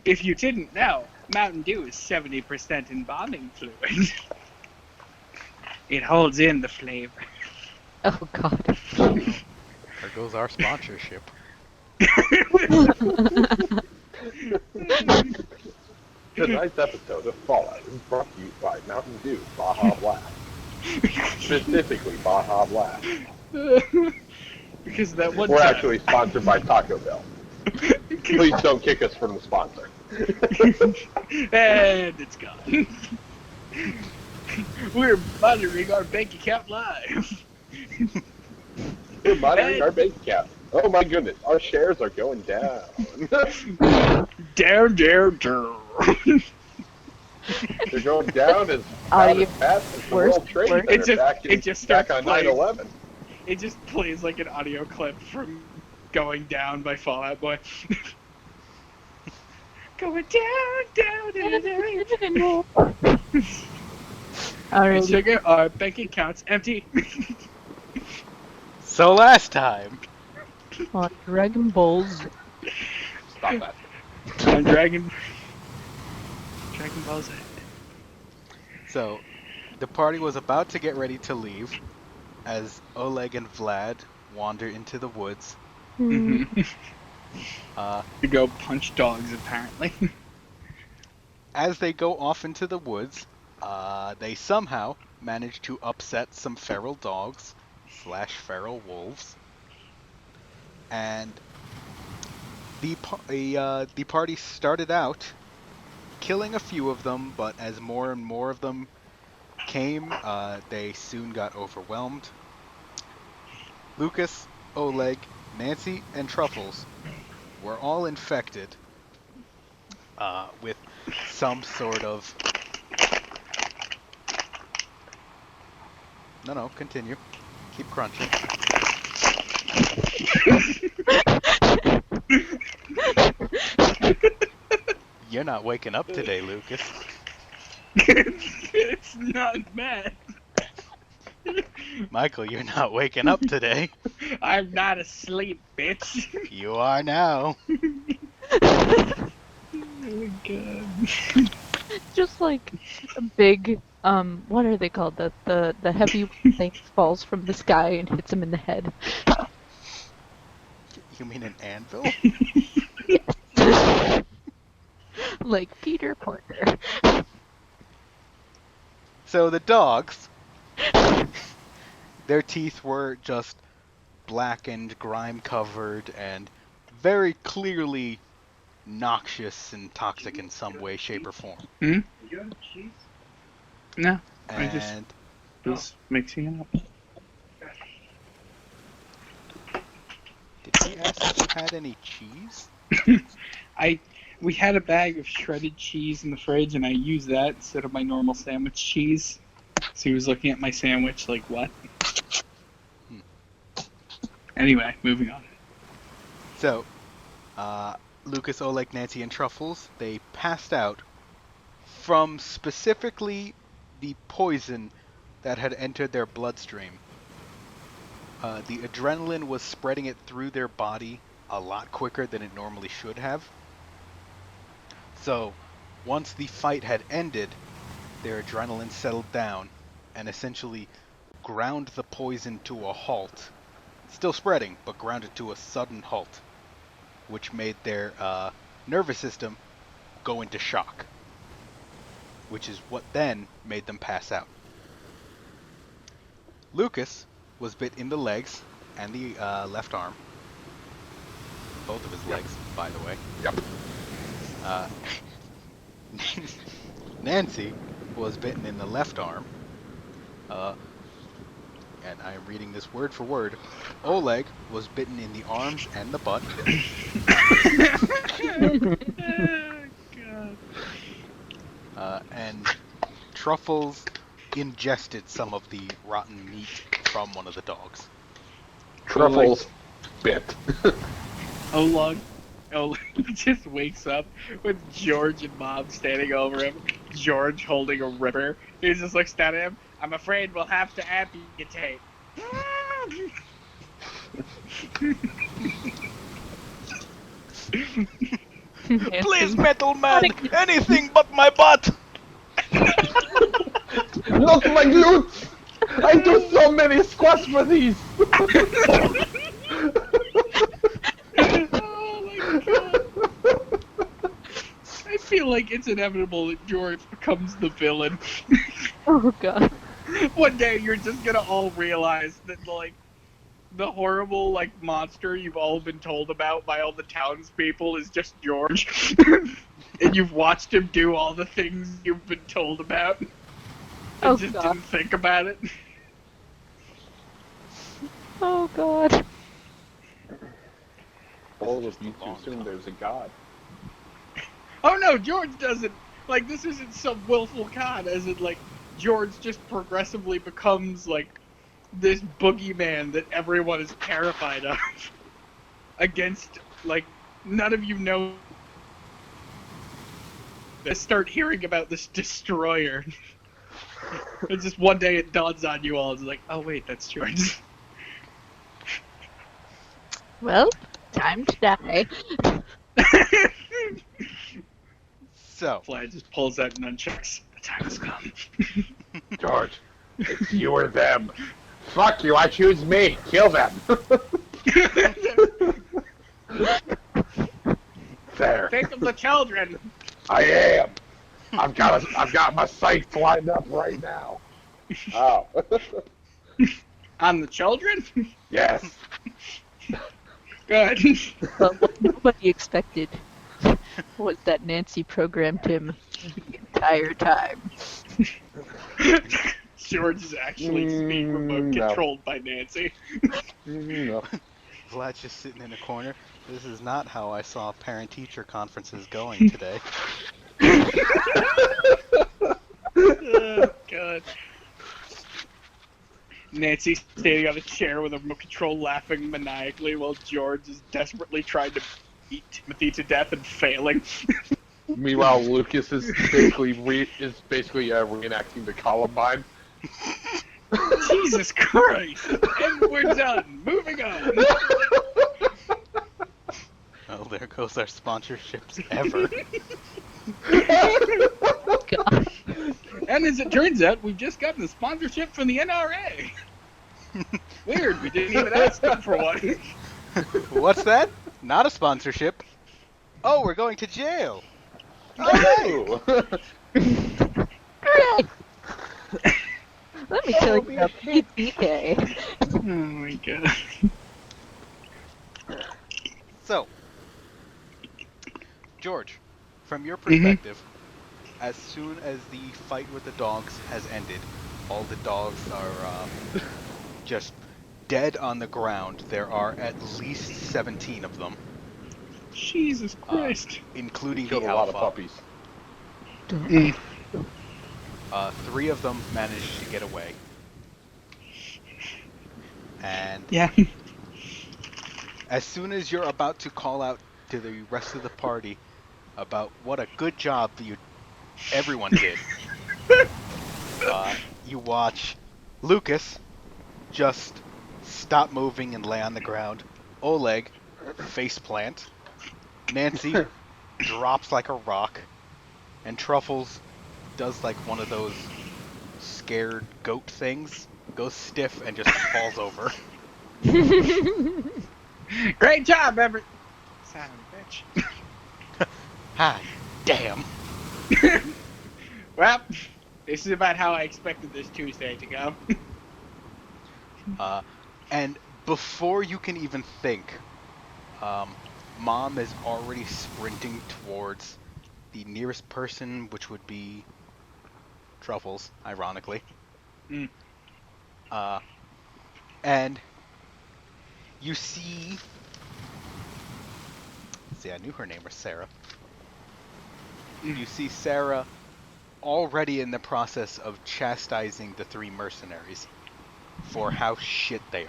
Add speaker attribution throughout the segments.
Speaker 1: If you didn't know, Mountain Dew is 70% embalming fluid. It holds in the flavor.
Speaker 2: Oh God.
Speaker 3: There goes our sponsorship.
Speaker 4: Tonight's episode of Fallout is brought to you by Mountain Dew Baja Blast. Specifically Baja Blast.
Speaker 1: Because that one
Speaker 4: We're
Speaker 1: time...
Speaker 4: actually sponsored by Taco Bell. Please don't kick us from the sponsor.
Speaker 1: And it's gone. We're monitoring our bank account live.
Speaker 4: We're monitoring our bank account. Oh my goodness, our shares are going down.
Speaker 1: Down.
Speaker 4: They're going down as fast as the World Trade Center back on 9/11.
Speaker 1: It just plays like an audio clip from Going Down by Fall Out Boy. Going down.
Speaker 2: Alright.
Speaker 1: Sugar, our bank account's empty.
Speaker 3: So last time,
Speaker 2: On Dragon Balls.
Speaker 4: Stop that.
Speaker 1: On Dragon Ball Z.
Speaker 3: so the party was about to get ready to leave as Oleg and Vlad wander into the woods.
Speaker 1: Mm-hmm.
Speaker 3: Uh,
Speaker 1: To go punch dogs, apparently.
Speaker 3: as they go off into the woods, they somehow manage to upset some feral dogs / feral wolves, and the party started out killing a few of them, but as more and more of them came, they soon got overwhelmed. Lucas, Oleg, Nancy, and Truffles were all infected with some sort of... No, continue. Keep crunching. You're not waking up today, Lucas.
Speaker 1: It's not bad.
Speaker 3: Michael, you're not waking up today.
Speaker 1: I'm not asleep, bitch.
Speaker 3: You are now.
Speaker 1: Oh my god.
Speaker 2: Just like a big, what are they called? The heavy thing falls from the sky and hits him in the head.
Speaker 3: You mean an anvil?
Speaker 2: Like Peter Porker.
Speaker 3: So the dogs, their teeth were just blackened, grime-covered, and very clearly noxious and toxic in some way, shape, or form.
Speaker 1: Hmm? No, I just
Speaker 3: And
Speaker 1: was mixing it up.
Speaker 3: did he ask if you had any cheese?
Speaker 1: We had a bag of shredded cheese in the fridge, and I used that instead of my normal sandwich cheese. So he was looking at my sandwich like, what? Anyway, moving on.
Speaker 3: So, Lucas, Oleg, Nancy, and Truffles, they passed out from specifically the poison that had entered their bloodstream. The adrenaline was spreading it through their body a lot quicker than it normally should have. So, once the fight had ended, their adrenaline settled down and essentially ground the poison to a halt. Still spreading, but ground it to a sudden halt, which made their nervous system go into shock, which is what then made them pass out. Lucas was bit in the legs and the left arm. Both of his legs, by the way.
Speaker 4: Yep.
Speaker 3: Nancy was bitten in the left arm. And I am reading this word for word. Oleg was bitten in the arms and the butt.
Speaker 1: God.
Speaker 3: And Truffles ingested some of the rotten meat from one of the dogs.
Speaker 4: Truffles bit.
Speaker 1: Oleg just wakes up with George and Mom standing over him. George holding a ripper. He just looks down at him. I'm afraid we'll have to amputate.
Speaker 3: Please,
Speaker 2: Nancy.
Speaker 3: metal man, anything but my butt!
Speaker 4: Look, my glutes! I do so many squats for these!
Speaker 1: Oh my god. I feel like it's inevitable that George becomes the villain.
Speaker 2: Oh god.
Speaker 1: One day you're just gonna all realize that, like, the horrible, like, monster you've all been told about by all the townspeople is just George. And you've watched him do all the things you've been told about. And
Speaker 2: Oh
Speaker 1: just
Speaker 2: god.
Speaker 1: didn't think about it.
Speaker 2: Oh god.
Speaker 4: All of you assume there's a god.
Speaker 1: Oh no, George doesn't. Like, this isn't some willful god, as in, like, George just progressively becomes, like, this boogeyman that everyone is terrified of. Against, like, none of you know. They start hearing about this destroyer. And just one day it dawns on you all. It's like, oh wait, that's George.
Speaker 2: Well, time to die.
Speaker 3: So,
Speaker 1: Fly just pulls out nunchucks. The time has come.
Speaker 4: George, it's you or them. Fuck you, I choose me. Kill them. There.
Speaker 1: Think of the children.
Speaker 4: I am. I've got my sights lined up right now. Oh.
Speaker 1: On the children?
Speaker 4: Yes.
Speaker 1: Good.
Speaker 2: But what nobody expected was that Nancy programmed him the entire time.
Speaker 1: George is actually being remote controlled by Nancy.
Speaker 4: No.
Speaker 3: Vlad's just sitting in a corner. This is not how I saw parent-teacher conferences going today.
Speaker 1: Oh, God. Nancy standing on a chair with a remote control laughing maniacally while George is desperately trying to beat Timothy to death and failing.
Speaker 4: Meanwhile, Lucas is basically reenacting the Columbine.
Speaker 1: Jesus Christ! And we're done. Moving on.
Speaker 3: Oh, there goes our sponsorships ever.
Speaker 2: God.
Speaker 1: And as it turns out, we've just gotten a sponsorship from the NRA. Weird, we didn't even ask them for one.
Speaker 3: What's that? Not a sponsorship. Oh, we're going to jail.
Speaker 4: Oh!
Speaker 2: Hooray! Let me tell you about PTK.
Speaker 1: Oh my god.
Speaker 3: So, George, from your perspective, as soon as the fight with the dogs has ended, all the dogs are just dead on the ground. There are at least 17 of them,
Speaker 1: Jesus Christ.
Speaker 3: including
Speaker 4: Killed
Speaker 3: the
Speaker 4: a lot of
Speaker 3: alpha.
Speaker 4: puppies.
Speaker 3: 3 of them managed to get away. And
Speaker 1: Yeah.
Speaker 3: as soon as you're about to call out to the rest of the party about what a good job everyone did, you watch Lucas just stop moving and lay on the ground. Oleg faceplant. Nancy drops like a rock. And Truffles does like one of those scared goat things, goes stiff and just falls over.
Speaker 1: Great job, every... Son of a bitch.
Speaker 3: Ah, damn.
Speaker 1: Well, this is about how I expected this Tuesday to go.
Speaker 3: And before you can even think, Mom is already sprinting towards the nearest person, which would be Truffles, ironically.
Speaker 1: Mm.
Speaker 3: And you see... See, I knew her name was Sarah. You see Sarah already in the process of chastising the 3 mercenaries for how shit they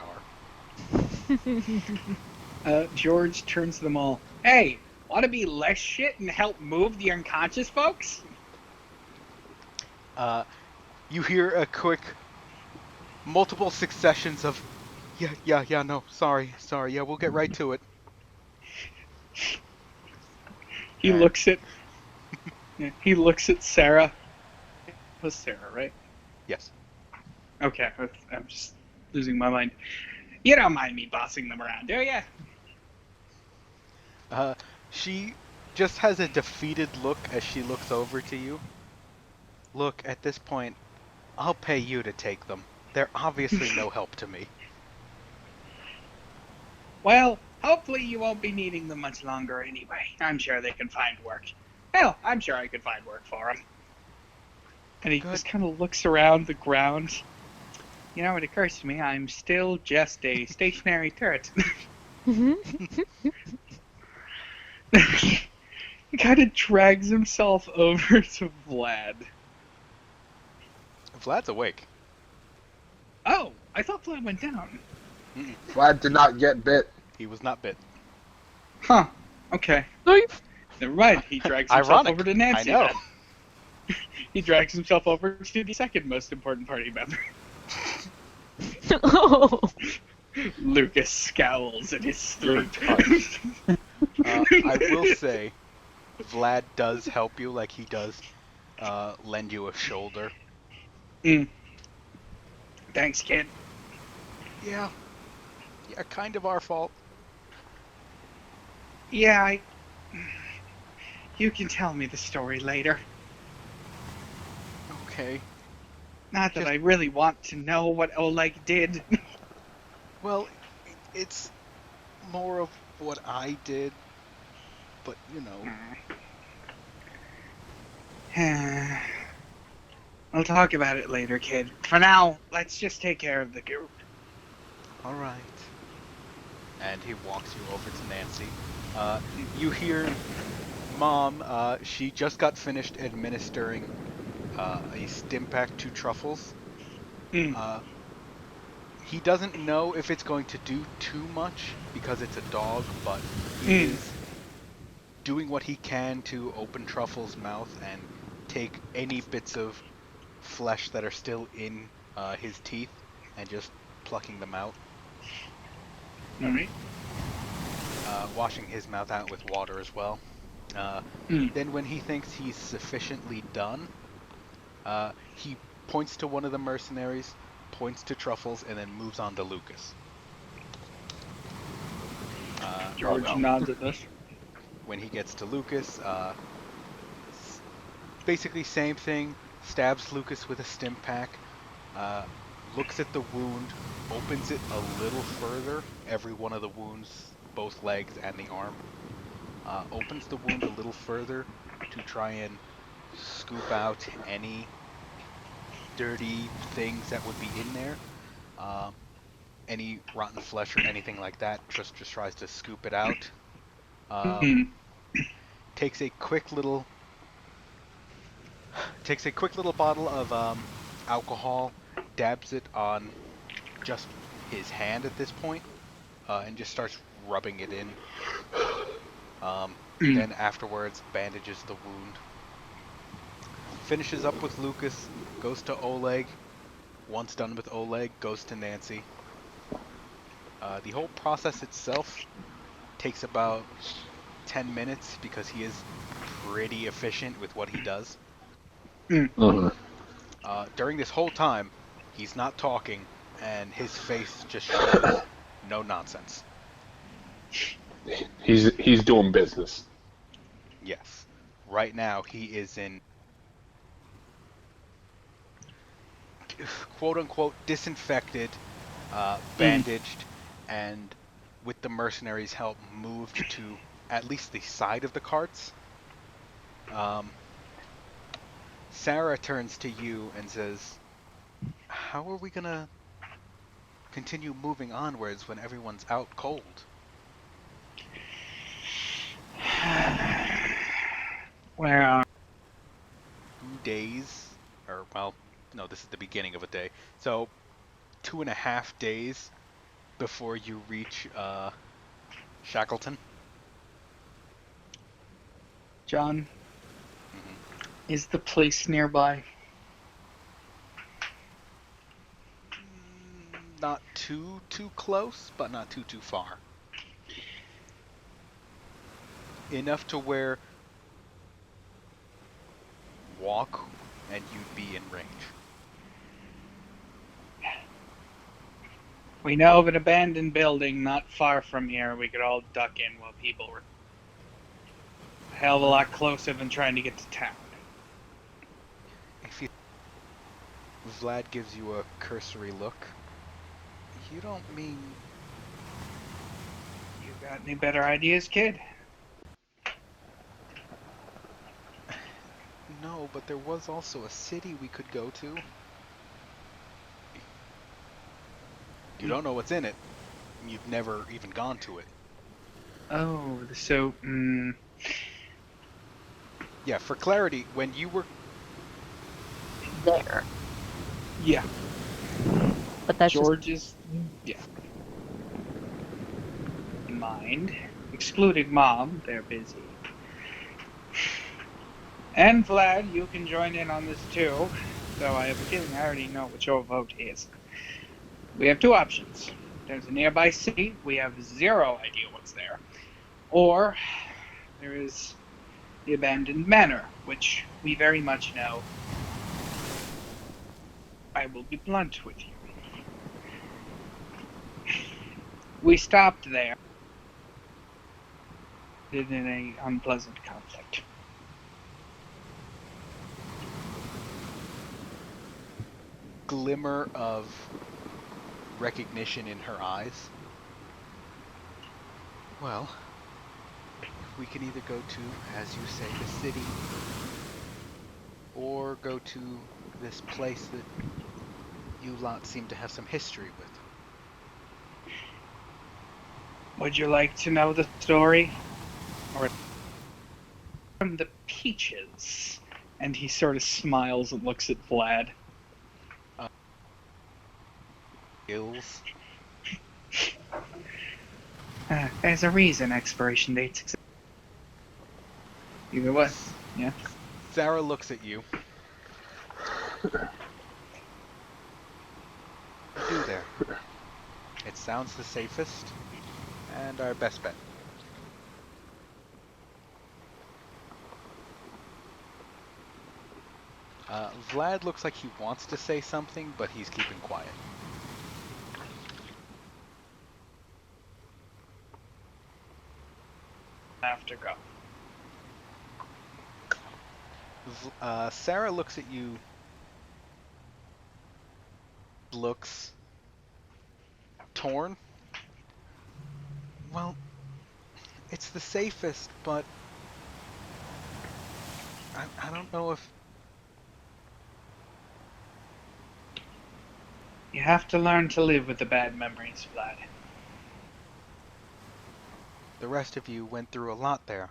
Speaker 3: are.
Speaker 1: George turns to them all. Hey, want to be less shit and help move the unconscious folks?
Speaker 3: You hear a quick, multiple successions of, yeah, no, sorry, yeah, we'll get right to it.
Speaker 1: He
Speaker 3: And-
Speaker 1: looks at he looks at Sarah. It was Sarah, right?
Speaker 3: Yes.
Speaker 1: Okay, I'm just losing my mind. You don't mind me bossing them around, do ya?
Speaker 3: She just has a defeated look as she looks over to you. Look, at this point, I'll pay you to take them. They're obviously no help to me.
Speaker 1: Well, hopefully you won't be needing them much longer anyway. I'm sure they can find work. Hell, I'm sure I could find work for them. And he
Speaker 3: Good.
Speaker 1: just kind of looks around the ground. You know, it occurs to me I'm still just a stationary turret. He kind of drags himself over to Vlad.
Speaker 3: Vlad's awake.
Speaker 1: Oh, I thought Vlad went down.
Speaker 4: Vlad did not get bit.
Speaker 3: He was not bit.
Speaker 1: Huh. Okay.
Speaker 2: Knife.
Speaker 1: Never mind. He drags himself
Speaker 3: Ironic.
Speaker 1: over to Nancy.
Speaker 3: I know.
Speaker 1: Then. He drags himself over to the second most important party member.
Speaker 2: Oh.
Speaker 1: Lucas scowls at his
Speaker 4: Good
Speaker 1: throat.
Speaker 3: I will say, Vlad does help you, like he does lend you a shoulder.
Speaker 1: Thanks, kid.
Speaker 3: Yeah, kind of our fault.
Speaker 1: Yeah, you can tell me the story later.
Speaker 3: Okay.
Speaker 1: Not that I really want to know what Oleg did.
Speaker 3: Well, it's more of what I did, but you know.
Speaker 1: We'll talk about it later, kid. For now, let's just take care of the group.
Speaker 3: All right. And he walks you over to Nancy. You hear Mom, she just got finished administering a stim pack to Truffles. He doesn't know if it's going to do too much because it's a dog, but he is doing what he can to open Truffles' mouth and take any bits of flesh that are still in his teeth and just plucking them out.
Speaker 1: Alright.
Speaker 3: Washing his mouth out with water as well. Then when he thinks he's sufficiently done, he points to one of the mercenaries, points to Truffles, and then moves on to Lucas.
Speaker 1: George nods at this.
Speaker 3: When he gets to Lucas, basically same thing, stabs Lucas with a stim pack, looks at the wound, opens it a little further, every one of the wounds, both legs and the arm, opens the wound a little further to try and scoop out any dirty things that would be in there, any rotten flesh or anything like that, just tries to scoop it out. Takes a quick little bottle of alcohol, dabs it on just his hand at this point, and just starts rubbing it in. Then afterwards bandages the wound. Finishes up with Lucas, goes to Oleg. Once done with Oleg, goes to Nancy. The whole process itself takes about 10 minutes because he is pretty efficient with what he does. During this whole time, he's not talking, and his face just shows no nonsense.
Speaker 4: He's doing business.
Speaker 3: Yes. Right now, he is in quote-unquote disinfected, bandaged, and with the mercenaries' help moved to at least the side of the carts. Sarah turns to you and says, how are we gonna continue moving onwards when everyone's out cold?
Speaker 1: Well,
Speaker 3: 2 days, or well, no, this is the beginning of a day. So 2.5 days before you reach Shackleton.
Speaker 1: John, is the place nearby?
Speaker 3: Not too close, but not too far. Enough to where walk, and you'd be in range.
Speaker 1: We know of an abandoned building not far from here we could all duck in while people were a hell of a lot closer than trying to get to town.
Speaker 3: If you... Vlad gives you a cursory look. You don't mean...
Speaker 1: You got any better ideas, kid?
Speaker 3: No, but there was also a city we could go to. You don't know what's in it. You've never even gone to it.
Speaker 1: Oh, so,
Speaker 3: Yeah, for clarity, when you were...
Speaker 2: There.
Speaker 1: yeah.
Speaker 2: But that's
Speaker 1: George is, yeah. Mind. Excluding Mom, they're busy. And Vlad, you can join in on this too, though I have a feeling I already know what your vote is. We have two options. There's a nearby city, we have zero idea what's there. Or there is the abandoned manor, which we very much know. I will be blunt with you. We stopped there in an unpleasant conflict.
Speaker 3: Glimmer of recognition in her eyes. Well, we can either go to, as you say, the city, or go to this place that you lot seem to have some history with.
Speaker 1: Would you like to know the story? Or from the peaches? And he sort of smiles and looks at Vlad.
Speaker 3: Ills.
Speaker 1: There's a reason expiration dates exist. Either way, yeah.
Speaker 3: Sarah looks at you. Do there. It sounds the safest and our best bet. Vlad looks like he wants to say something, but he's keeping quiet.
Speaker 1: I have to go.
Speaker 3: Sarah looks at you, looks torn. Well, it's the safest, but I don't know if...
Speaker 1: You have to learn to live with the bad memories, Vlad.
Speaker 3: The rest of you went through a lot there.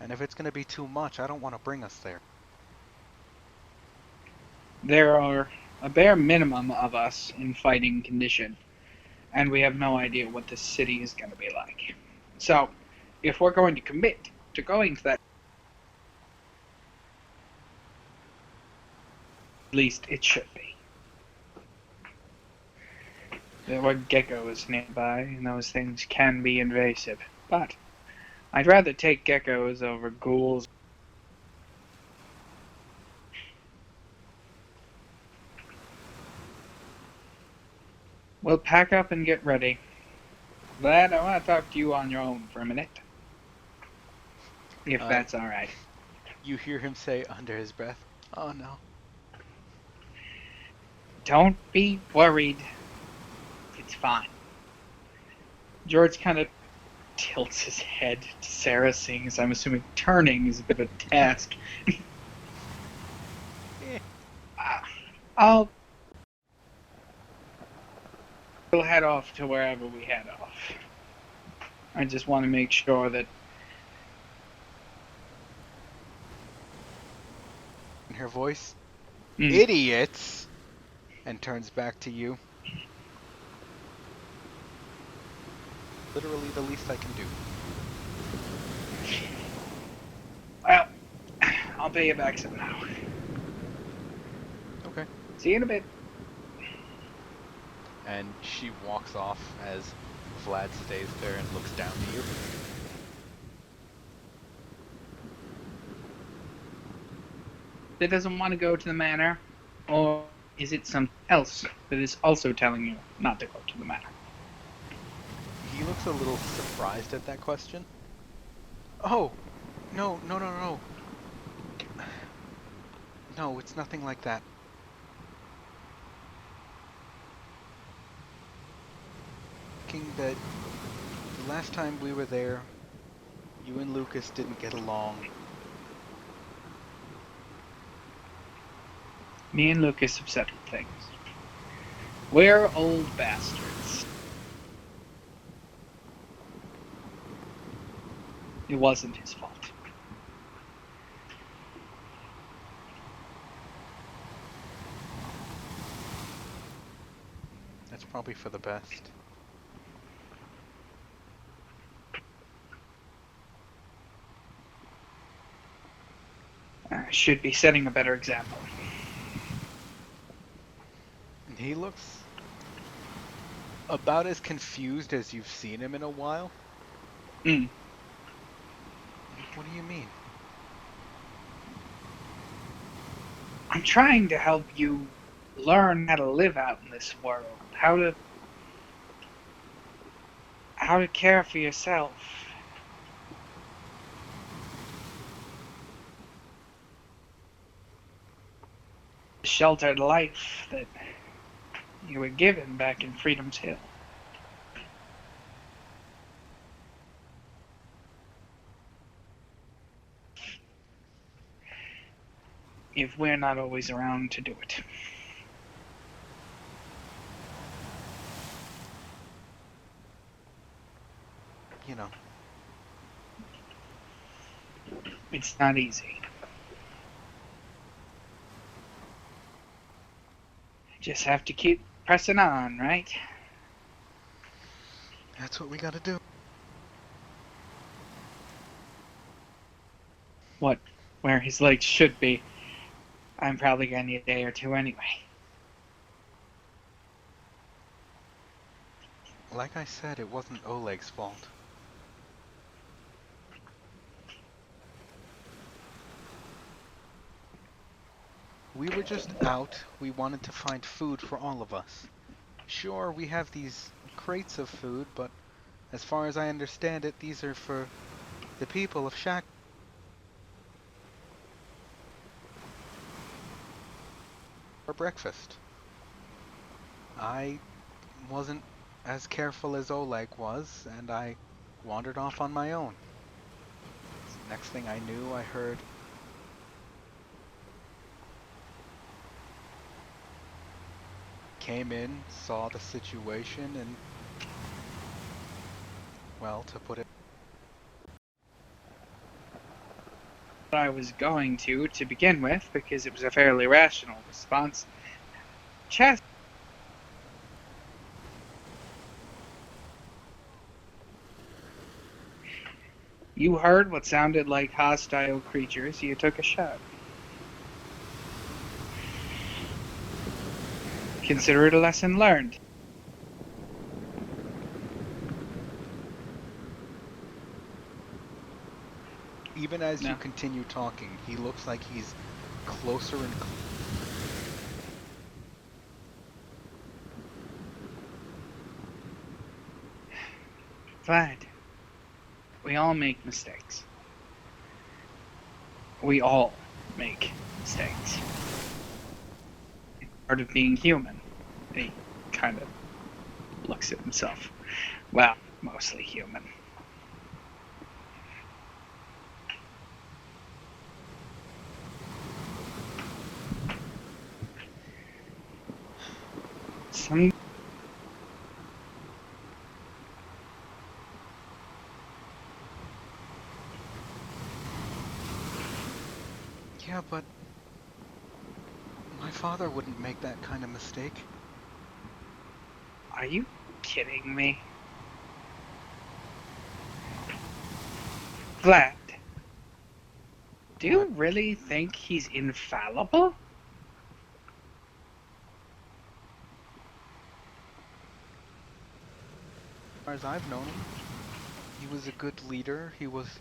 Speaker 3: And if it's going to be too much, I don't want to bring us there.
Speaker 1: There are a bare minimum of us in fighting condition, and we have no idea what this city is going to be like. So, if we're going to commit to going to that, at least it should be. There were geckos nearby, and those things can be invasive, but I'd rather take geckos over ghouls. We'll pack up and get ready. Vlad, I want to talk to you on your own for a minute. If that's alright.
Speaker 3: You hear him say under his breath, "Oh no."
Speaker 1: Don't be worried. It's fine. George kind of tilts his head to Sarah, seeing as I'm assuming turning is a bit of a task. We'll head off to wherever we head off. I just want to make sure that...
Speaker 3: In her voice,
Speaker 1: Mm.
Speaker 3: "Idiots!" And turns back to you. Literally the least I can do.
Speaker 1: Well, I'll pay you back somehow.
Speaker 3: Okay.
Speaker 1: See you in a bit.
Speaker 3: And she walks off as Vlad stays there and looks down at you.
Speaker 1: that doesn't want to go to the manor? Or is it something else that is also telling you not to go to the manor?
Speaker 3: He looks a little surprised at that question. Oh, no, no, no, no. No, it's nothing like that. Thinking that the last time we were there, you and Lucas didn't get along.
Speaker 1: Me and Lucas have settled things. We're old bastards. It wasn't his fault.
Speaker 3: That's probably for the best.
Speaker 1: I should be setting a better example.
Speaker 3: And he looks about as confused as you've seen him in a while.
Speaker 1: Mm.
Speaker 3: What do you mean?
Speaker 1: I'm trying to help you learn how to live out in this world. How to care for yourself. The sheltered life that you were given back in Freedom's Hill. If we're not always around to do it.
Speaker 3: You know,
Speaker 1: It's not easy. Just have to keep pressing on, right?
Speaker 3: that's what we gotta do.
Speaker 1: Where his legs should be. I'm probably gonna need a day or two anyway.
Speaker 3: Like I said, it wasn't Oleg's fault. We were just out. We wanted to find food for all of us. Sure, we have these crates of food, but as far as I understand it, these are for the people of Shack. For breakfast. I wasn't as careful as Oleg was, and I wandered off on my own. Next thing I knew, I heard came in, saw the situation, and well, to put it,
Speaker 1: I was going to begin with, because it was a fairly rational response. Chess. You heard what sounded like hostile creatures. You took a shot. Consider it a lesson learned.
Speaker 3: even as
Speaker 1: No.
Speaker 3: you continue talking, he looks like he's closer and
Speaker 1: Vlad, we all make mistakes. We all make mistakes. It's part of being human. He kind of looks at himself. Well, mostly human. Some
Speaker 3: Yeah, but my father wouldn't make that kind of mistake.
Speaker 1: Are you kidding me? Vlad, do you
Speaker 3: What?
Speaker 1: really think he's infallible?
Speaker 3: As far as I've known him, he was a good leader. He was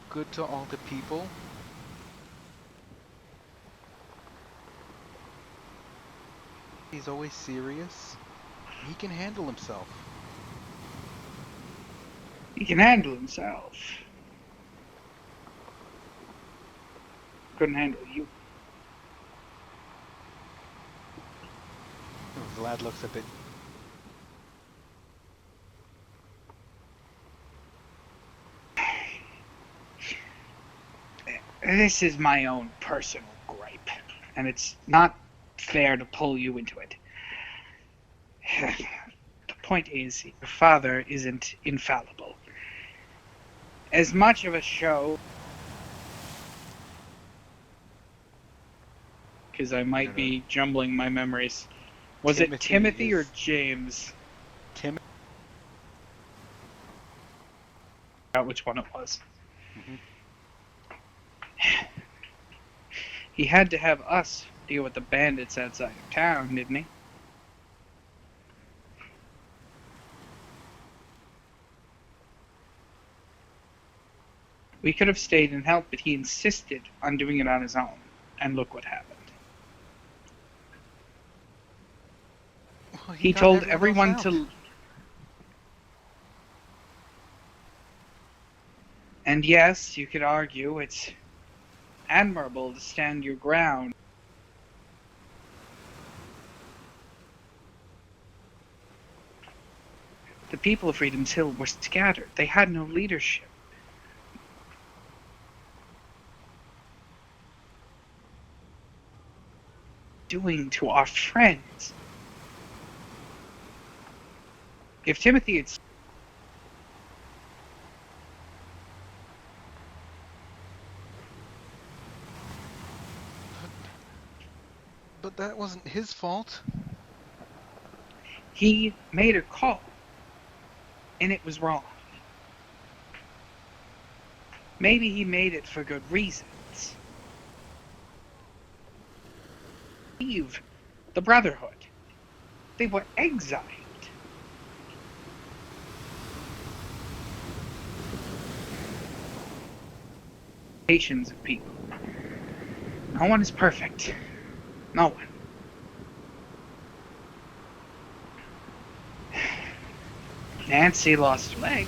Speaker 3: good to all the people. he's always serious. He can handle himself.
Speaker 1: He can handle himself. Couldn't handle you.
Speaker 3: Vlad looks a bit.
Speaker 1: This is my own personal gripe, and it's not fair to pull you into it. The point is, your father isn't infallible. As much of a show, because I might be jumbling my memories. Was it Timothy or James?
Speaker 3: Tim.
Speaker 1: Out which one it was.
Speaker 3: Mhm.
Speaker 1: He had to have us deal with the bandits outside of town, didn't he? We could have stayed and helped, but he insisted on doing it on his own. And look what happened.
Speaker 3: Well,
Speaker 1: He
Speaker 3: got
Speaker 1: told
Speaker 3: everyone
Speaker 1: everyone
Speaker 3: else
Speaker 1: to... And yes, you could argue it's admirable to stand your ground. The people of Freedom's Hill were scattered. They had no leadership. Doing to our friends. If Timothy had...
Speaker 3: But that wasn't his fault.
Speaker 1: He made a call, and it was wrong. Maybe he made it for good reasons. Leave the Brotherhood. They were exiled. Patience of people. No one is perfect. No one. Nancy lost her leg.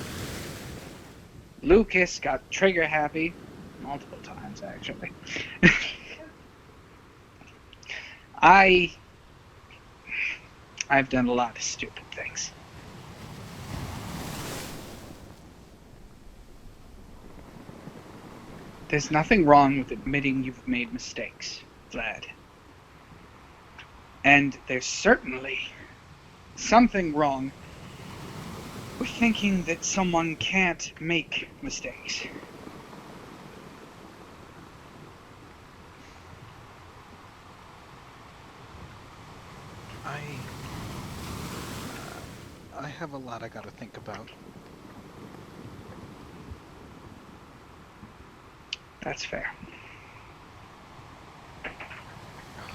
Speaker 1: Lucas got trigger happy. Multiple times, actually. I've done a lot of stupid things. There's nothing wrong with admitting you've made mistakes, Vlad. And there's certainly something wrong with thinking that someone can't make mistakes.
Speaker 3: I have a lot I gotta think about.
Speaker 1: That's fair.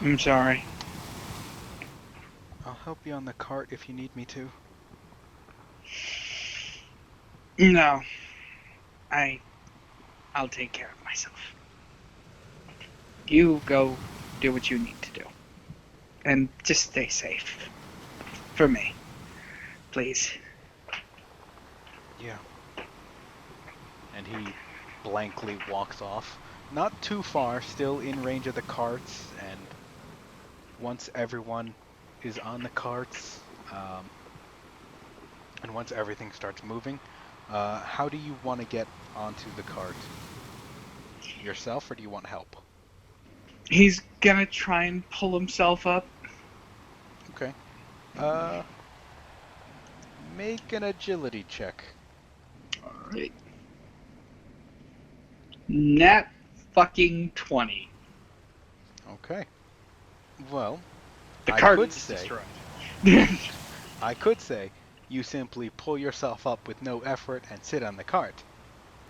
Speaker 1: I'm sorry.
Speaker 3: I'll help you on the cart if you need me to.
Speaker 1: No. I'll take care of myself. You go do what you need to do. And just stay safe. For me. Please.
Speaker 3: Yeah. And he blankly walks off. Not too far, still in range of the carts, and once everyone is on the carts, and once everything starts moving, how do you want to get onto the cart? Yourself, or do you want help?
Speaker 1: He's gonna try and pull himself up.
Speaker 3: Okay. Make an agility check.
Speaker 1: Alright. Nat fucking 20.
Speaker 3: Okay. Well,
Speaker 1: The
Speaker 3: I
Speaker 1: cart
Speaker 3: could
Speaker 1: is
Speaker 3: say,
Speaker 1: destroyed.
Speaker 3: I could say you simply pull yourself up with no effort and sit on the cart.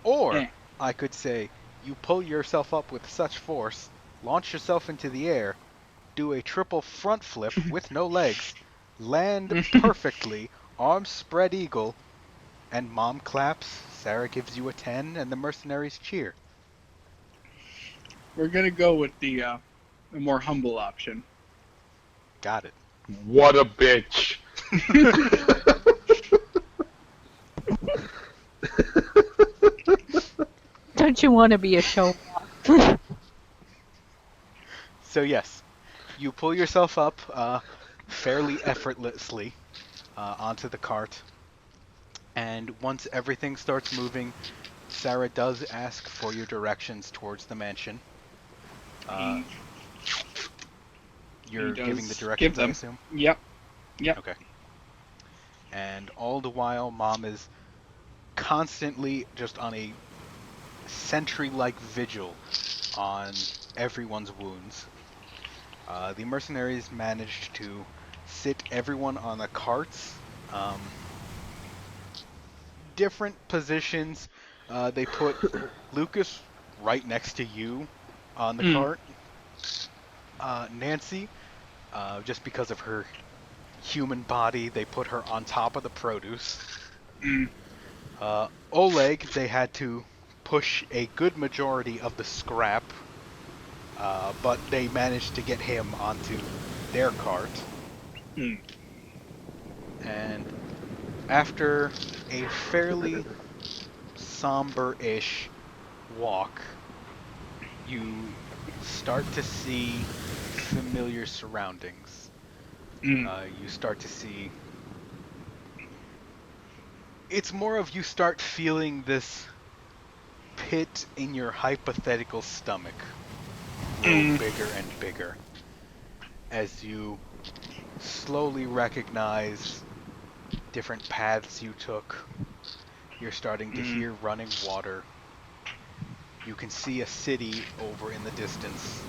Speaker 3: Or
Speaker 1: Yeah.
Speaker 3: I could say you pull yourself up with such force, launch yourself into the air, do a triple front flip with no legs, land perfectly, arms spread eagle, and Mom claps, Sarah gives you a 10, and the mercenaries cheer.
Speaker 1: We're gonna go with the more humble option.
Speaker 3: Got it.
Speaker 4: What a bitch.
Speaker 2: Don't you want to be a show off?
Speaker 3: So yes, you pull yourself up fairly effortlessly onto the cart, and once everything starts moving, Sarah does ask for your directions towards the mansion.
Speaker 1: He,
Speaker 3: You're
Speaker 1: does
Speaker 3: giving the
Speaker 1: give
Speaker 3: directions, I
Speaker 1: them.
Speaker 3: assume?
Speaker 1: Yep. Yep.
Speaker 3: Okay. And all the while, Mom is constantly just on a sentry-like vigil on everyone's wounds. The mercenaries managed to sit everyone on the carts, different positions. They put Lucas right next to you on the
Speaker 1: Mm.
Speaker 3: cart. Nancy, just because of her human body, they put her on top of the produce.
Speaker 1: Mm.
Speaker 3: Oleg, they had to push a good majority of the scrap, but they managed to get him onto their cart.
Speaker 1: Mm.
Speaker 3: And after a fairly somber-ish walk, you start to see familiar surroundings.
Speaker 1: Mm.
Speaker 3: You start to see... It's more of you start feeling this pit in your hypothetical stomach grow
Speaker 1: Mm.
Speaker 3: bigger and bigger as you slowly recognize different paths you took. You're starting to
Speaker 1: Mm.
Speaker 3: hear running water. You can see a city over in the distance.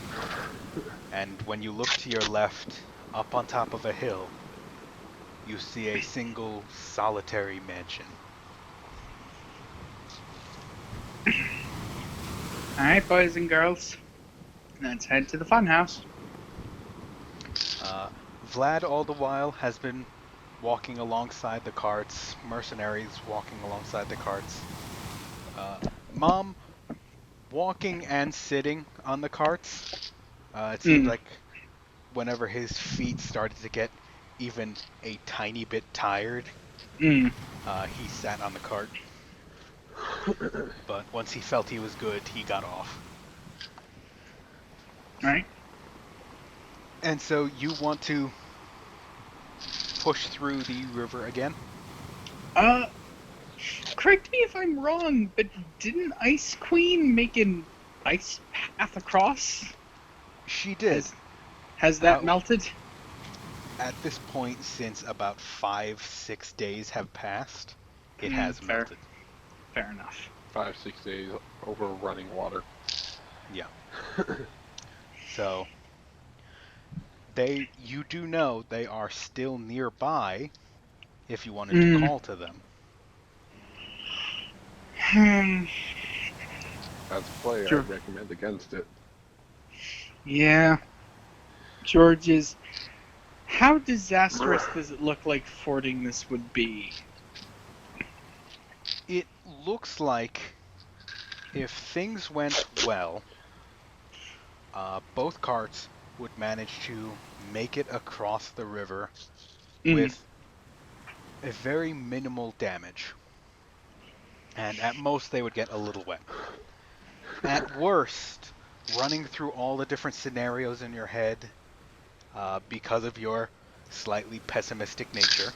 Speaker 3: And when you look to your left, up on top of a hill, you see a single solitary mansion.
Speaker 1: All right, boys and girls, let's head to the funhouse.
Speaker 3: Vlad, all the while, has been walking alongside the carts, mercenaries walking alongside the carts. Mom, walking and sitting on the carts. It seems
Speaker 1: Mm.
Speaker 3: like whenever his feet started to get even a tiny bit tired,
Speaker 1: Mm.
Speaker 3: he sat on the cart. But once he felt he was good, he got off.
Speaker 1: All right.
Speaker 3: And so you want to push through the river again?
Speaker 1: Uh, correct me if I'm wrong, but didn't Ice Queen make an ice path across?
Speaker 3: She did.
Speaker 1: Has that melted?
Speaker 3: At this point, since about 5-6 days have passed, it
Speaker 1: Mm,
Speaker 3: has
Speaker 1: fair.
Speaker 3: melted.
Speaker 1: Fair enough.
Speaker 4: 5-6 days over running water.
Speaker 3: Yeah. So, you do know they are still nearby if you wanted to
Speaker 1: Mm.
Speaker 3: call to them.
Speaker 4: As a player,
Speaker 1: Sure.
Speaker 4: I'd recommend against it.
Speaker 1: Yeah. George's. How disastrous does it look like fording this would be?
Speaker 3: It looks like if things went well, both carts would manage to make it across the river with a very minimal damage. And at most, they would get a little wet. At worst, running through all the different scenarios in your head, because of your slightly pessimistic nature,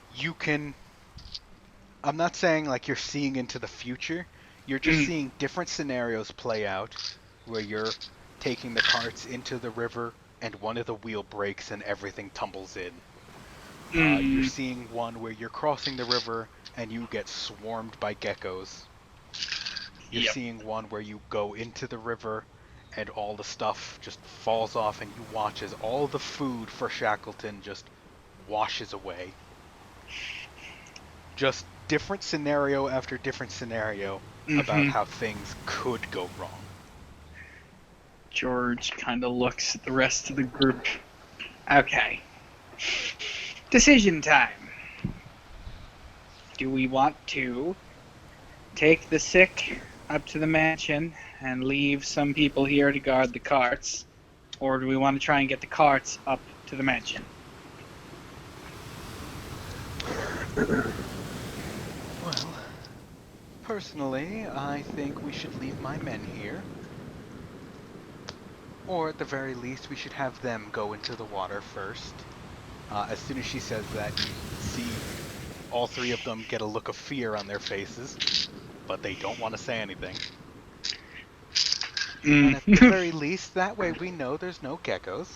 Speaker 3: you can... I'm not saying like you're seeing into the future. You're just seeing different scenarios play out where you're taking the carts into the river and one of the wheel breaks and everything tumbles in. You're seeing one where you're crossing the river and you get swarmed by geckos. You're seeing one where you go into the river and all the stuff just falls off and you watch as all the food for Shackleton just washes away. Just different scenario after different scenario about how things could go wrong.
Speaker 1: George kind of looks at the rest of the group. Okay. Decision time. Do we want to take the sick up to the mansion and leave some people here to guard the carts? Or do we want to try and get the carts up to the mansion?
Speaker 3: Well, personally, I think we should leave my men here. Or at the very least, we should have them go into the water first. As soon as she says that, you see all three of them get a look of fear on their faces, but they don't want to say anything. And at the very least, that way we know there's no geckos.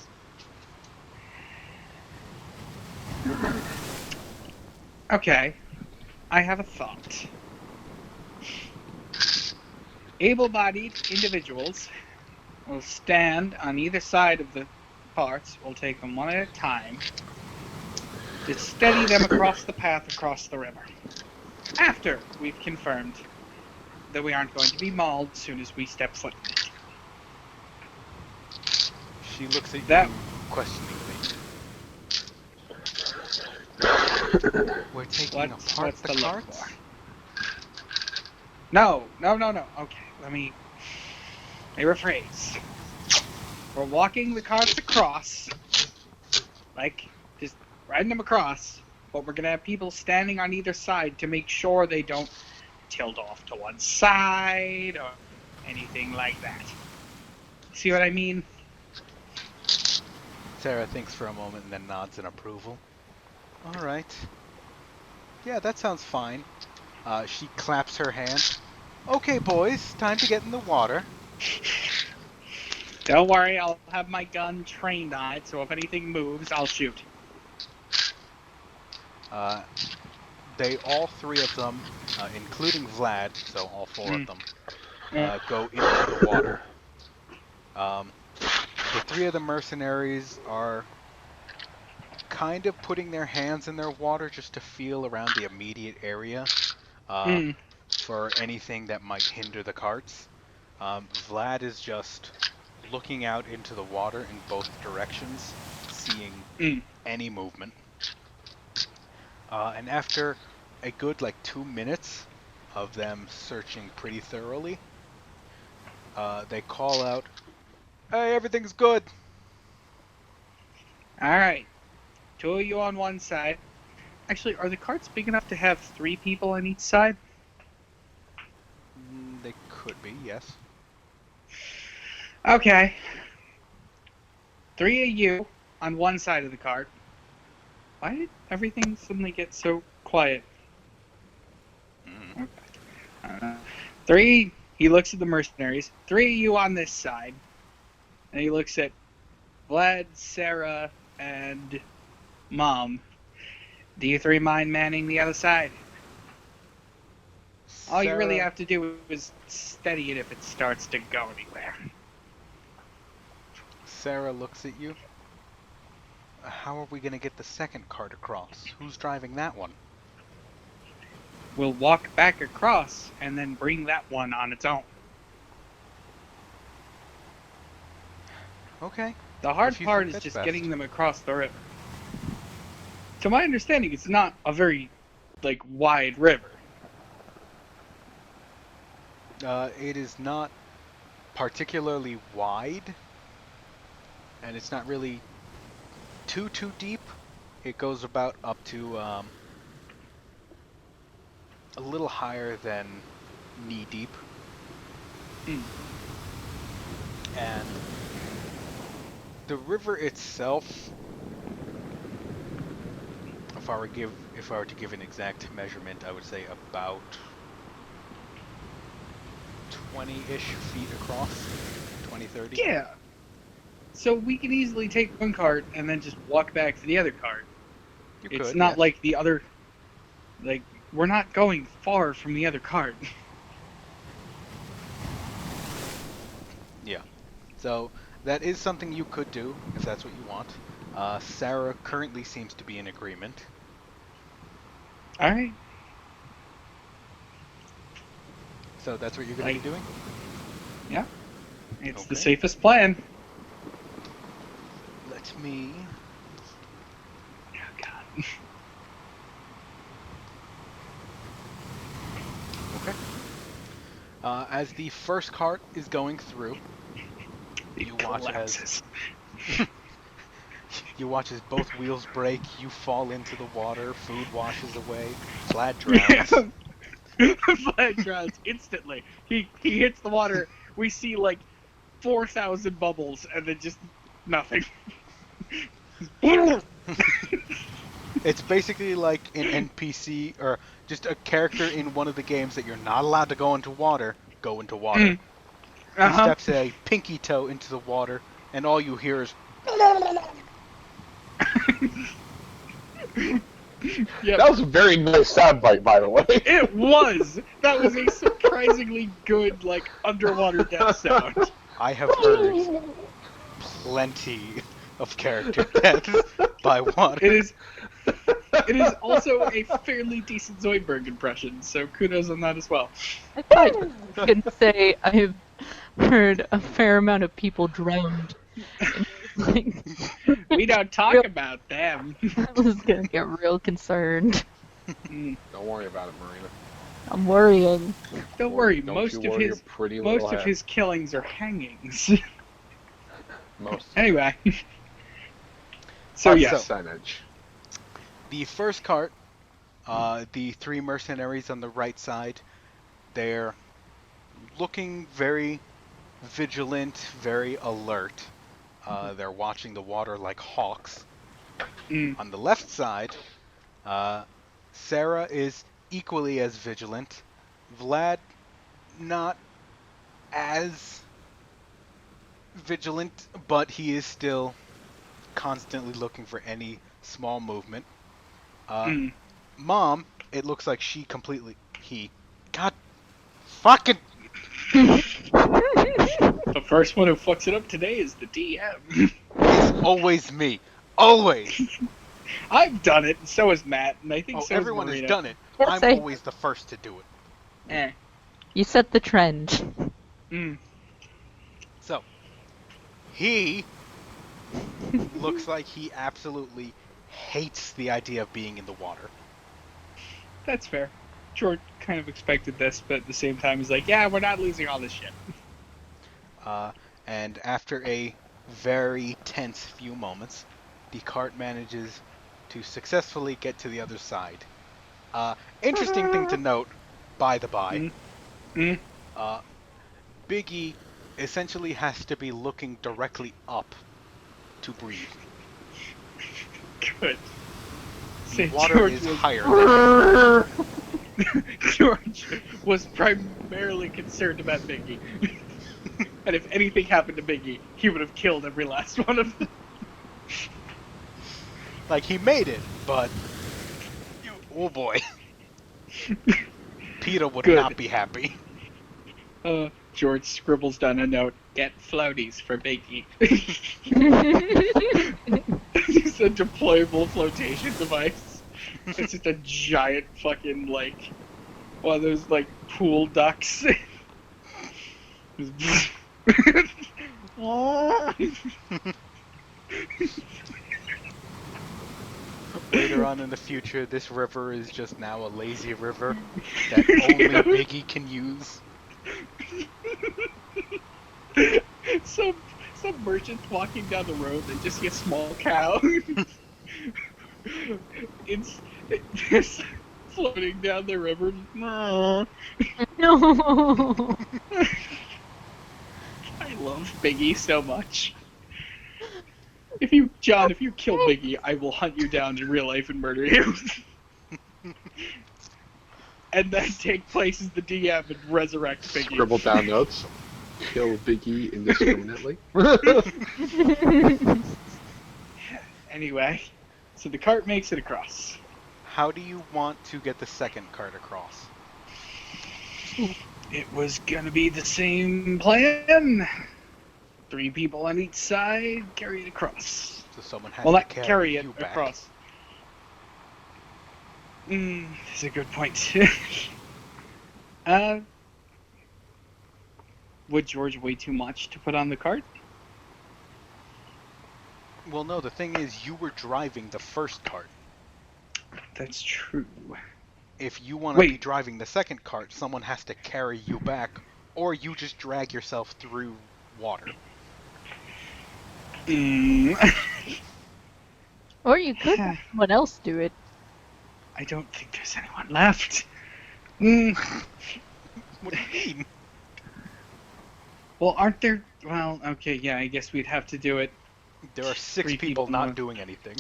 Speaker 1: Okay, I have a thought. Able-bodied individuals will stand on either side of the carts. We'll take them one at a time to steady them across the path across the river. After we've confirmed that we aren't going to be mauled as soon as we step foot in it.
Speaker 3: She looks at
Speaker 1: That-
Speaker 3: you questioningly. We're taking apart
Speaker 1: what's
Speaker 3: the
Speaker 1: to look
Speaker 3: carts?
Speaker 1: for? No. Okay, let me rephrase. We're walking the carts across, like, just riding them across, but we're gonna have people standing on either side to make sure they don't tilt off to one side or anything like that. See what I mean?
Speaker 3: Sarah thinks for a moment and then nods in approval. All right. Yeah, that sounds fine. She claps her hand. Okay, boys, time to get in the water.
Speaker 1: Don't worry, I'll have my gun trained on it, so if anything moves, I'll shoot.
Speaker 3: They, all three of them, including Vlad, so all four of them, go into the water. The three of the mercenaries are kind of putting their hands in their water just to feel around the immediate area for anything that might hinder the carts. Vlad is just looking out into the water in both directions, seeing any movement. And after a good 2 minutes of them searching pretty thoroughly, they call out, "Hey, everything's good."
Speaker 1: Alright. 2 of you on one side. Actually, are the carts big enough to have 3 people on each side?
Speaker 3: They could be, yes.
Speaker 1: Okay. 3 of you on one side of the cart. Why did everything suddenly get so quiet? Okay. 3, he looks at the mercenaries. 3 of you on this side. And he looks at Vlad, Sarah, and Mom. Do you 3 mind manning the other side? All you really have to do is steady it if it starts to go anywhere.
Speaker 3: Sarah looks at you. How are we going to get the second cart across? Who's driving that one?
Speaker 1: We'll walk back across and then bring that one on its own.
Speaker 3: Okay.
Speaker 1: The hard
Speaker 3: If you
Speaker 1: part
Speaker 3: think
Speaker 1: is
Speaker 3: that's
Speaker 1: just
Speaker 3: best.
Speaker 1: getting them across the river. To my understanding, it's not a very, wide river.
Speaker 3: It is not particularly wide, and it's not really too deep. It goes about up to a little higher than knee deep. And the river itself, if I were to give an exact measurement, I would say about 20-ish feet across, 20, 30.
Speaker 1: Yeah. So we can easily take one cart and then just walk back to the other cart. It's not
Speaker 3: yes.
Speaker 1: like the other... we're not going far from the other cart.
Speaker 3: Yeah. So that is something you could do, if that's what you want. Sarah currently seems to be in agreement.
Speaker 1: Alright.
Speaker 3: So that's what you're going to be doing?
Speaker 1: Yeah. It's the
Speaker 3: Okay.
Speaker 1: safest plan.
Speaker 3: Let me...
Speaker 1: Oh, God.
Speaker 3: Okay. As the first cart is going through,
Speaker 1: It
Speaker 3: You watch as
Speaker 1: collapses.
Speaker 3: you watch as both wheels break. You fall into the water. Food washes away. Vlad drowns.
Speaker 1: Vlad drowns instantly. He hits the water. We see like 4,000 bubbles and then just nothing.
Speaker 3: It's basically like an NPC or just a character in one of the games that you're not allowed to go into water. Go into water.
Speaker 1: Mm.
Speaker 3: He
Speaker 1: Uh-huh.
Speaker 3: steps a pinky toe into the water, and all you hear is.
Speaker 1: Yep.
Speaker 4: That was a very nice soundbite, by the way.
Speaker 1: It was. That was a surprisingly good, like, underwater death sound.
Speaker 3: I have heard plenty of character deaths by water.
Speaker 1: It is also a fairly decent Zoidberg impression, so kudos on that as well.
Speaker 2: I thought you were going to say I've heard a fair amount of people drowned. And like,
Speaker 1: We don't talk about them.
Speaker 2: I was going to get real concerned.
Speaker 1: Mm.
Speaker 4: Don't worry about it, Marina.
Speaker 2: I'm worrying.
Speaker 1: Don't worry,
Speaker 4: Don't
Speaker 1: most
Speaker 4: you
Speaker 1: of
Speaker 4: worry
Speaker 1: his
Speaker 4: your pretty little
Speaker 1: most of
Speaker 4: head.
Speaker 1: his killings are hangings.
Speaker 4: Most
Speaker 1: Anyway. So
Speaker 3: Alright,
Speaker 1: yes.
Speaker 4: percentage.
Speaker 3: The first cart, the three mercenaries on the right side, they're looking very vigilant, very alert. They're watching the water like hawks.
Speaker 1: Mm.
Speaker 3: On the left side, Sarah is equally as vigilant. Vlad, not as vigilant, but he is still constantly looking for any small movement.
Speaker 1: Mm.
Speaker 3: Mom, it looks like God fucking
Speaker 1: The first one who fucks it up today is the DM.
Speaker 3: it's always me. Always.
Speaker 1: I've done it, and so has Matt, and I think so
Speaker 3: Everyone
Speaker 1: has
Speaker 3: has
Speaker 1: Marina.
Speaker 3: done it.
Speaker 2: Yes,
Speaker 3: I'm always the first to do it.
Speaker 1: Eh.
Speaker 2: You set the trend.
Speaker 1: Mm.
Speaker 3: So, he looks like he absolutely hates the idea of being in the water.
Speaker 1: That's fair. George kind of expected this, but at the same time, he's like, yeah, we're not losing all this shit.
Speaker 3: And after a very tense few moments, the cart manages to successfully get to the other side. Interesting thing to note, by the by,
Speaker 1: Mm.
Speaker 3: Biggie essentially has to be looking directly up to breathe.
Speaker 1: Good.
Speaker 3: The
Speaker 1: Say
Speaker 3: water
Speaker 1: George
Speaker 3: is
Speaker 1: was,
Speaker 3: higher than
Speaker 1: George was primarily concerned about Biggie. And if anything happened to Biggie, he would have killed every last one of them.
Speaker 3: like he made it, but oh boy, Peter would
Speaker 1: Good.
Speaker 3: not be happy.
Speaker 1: George scribbles down a note, get floaties for Biggie. It's a deployable flotation device. It's just a giant fucking, like, one of those, like, pool ducks.
Speaker 3: Later on in the future, this river is just now a lazy river that only Biggie can use.
Speaker 1: some merchants walking down the road, they just see a small cow. it's just floating down the river.
Speaker 2: No.
Speaker 1: I love Biggie so much. If you kill Biggie, I will hunt you down in real life and murder you. And then take place as the DM and resurrect Biggie.
Speaker 4: Scribble down notes. Kill Biggie indiscriminately.
Speaker 1: Anyway, so the cart makes it across.
Speaker 3: How do you want to get the second cart across?
Speaker 1: It was gonna be the same plan. 3 people on each side, carry it across.
Speaker 3: So someone has
Speaker 1: Well,
Speaker 3: to
Speaker 1: not carry it
Speaker 3: you back.
Speaker 1: across. That's a good point. Would George weigh too much to put on the cart?
Speaker 3: Well, no, the thing is, you were driving the first cart.
Speaker 1: That's true.
Speaker 3: If you want to be
Speaker 1: Wait.
Speaker 3: driving the second cart, someone has to carry you back, or you just drag yourself through water.
Speaker 1: Mm.
Speaker 2: Or you could have someone else do it.
Speaker 1: I don't think there's anyone left. Mm.
Speaker 3: What do you mean?
Speaker 1: Well, aren't there? Well, okay, yeah, I guess we'd have to do it.
Speaker 3: There are 6
Speaker 1: 3
Speaker 3: people
Speaker 1: in
Speaker 3: not
Speaker 1: one.
Speaker 3: doing anything.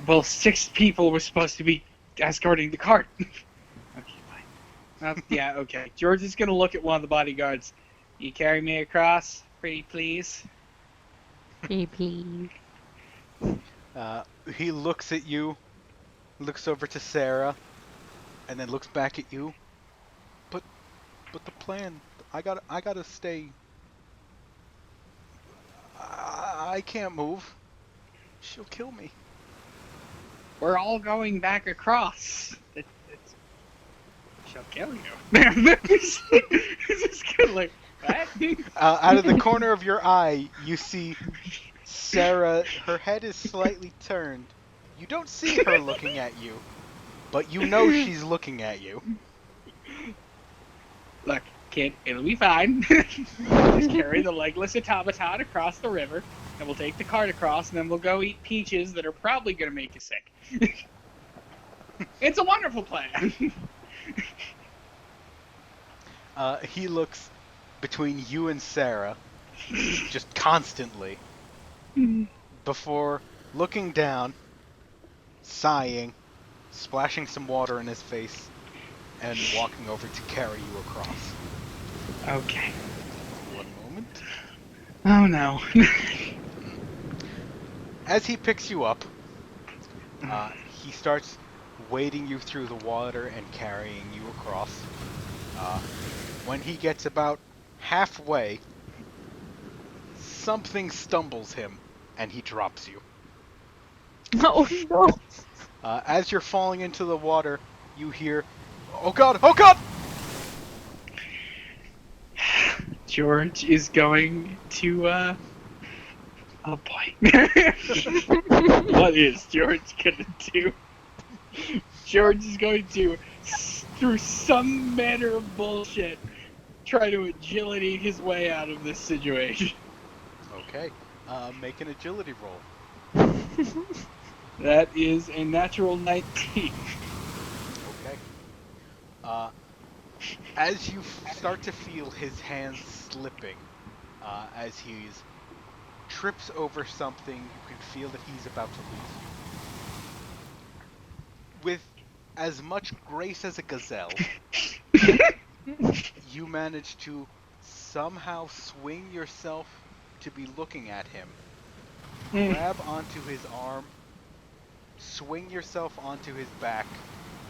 Speaker 1: Well, 6 people were supposed to be escorting the cart. Okay, fine. Yeah, okay. George is gonna look at one of the bodyguards. You carry me across, pretty please.
Speaker 2: Please.
Speaker 3: He looks at you, looks over to Sarah, and then looks back at you. But the plan, I gotta stay. I can't move. She'll kill me.
Speaker 1: We're all going back across. She'll kill you. It's just kind of like, what?
Speaker 3: Out of the corner of your eye, you see Sarah. Her head is slightly turned. You don't see her looking at you, but you know she's looking at you.
Speaker 1: Look, kid, it'll be fine. Just carry the legless automaton across the river, and we'll take the cart across, and then we'll go eat peaches that are probably going to make you sick. It's a wonderful plan.
Speaker 3: He looks between you and Sarah, just constantly, before looking down, sighing, splashing some water in his face, and walking over to carry you across.
Speaker 1: Okay.
Speaker 3: One moment.
Speaker 1: Oh no.
Speaker 3: As he picks you up, he starts wading you through the water and carrying you across. When he gets about halfway, something stumbles him, and he drops you.
Speaker 2: Oh no.
Speaker 3: As you're falling into the water, you hear, "Oh God! Oh God!"
Speaker 1: George is going to, oh boy. What is George gonna do? George is going to, through some manner of bullshit, try to agility his way out of this situation.
Speaker 3: Okay. Make an agility roll.
Speaker 1: That is a natural 19.
Speaker 3: Okay. As you start to feel his hands slipping, as he's trips over something, you can feel that he's about to lose you. With as much grace as a gazelle, you manage to somehow swing yourself to be looking at him, grab onto his arm, swing yourself onto his back,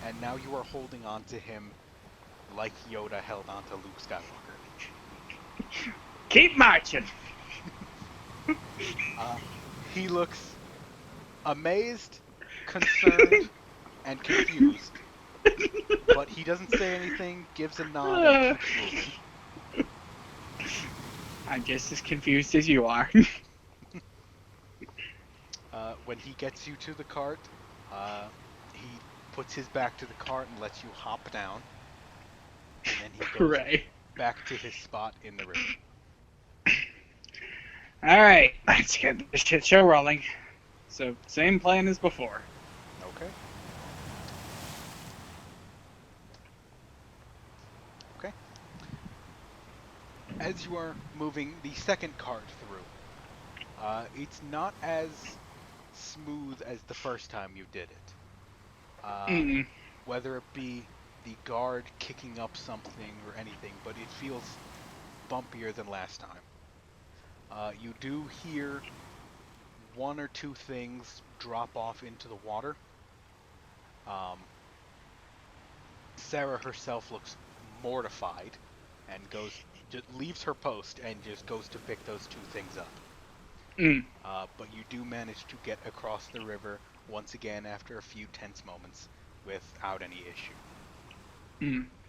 Speaker 3: and now you are holding onto him like Yoda held onto Luke Skywalker.
Speaker 1: Keep marching.
Speaker 3: He looks amazed, concerned, and confused. But he doesn't say anything, gives a nod, and keeps moving.
Speaker 1: I'm just as confused as you are.
Speaker 3: When he gets you to the cart, he puts his back to the cart and lets you hop down. And then he goes
Speaker 1: Hooray.
Speaker 3: back to his spot in the river.
Speaker 1: Alright, let's get this shit show rolling. So, same plan as before.
Speaker 3: Okay. Okay. As you are moving the second cart through, it's not as smooth as the first time you did it. Whether it be the guard kicking up something or anything, but it feels bumpier than last time. You do hear one or two things drop off into the water. Sarah herself looks mortified and just leaves her post and just goes to pick those two things up. But you do manage to get across the river once again after a few tense moments without any issue.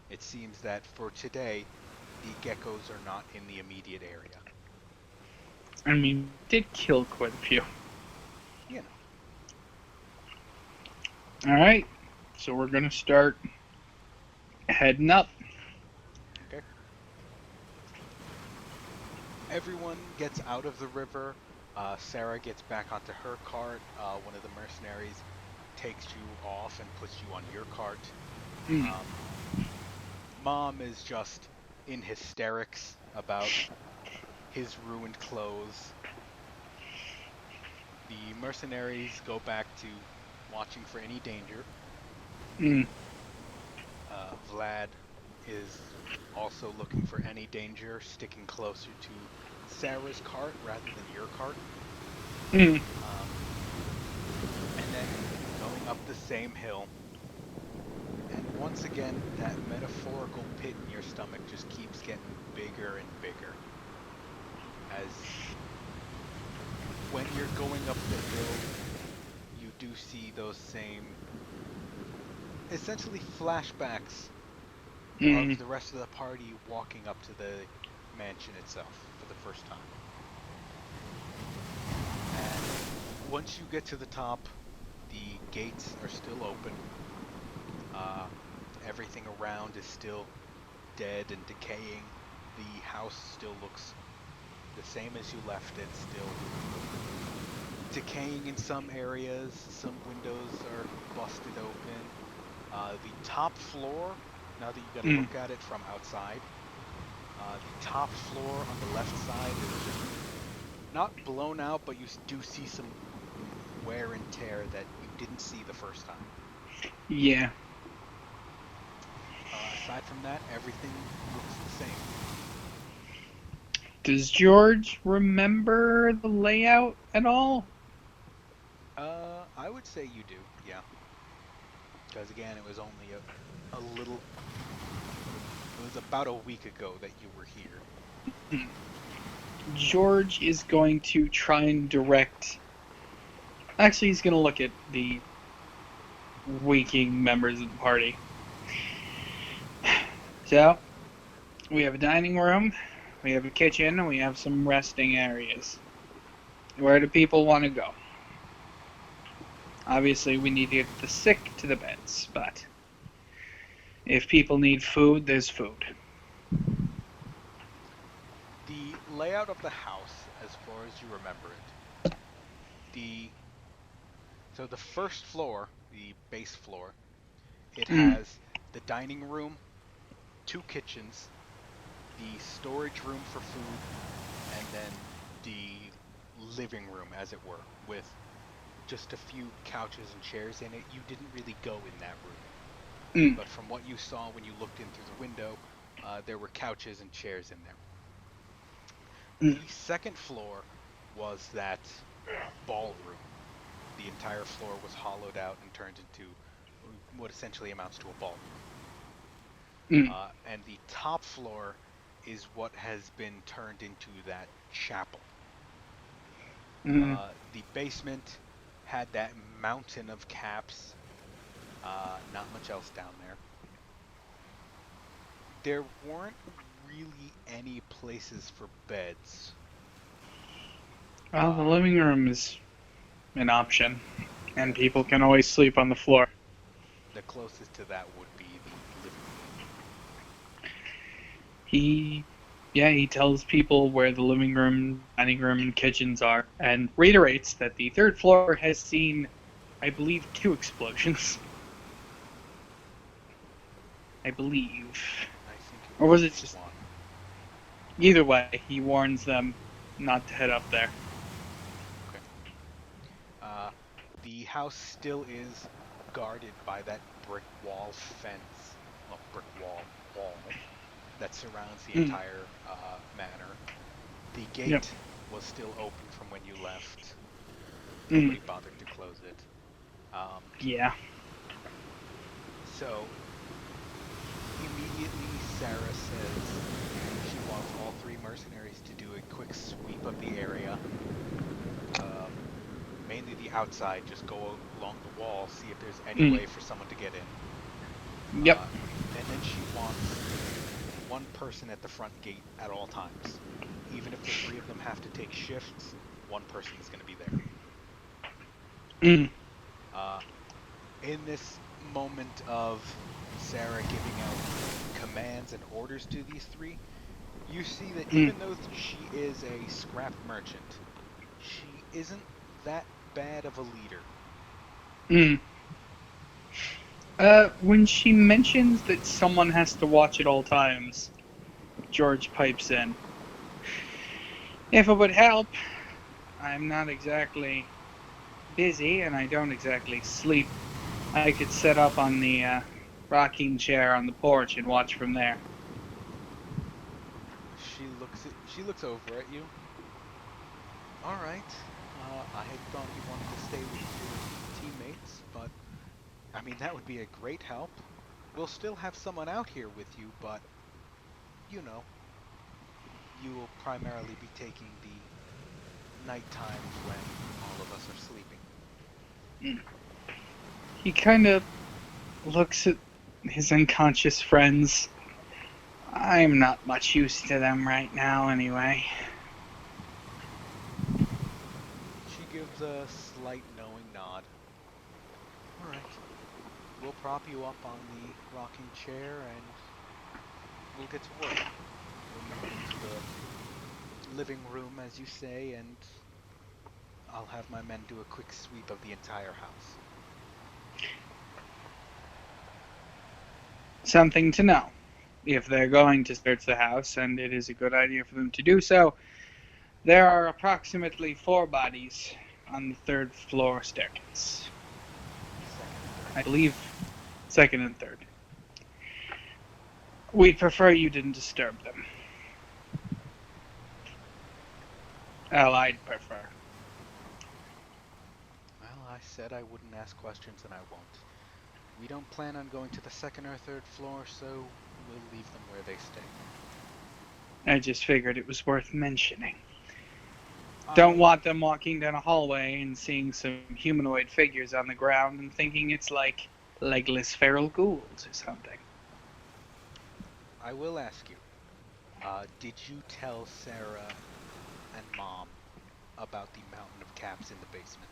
Speaker 3: It seems that for today, the geckos are not in the immediate area.
Speaker 1: I mean, did kill quite a few.
Speaker 3: You know.
Speaker 1: Alright, so we're gonna start heading up.
Speaker 3: Okay. Everyone gets out of the river. Sarah gets back onto her cart. One of the mercenaries takes you off and puts you on your cart. Mom is just in hysterics about his ruined clothes. The mercenaries go back to watching for any danger. Vlad is also looking for any danger, sticking closer to Sarah's cart rather than your cart. And then going up the same hill. And once again, that metaphorical pit in your stomach just keeps getting bigger and bigger. As when you're going up the hill, you do see those same, essentially flashbacks of the rest of the party walking up to the mansion itself for the first time. And once you get to the top, the gates are still open. Everything around is still dead and decaying. The house still looks the same as you left it, still decaying in some areas. Some windows are busted open. The top floor, now that you got to look at it from outside, the top floor on the left side is just not blown out, but you do see some wear and tear that you didn't see the first time.
Speaker 1: Yeah.
Speaker 3: Aside from that, everything looks the same.
Speaker 1: Does George remember the layout at all?
Speaker 3: I would say you do, yeah. Because again, it was only a little... It was about a week ago that you were here.
Speaker 1: George is going to try and direct... Actually, he's going to look at the waking members of the party. So, we have a dining room, we have a kitchen, and we have some resting areas. Where do people want to go? Obviously, we need to get the sick to the beds, but if people need food, there's food.
Speaker 3: The layout of the house, as far as you remember it, so the first floor, the base floor, it has the dining room, 2 kitchens, the storage room for food, and then the living room, as it were, with just a few couches and chairs in it. You didn't really go in that room. But from what you saw when you looked in through the window, there were couches and chairs in there. The second floor was that ballroom. The entire floor was hollowed out and turned into what essentially amounts to a ballroom. And the top floor is what has been turned into that chapel. The basement had that mountain of caps. Not much else down there. There weren't really any places for beds.
Speaker 1: Well, the living room is an option, and people can always sleep on the floor.
Speaker 3: The closest to that would be the living room.
Speaker 1: He tells people where the living room, dining room, and kitchens are, and reiterates that the third floor has seen, I believe, 2 explosions. I believe.
Speaker 3: I think
Speaker 1: Or was it just...
Speaker 3: one.
Speaker 1: Either way, he warns them not to head up there.
Speaker 3: Okay. The house still is guarded by that brick wall fence, well, brick wall that surrounds the entire manor. The gate was still open from when you left. Nobody bothered to close it.
Speaker 1: Yeah.
Speaker 3: So, immediately Sarah says she wants all 3 mercenaries to do a quick sweep of the area. Mainly the outside, just go along the wall, see if there's any way for someone to get in.
Speaker 1: Yep.
Speaker 3: And then she wants 1 person at the front gate at all times. Even if the 3 of them have to take shifts, 1 person is going to be there. In this moment of Sarah giving out commands and orders to these 3, You see that
Speaker 1: Mm.
Speaker 3: even though she is a scrap merchant, she isn't that bad of a leader.
Speaker 1: Mm. When she mentions that someone has to watch at all times, George pipes in. If it would help, I'm not exactly busy and I don't exactly sleep. I could sit up on the rocking chair on the porch and watch from there.
Speaker 3: She looks over at you. All right. I had thought you wanted to stay with your teammates, but I mean that would be a great help. We'll still have someone out here with you, but you know, you will primarily be taking the night times when all of us are sleeping.
Speaker 1: He kind of looks at his unconscious friends. I'm not much use to them right now, anyway.
Speaker 3: She gives a slight knowing nod. All right. We'll prop you up on the rocking chair and we'll get to work. We'll move into the living room, as you say, and I'll have my men do a quick sweep of the entire house.
Speaker 1: Something to know. If they're going to search the house, and it is a good idea for them to do so, there are approximately 4 bodies on the 3rd floor staircase.
Speaker 3: Second and
Speaker 1: I
Speaker 3: third.
Speaker 1: believe 2nd and 3rd. We'd prefer you didn't disturb them. Well, I'd prefer.
Speaker 3: Well, I said I wouldn't ask questions and I won't. We don't plan on going to the second or third floor, so we'll leave them where they stay.
Speaker 1: I just figured it was worth mentioning. Don't
Speaker 3: I
Speaker 1: want them walking down a hallway and seeing some humanoid figures on the ground and thinking it's like legless feral ghouls or something.
Speaker 3: I will ask you. Did you tell Sarah and Mom about the mountain of caps in the basement?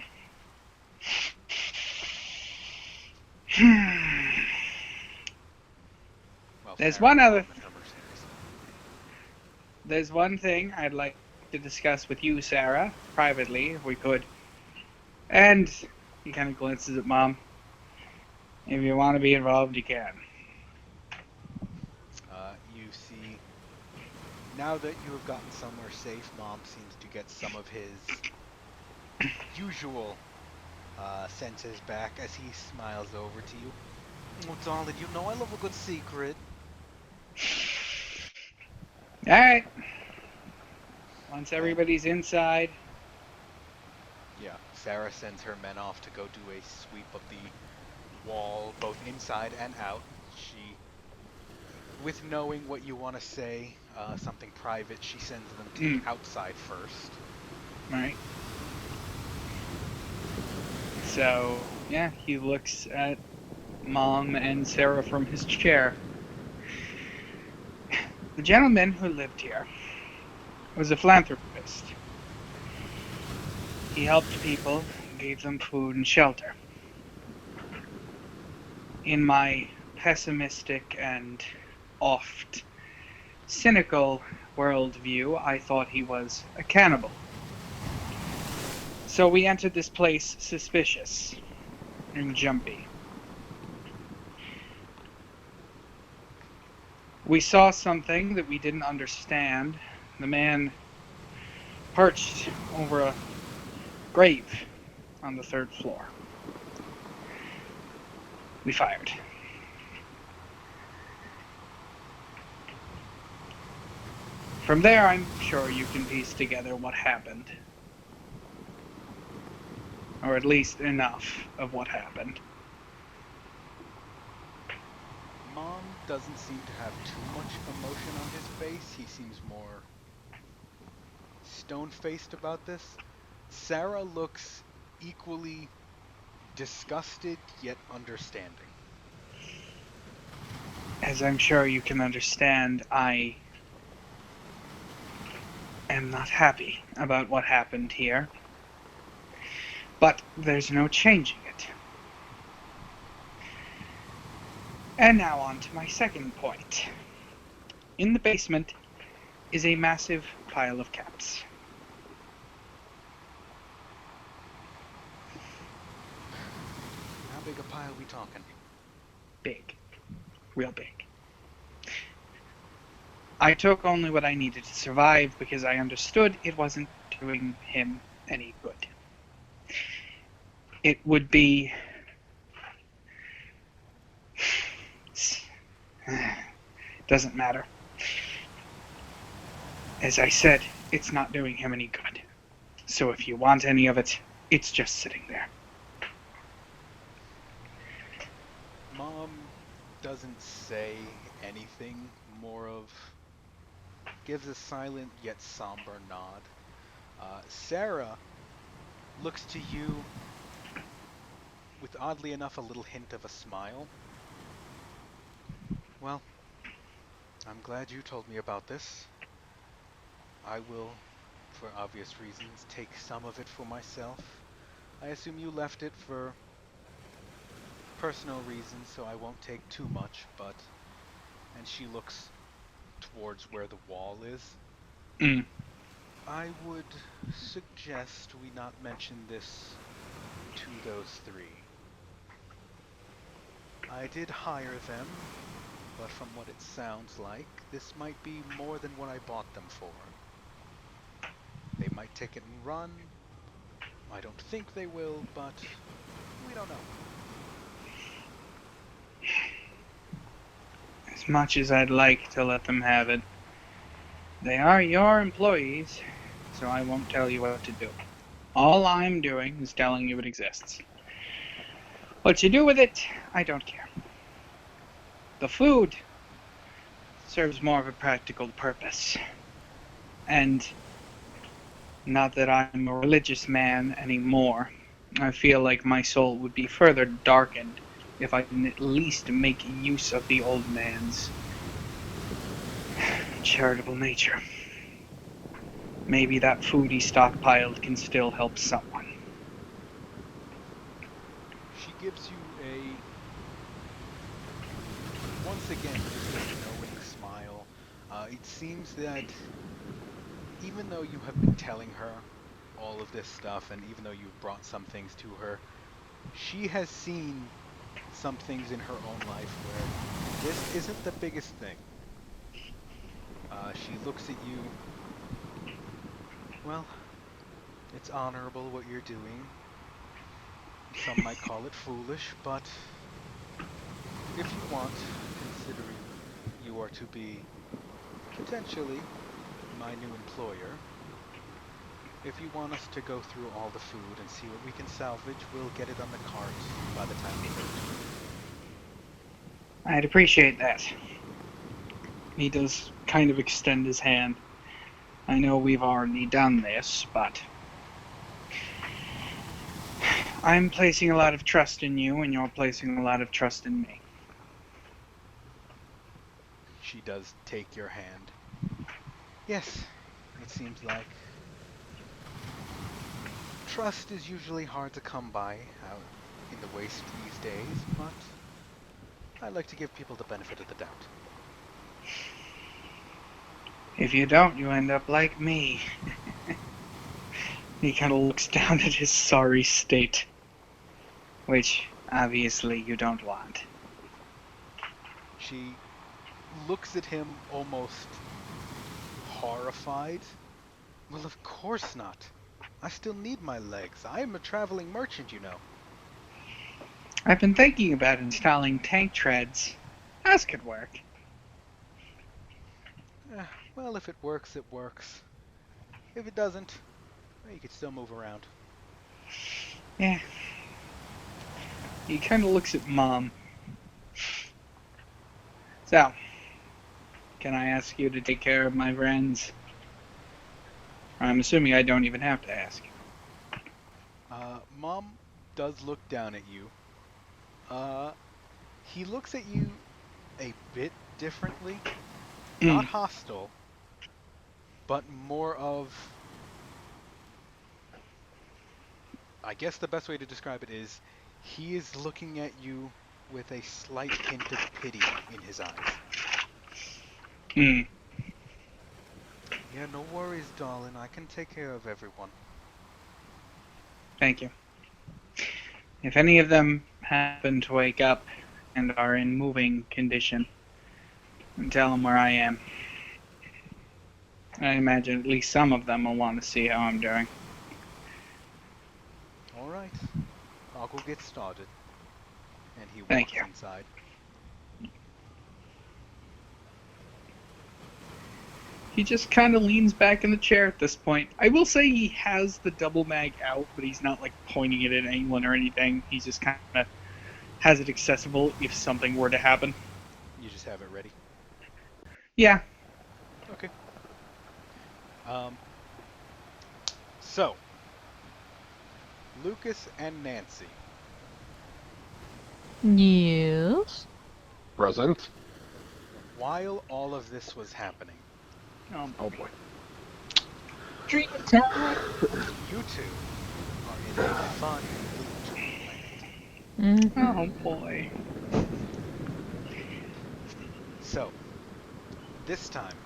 Speaker 3: Well,
Speaker 1: There's
Speaker 3: Sarah
Speaker 1: one
Speaker 3: and
Speaker 1: other
Speaker 3: Mom and her mercenaries.
Speaker 1: There's one thing I'd like to discuss with you, Sarah, privately, if we could. And he kind of glances at Mom. If you want to be involved, you can.
Speaker 3: You see, now that you have gotten somewhere safe, Mom seems to get some of his usual senses back as he smiles over to you. Oh, darling, you know I love a good secret.
Speaker 1: Alright. Once
Speaker 3: And
Speaker 1: everybody's inside.
Speaker 3: yeah, Sarah sends her men off to go do a sweep of the wall, both inside and out. She, with knowing what you want to say, something private, she sends them to the
Speaker 1: Mm,
Speaker 3: outside first.
Speaker 1: right. So, yeah, he looks at Mom and Sarah from his chair. The gentleman who lived here was a philanthropist. He helped people, gave them food and shelter. In my pessimistic and oft cynical worldview, I thought he was a cannibal. So we entered this place suspicious and jumpy. We saw something that we didn't understand. The man perched over a grave on the 3rd floor. We fired. From there, I'm sure you can piece together what happened. Or at least enough of what happened.
Speaker 3: Mom doesn't seem to have too much emotion on his face. He seems more stone-faced about this. Sarah looks equally disgusted yet understanding.
Speaker 1: As I'm sure you can understand, I am not happy about what happened here. But there's no changing it. And now on to my second point. In the basement, is a massive pile of caps.
Speaker 3: How big a pile we talking?
Speaker 1: Big. Real big. I took only what I needed to survive because I understood it wasn't doing him any good. It would be... Doesn't matter. As I said, it's not doing him any good. So if you want any of it, it's just sitting there.
Speaker 3: Mom doesn't say anything, more of gives a silent yet somber nod. Sarah looks to you with, oddly enough, a little hint of a smile. Well, I'm glad you told me about this. I will, for obvious reasons, take some of it for myself. I assume you left it for personal reasons, so I won't take too much, but... And she looks towards where the wall is.
Speaker 1: Mm.
Speaker 3: I would suggest we not mention this to those three. I did hire them, but from what it sounds like, this might be more than what I bought them for. They might take it and run. I don't think they will, but we don't know.
Speaker 1: As much as I'd like to let them have it, they are your employees, so I won't tell you what to do. All I'm doing is telling you it exists. What you do with it, I don't care. The food serves more of a practical purpose. And not that I'm a religious man anymore, I feel like my soul would be further darkened if I can at least make use of the old man's charitable nature. Maybe that food he stockpiled can still help someone.
Speaker 3: She gives you once again, just a knowing smile. It seems that even though you have been telling her all of this stuff, and even though you've brought some things to her, she has seen some things in her own life where this isn't the biggest thing. She looks at you. Well, it's honorable what you're doing. Some might call it foolish, but if you want, considering you are to be potentially my new employer, if you want us to go through all the food and see what we can salvage, we'll get it on the cart by the time we get to it.
Speaker 1: I'd appreciate that. He does kind of extend his hand. I know we've already done this, but I'm placing a lot of trust in you, and you're placing a lot of trust in me.
Speaker 3: She does take your hand. Yes, it seems like trust is usually hard to come by out in the waste these days, but I like to give people the benefit of the doubt.
Speaker 1: If you don't, you end up like me. He kind of looks down at his sorry state, which obviously you don't want.
Speaker 3: She looks at him almost horrified. Well, of course not. I still need my legs. I am a traveling merchant, you know.
Speaker 1: I've been thinking about installing tank treads. That could work.
Speaker 3: Well, if it works, it works. If it doesn't, well, you could still move around.
Speaker 1: Yeah. He kind of looks at Mom. So, can I ask you to take care of my friends? I'm assuming I don't even have to ask.
Speaker 3: Mom does look down at you. He looks at you a bit differently. Not hostile, but more of... I guess the best way to describe it is he is looking at you with a slight hint of pity in his eyes. Yeah, no worries, darling. I can take care of everyone.
Speaker 1: Thank you. If any of them happen to wake up and are in moving condition, tell them where I am. I imagine at least some of them will want to see how I'm doing.
Speaker 3: All right. I'll go get started. And he
Speaker 1: Thank
Speaker 3: walks
Speaker 1: you.
Speaker 3: inside.
Speaker 1: He just kind of leans back in the chair at this point. I will say he has the double mag out, but he's not like pointing it at anyone or anything. He just kind of has it accessible if something were to happen.
Speaker 3: You just have it ready.
Speaker 1: Yeah.
Speaker 3: Okay. Um. So, Lucas and Nancy.
Speaker 2: Yes.
Speaker 4: Present.
Speaker 3: While all of this was happening,
Speaker 4: Oh boy.
Speaker 2: Dream time.
Speaker 3: you two are in a fun loot planet.
Speaker 1: Oh boy.
Speaker 3: So, this time,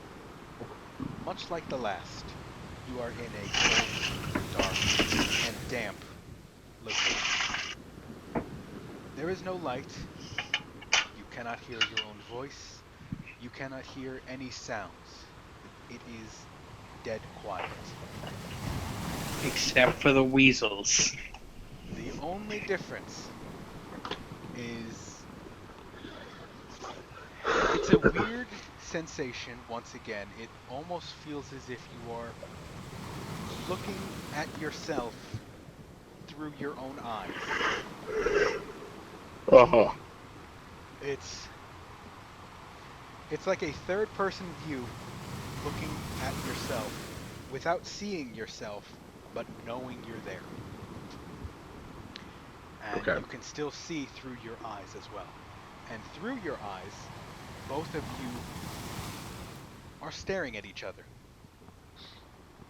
Speaker 3: much like the last, you are in a cold, dark, and damp location. There is no light. You cannot hear your own voice. You cannot hear any sounds. It is dead quiet.
Speaker 1: Except for the weasels.
Speaker 3: The only difference is it's a weird sensation once again. It almost feels as if you are looking at yourself through your own eyes.
Speaker 4: Uh-huh.
Speaker 3: It's like a third person view looking at yourself without seeing yourself but knowing you're there. And
Speaker 4: Okay.
Speaker 3: you can still see through your eyes as well. And through your eyes, both of you are staring at each other.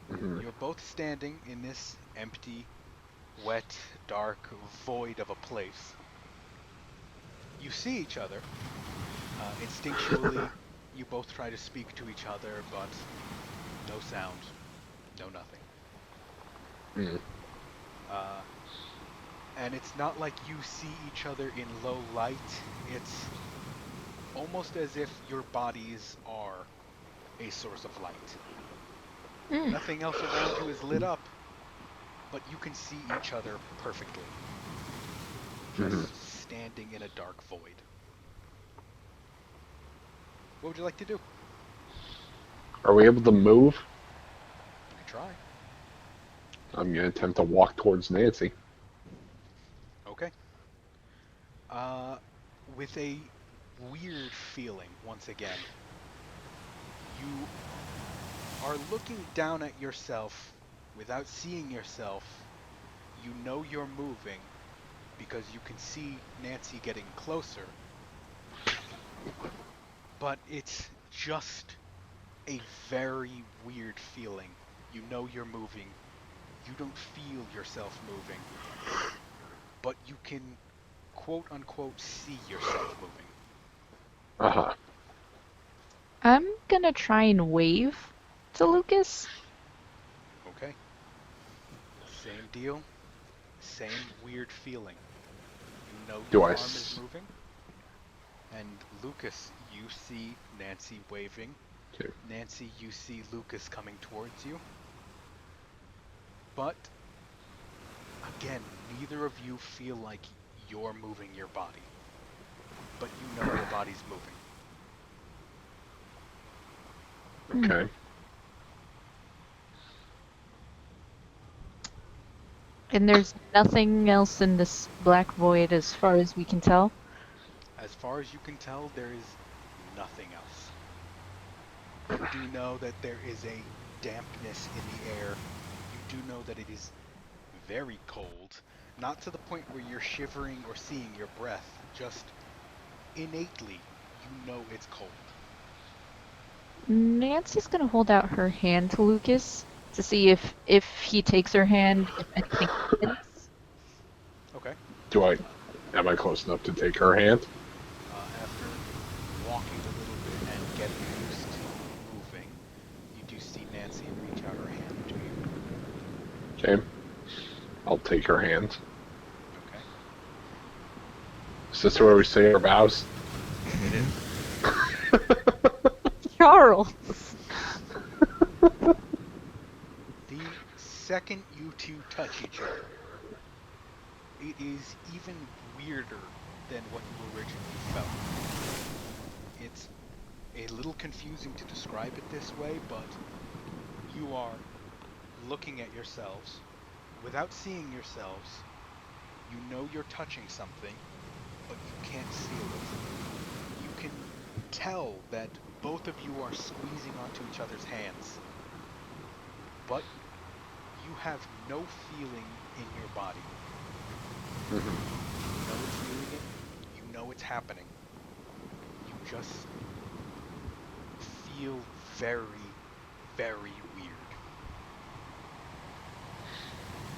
Speaker 4: Mhm.
Speaker 3: You're both standing in this empty, wet, dark void of a place. You see each other. Instinctually, you both try to speak to each other, but no sound, no nothing.
Speaker 4: Mm.
Speaker 3: And it's not like you see each other in low light. It's almost as if your bodies are a source of light. Nothing else around you is lit up, but you can see each other perfectly. Just standing in a dark void. What would you like to do?
Speaker 4: Are we able to move?
Speaker 3: You can try.
Speaker 4: I'm gonna attempt to walk towards Nancy.
Speaker 3: Okay. With a weird feeling, once again, you are looking down at yourself without seeing yourself. You know you're moving because you can see Nancy getting closer, but it's just a very weird feeling. You know you're moving. You don't feel yourself moving, but you can quote unquote see yourself moving.
Speaker 4: Uh-huh.
Speaker 2: I'm gonna try and wave to Lucas.
Speaker 3: Okay? Same deal. Same weird feeling. You know
Speaker 4: Do
Speaker 3: your
Speaker 4: I
Speaker 3: arm is moving. And Lucas, you see Nancy waving.
Speaker 4: Okay.
Speaker 3: Nancy, you see Lucas coming towards you. But, again, neither of you feel like you're moving your body. But you know your body's moving.
Speaker 4: Okay.
Speaker 2: And there's nothing else in this black void as far as we can tell.
Speaker 3: As far as you can tell, there is nothing else. You do know that there is a dampness in the air. You do know that it is very cold. Not to the point where you're shivering or seeing your breath, just innately, you know it's cold.
Speaker 2: Nancy's gonna hold out her hand to Lucas to see if he takes her hand, if anything happens.
Speaker 3: Okay.
Speaker 4: Am I close enough to take her hand?
Speaker 3: After walking a little bit and getting used to moving, you do see Nancy
Speaker 4: Okay. I'll take her hand.
Speaker 3: Okay.
Speaker 4: Is this where we say our vows?
Speaker 3: It is.
Speaker 2: Charles.
Speaker 3: The second you two touch each other, it is even weirder than what you originally felt. It's a little confusing to describe it this way, but you are looking at yourselves. Without seeing yourselves, you know you're touching something, but you can't feel it. You can tell that both of you are squeezing onto each other's hands, but you have no feeling in your body. You know it's feeling it, you know it's happening. You just feel very, very weird.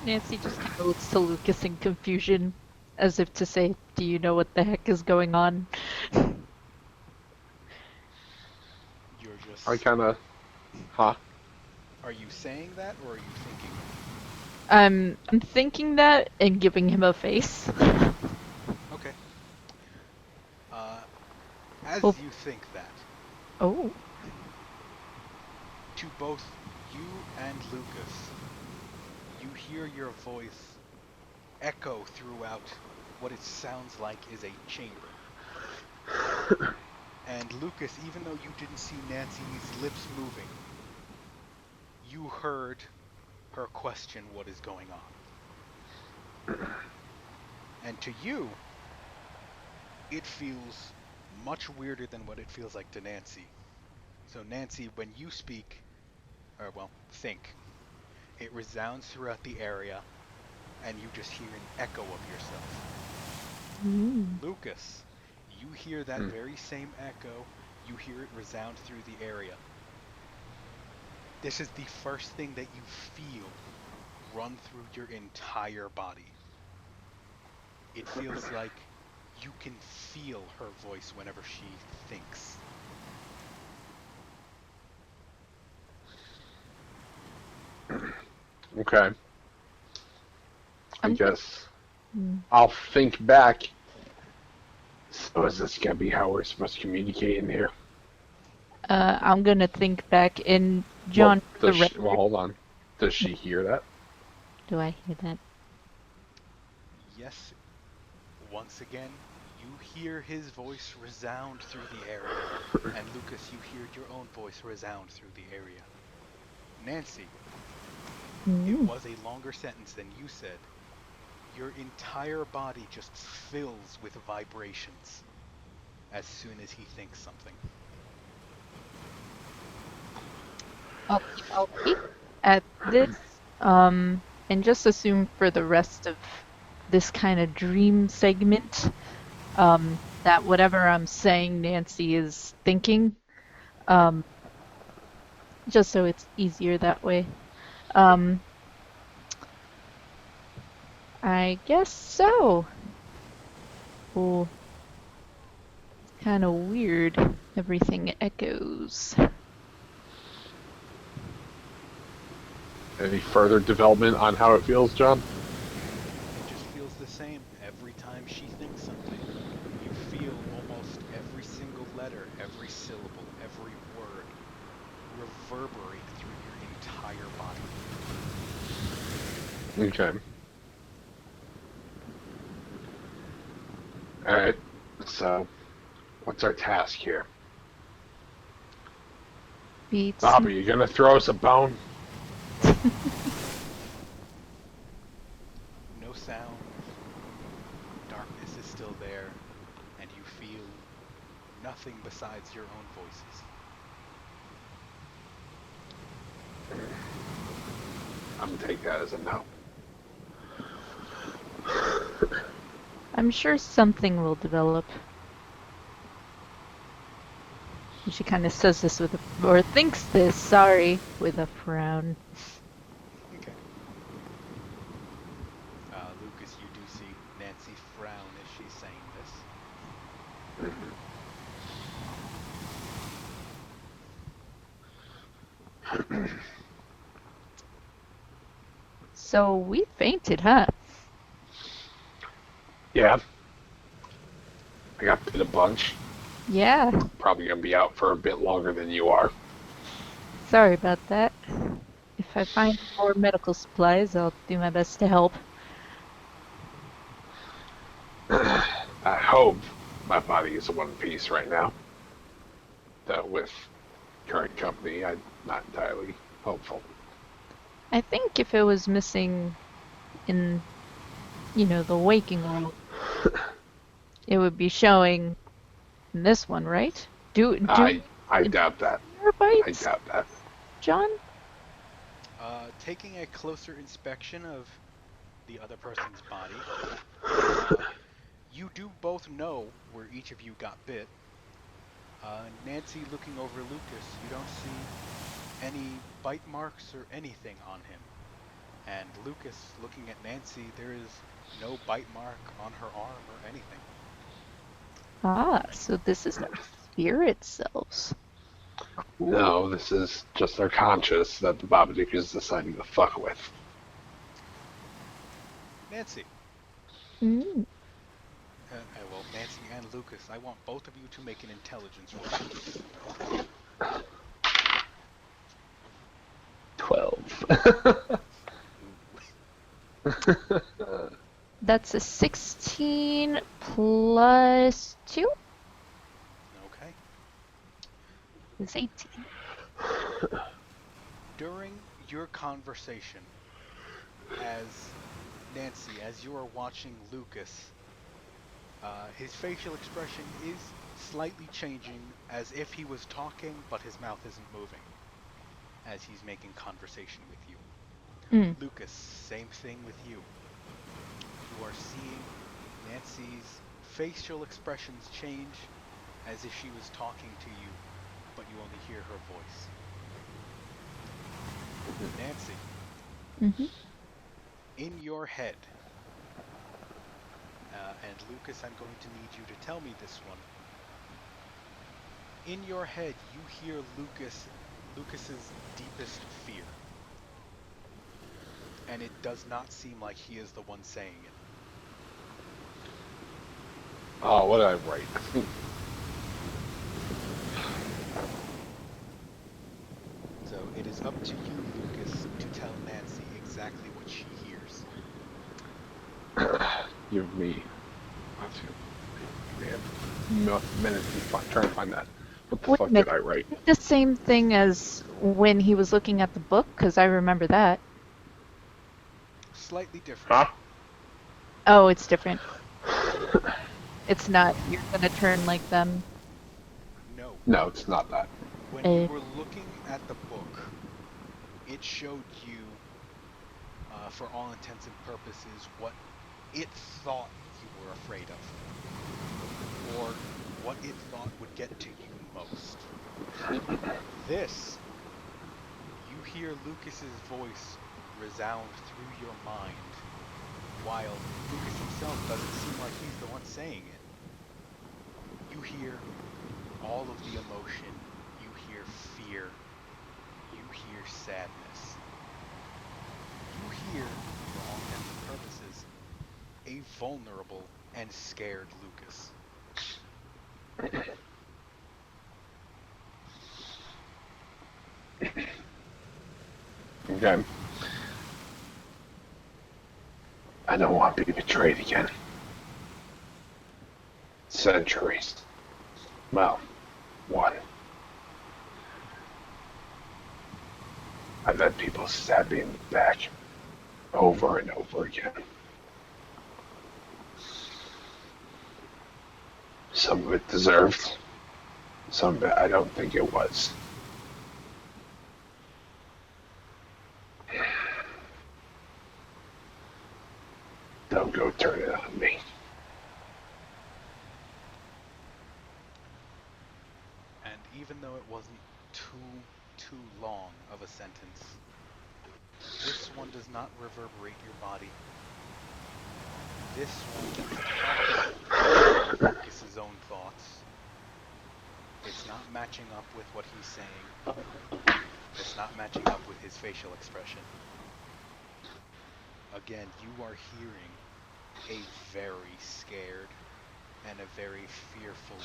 Speaker 2: Nancy just kind of looks to Lucas in confusion, as if to say, "Do you know what the heck is going on?"
Speaker 3: You're just...
Speaker 4: I kind of... Huh?
Speaker 3: Are you saying that, or are you thinking that?
Speaker 2: I'm thinking that and giving him a face.
Speaker 3: Okay. As
Speaker 2: Well,
Speaker 3: you think that,
Speaker 2: oh,
Speaker 3: to both you and Lucas, you hear your voice echo throughout what it sounds like is a chamber. And Lucas, even though you didn't see Nancy's lips moving, you heard her question what is going on. And to you, it feels much weirder than what it feels like to Nancy. So Nancy, when you speak, or well, think, it resounds throughout the area, and you just hear an echo of yourself. Lucas, you hear that very same echo, you hear it resound through the area. This is the first thing that you feel run through your entire body. It feels like you can feel her voice whenever she thinks.
Speaker 4: Okay. I
Speaker 2: I'm-
Speaker 4: guess
Speaker 2: Hmm.
Speaker 4: I'll think back. So is this gonna be how we're supposed to communicate in here?
Speaker 2: I'm gonna think back in John for the record.
Speaker 4: Well, hold on. Does she hear that?
Speaker 2: Do I hear that?
Speaker 3: Yes, once again, you hear his voice resound through the area. And Lucas, you hear your own voice resound through the area. Nancy, it was a longer sentence than you said. Your entire body just fills with vibrations as soon as he thinks something.
Speaker 2: I'll peek at this, and just assume for the rest of this kind of dream segment, that whatever I'm saying, Nancy is thinking, um, just so it's easier that way. Um, I guess so. Oh, kind of weird. Everything echoes.
Speaker 4: Any further development on how it feels, John?
Speaker 3: It just feels the same every time she thinks something. You feel almost every single letter, every syllable, every word reverberate through your entire body.
Speaker 4: Okay. Alright. So, what's our task here?
Speaker 2: Beats.
Speaker 4: Bobby, you gonna throw us a bone?
Speaker 3: No sound, darkness is still there, and you feel nothing besides your own voices.
Speaker 4: I'm gonna take that as a no.
Speaker 2: I'm sure something will develop. And she kind of says this with a, or thinks this, sorry, with a frown.
Speaker 3: Okay. Lucas, you do see Nancy frown as she's saying this.
Speaker 2: So we fainted, huh?
Speaker 4: Yeah. I got bit a bunch.
Speaker 2: Yeah.
Speaker 4: Probably gonna be out for a bit longer than you are.
Speaker 2: Sorry about that. If I find more medical supplies, I'll do my best to help.
Speaker 4: I hope my body is in one piece right now. Though with current company, I'm not entirely hopeful.
Speaker 2: I think if it was missing in, the waking world, it would be showing in this one, right? Do
Speaker 4: I I doubt that.
Speaker 2: your
Speaker 4: I
Speaker 2: bites,
Speaker 4: doubt that.
Speaker 2: John?
Speaker 3: Taking a closer inspection of the other person's body, you do both know where each of you got bit. Nancy looking over Lucas, you don't see any bite marks or anything on him. And Lucas looking at Nancy, there is no bite mark on her arm or anything.
Speaker 2: Ah, so this is our spirit selves. Cool.
Speaker 4: No, this is just their conscience that the Babadook is deciding to fuck with.
Speaker 3: Nancy,
Speaker 2: Mm.
Speaker 3: well, Nancy and Lucas, I want both of you to make an intelligence roll.
Speaker 4: 12.
Speaker 2: That's a 16 plus 2
Speaker 3: Okay.
Speaker 2: is 18.
Speaker 3: During your conversation, as Nancy, as you are watching Lucas, his facial expression is slightly changing, as if he was talking, but his mouth isn't moving, as he's making conversation with you.
Speaker 2: Mm.
Speaker 3: Lucas, same thing with you. You are seeing Nancy's facial expressions change as if she was talking to you, but you only hear her voice. Nancy,
Speaker 2: Mm-hmm.
Speaker 3: in your head, and Lucas, I'm going to need you to tell me this one. In your head, you hear Lucas's deepest fear. And it does not seem like he is the one saying it.
Speaker 4: Oh, what did I write?
Speaker 3: So it is up to you, Lucas, to tell Nancy exactly what she hears.
Speaker 4: Give me minutes to try and find that. What the
Speaker 2: Wait a
Speaker 4: fuck
Speaker 2: minute.
Speaker 4: did I write?
Speaker 2: The same thing as when he was looking at the book, because I remember that.
Speaker 3: Slightly different.
Speaker 4: Huh?
Speaker 2: Oh, it's different. It's not, you're gonna turn like them.
Speaker 3: No.
Speaker 4: No, it's not that.
Speaker 3: When you were looking at the book, it showed you, for all intents and purposes, what it thought you were afraid of. Or what it thought would get to you most. This, you hear Lucas's voice resound through your mind, while Lucas himself doesn't seem like he's the one saying it. You hear all of the emotion, you hear fear, you hear sadness. You hear, for all intents and purposes, a vulnerable and scared Lucas.
Speaker 4: Okay. I don't want to be betrayed again. Centuries. Well, one. I've had people stab me in the back over and over again. Some of it deserved. Some of it I don't think it was. Don't go turn it on me.
Speaker 3: And even though it wasn't too long of a sentence, this one does not reverberate your body. This one is talking Lucas's own thoughts. It's not matching up with what he's saying. It's not matching up with his facial expression. Again, you are hearing a very scared and a very fearful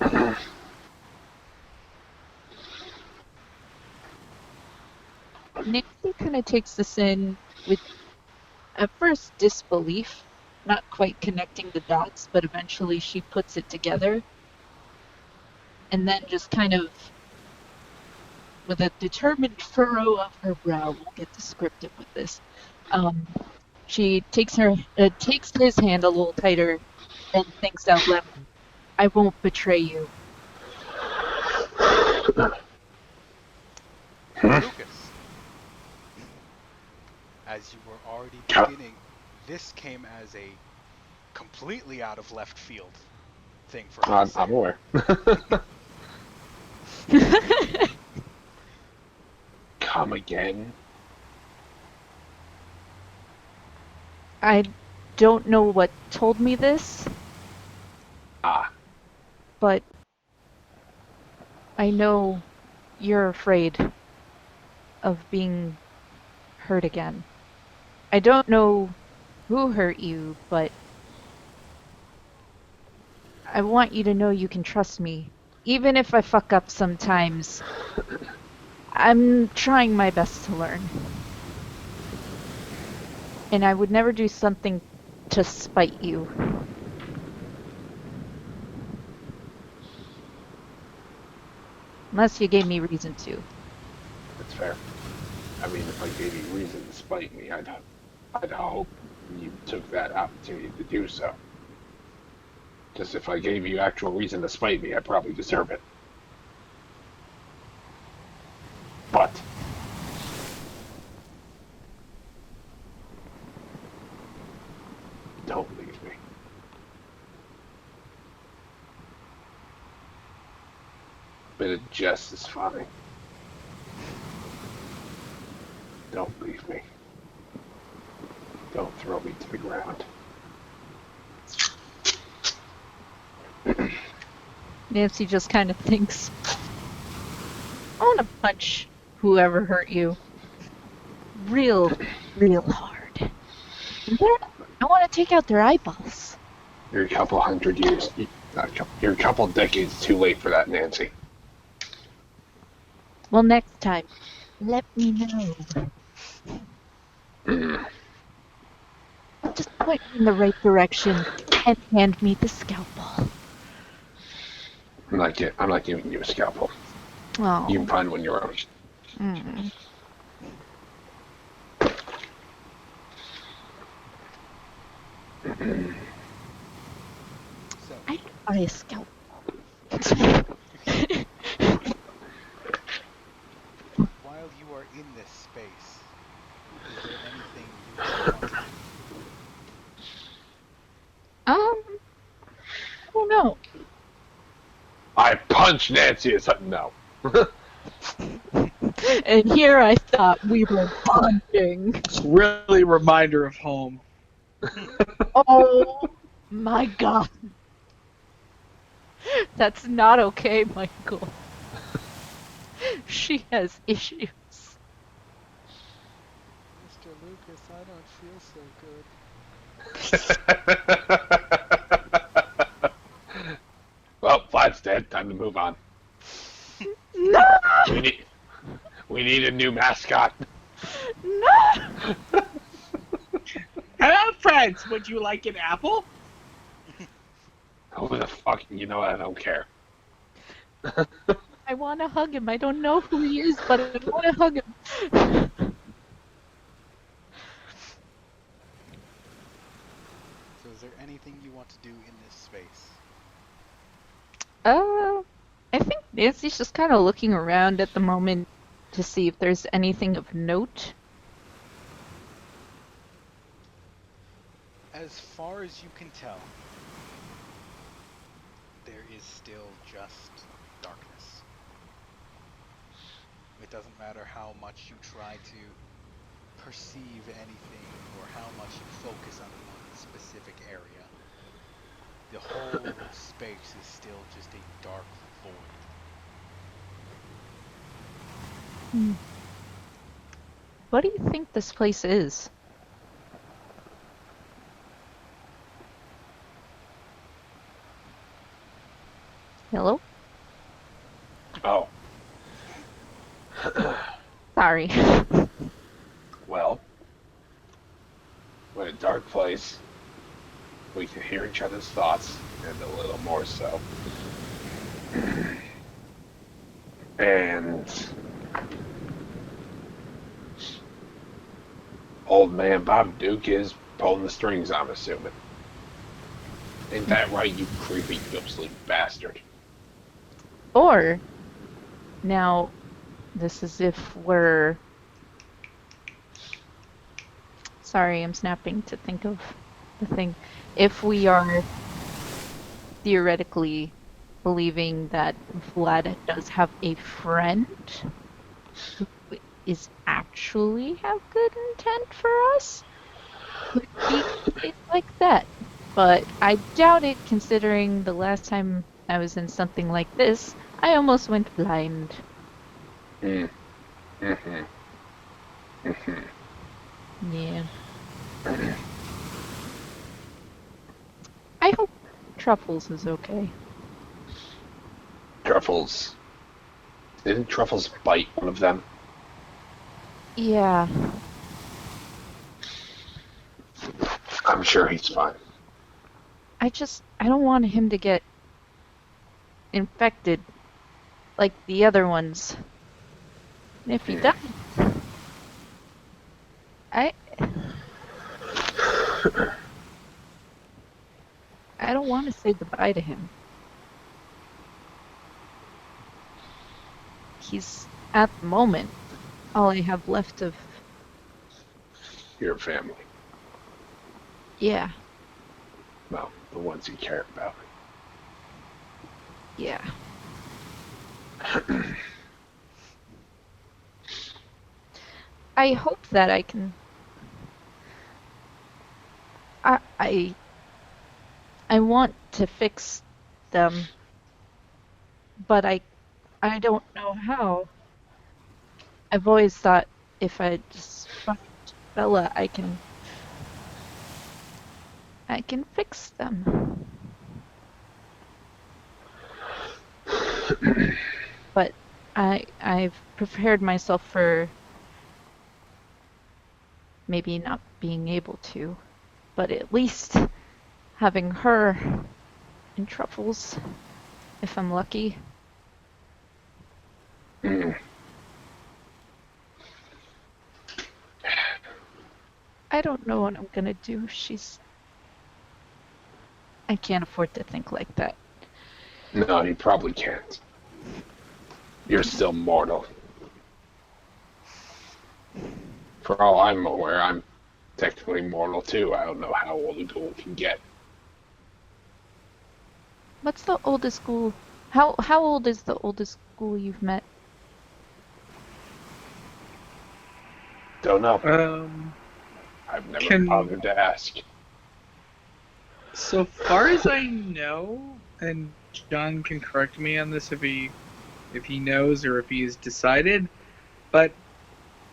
Speaker 3: Lucas.
Speaker 2: Nancy kind of takes this in with, at first, disbelief, not quite connecting the dots, but eventually she puts it together. And then just kind of, with a determined furrow of her brow, we'll get descriptive with this. She takes his hand a little tighter and thinks out loud, "I won't betray you."
Speaker 3: Lucas, as you were already beginning, this came as a completely out of left field thing for her to say.
Speaker 4: I'm aware. Come again?
Speaker 2: I don't know what told me this,
Speaker 4: Ah,
Speaker 2: but I know you're afraid of being hurt again. I don't know who hurt you, but I want you to know you can trust me. Even if I fuck up sometimes, I'm trying my best to learn. And I would never do something to spite you. Unless you gave me reason to.
Speaker 4: that's fair. I mean, if I gave you reason to spite me, I'd hope you took that opportunity to do so. Just if I gave you actual reason to spite me, I probably deserve it. But don't leave me. Bit of jest is fine. Don't leave me. Don't throw me to the ground.
Speaker 2: Nancy just kind of thinks, I want to punch whoever hurt you real hard. And then I want to take out their eyeballs.
Speaker 4: You're a couple hundred years, you're a couple decades too late for that, Nancy.
Speaker 2: Well, next time, let me know. Just point me in the right direction and hand me the scalpel.
Speaker 4: I'm not giving you a scalpel.
Speaker 2: Oh.
Speaker 4: You can find one your own.
Speaker 2: Mm.
Speaker 3: So,
Speaker 2: I'd buy a scalpel.
Speaker 3: while you are in this space, is there anything you want to do?
Speaker 2: I don't know.
Speaker 4: I punch Nancy as no.
Speaker 2: And here I thought we were bonding.
Speaker 1: It's really a reminder of home.
Speaker 2: Oh my god. That's not okay, Michael. She has issues.
Speaker 3: Mr. Lucas, I don't feel so good.
Speaker 4: Well, Vlad's dead. Time to move on.
Speaker 2: No!
Speaker 4: We need a new mascot.
Speaker 2: No!
Speaker 1: Hello, friends. Would you like an apple?
Speaker 4: Who the fuck? You know, I don't care.
Speaker 2: I want to hug him. I don't know who he is, but I want to hug him.
Speaker 3: So is there anything you want to do in this space?
Speaker 2: I think Nancy's just kind of looking around at the moment to see if there's anything of note.
Speaker 3: As far as you can tell, there is still just darkness. It doesn't matter how much you try to perceive anything or how much you focus on one specific area. The whole space is still just a dark void.
Speaker 2: what do you think this place is? Hello?
Speaker 4: Oh,
Speaker 2: Sorry.
Speaker 4: well, we're in a dark place. We can hear each other's thoughts, and a little more so. And old man Bob Duke is pulling the strings, I'm assuming. Ain't that right, you creepy, ghostly bastard?
Speaker 2: Or, now, this is if we're... Sorry, I'm snapping to think of the thing. If we are theoretically believing that Vlad does have a friend who is actually have good intent for us, could be it like that. But I doubt it, considering the last time I was in something like this, I almost went blind.
Speaker 4: Mm. Mm-hmm. Mm-hmm.
Speaker 2: Yeah. I hope Truffles is okay.
Speaker 4: Truffles. Didn't Truffles bite one of them?
Speaker 2: Yeah.
Speaker 4: I'm sure he's fine.
Speaker 2: I don't want him to get infected like the other ones. And if he does, I don't want to say goodbye to him. He's, at the moment, all I have left of...
Speaker 4: Your family.
Speaker 2: Yeah,
Speaker 4: Well, the ones you care about.
Speaker 2: yeah. I hope that I can... I want to fix them, but I don't know how. I've always thought if I just find Bella, I can fix them. But I've prepared myself for maybe not being able to, but at least having her in Truffles, if I'm lucky.
Speaker 4: Mm.
Speaker 2: I don't know what I'm gonna do. I can't afford to think like that.
Speaker 4: No, you probably can't. You're still mortal. For all I'm aware, I'm technically mortal too. I don't know how old a ghoul can get.
Speaker 2: What's the oldest ghoul? How old is the oldest ghoul you've met?
Speaker 4: Don't know. I've never bothered to ask.
Speaker 1: So far as I know, and John can correct me on this if he knows or if he's decided, but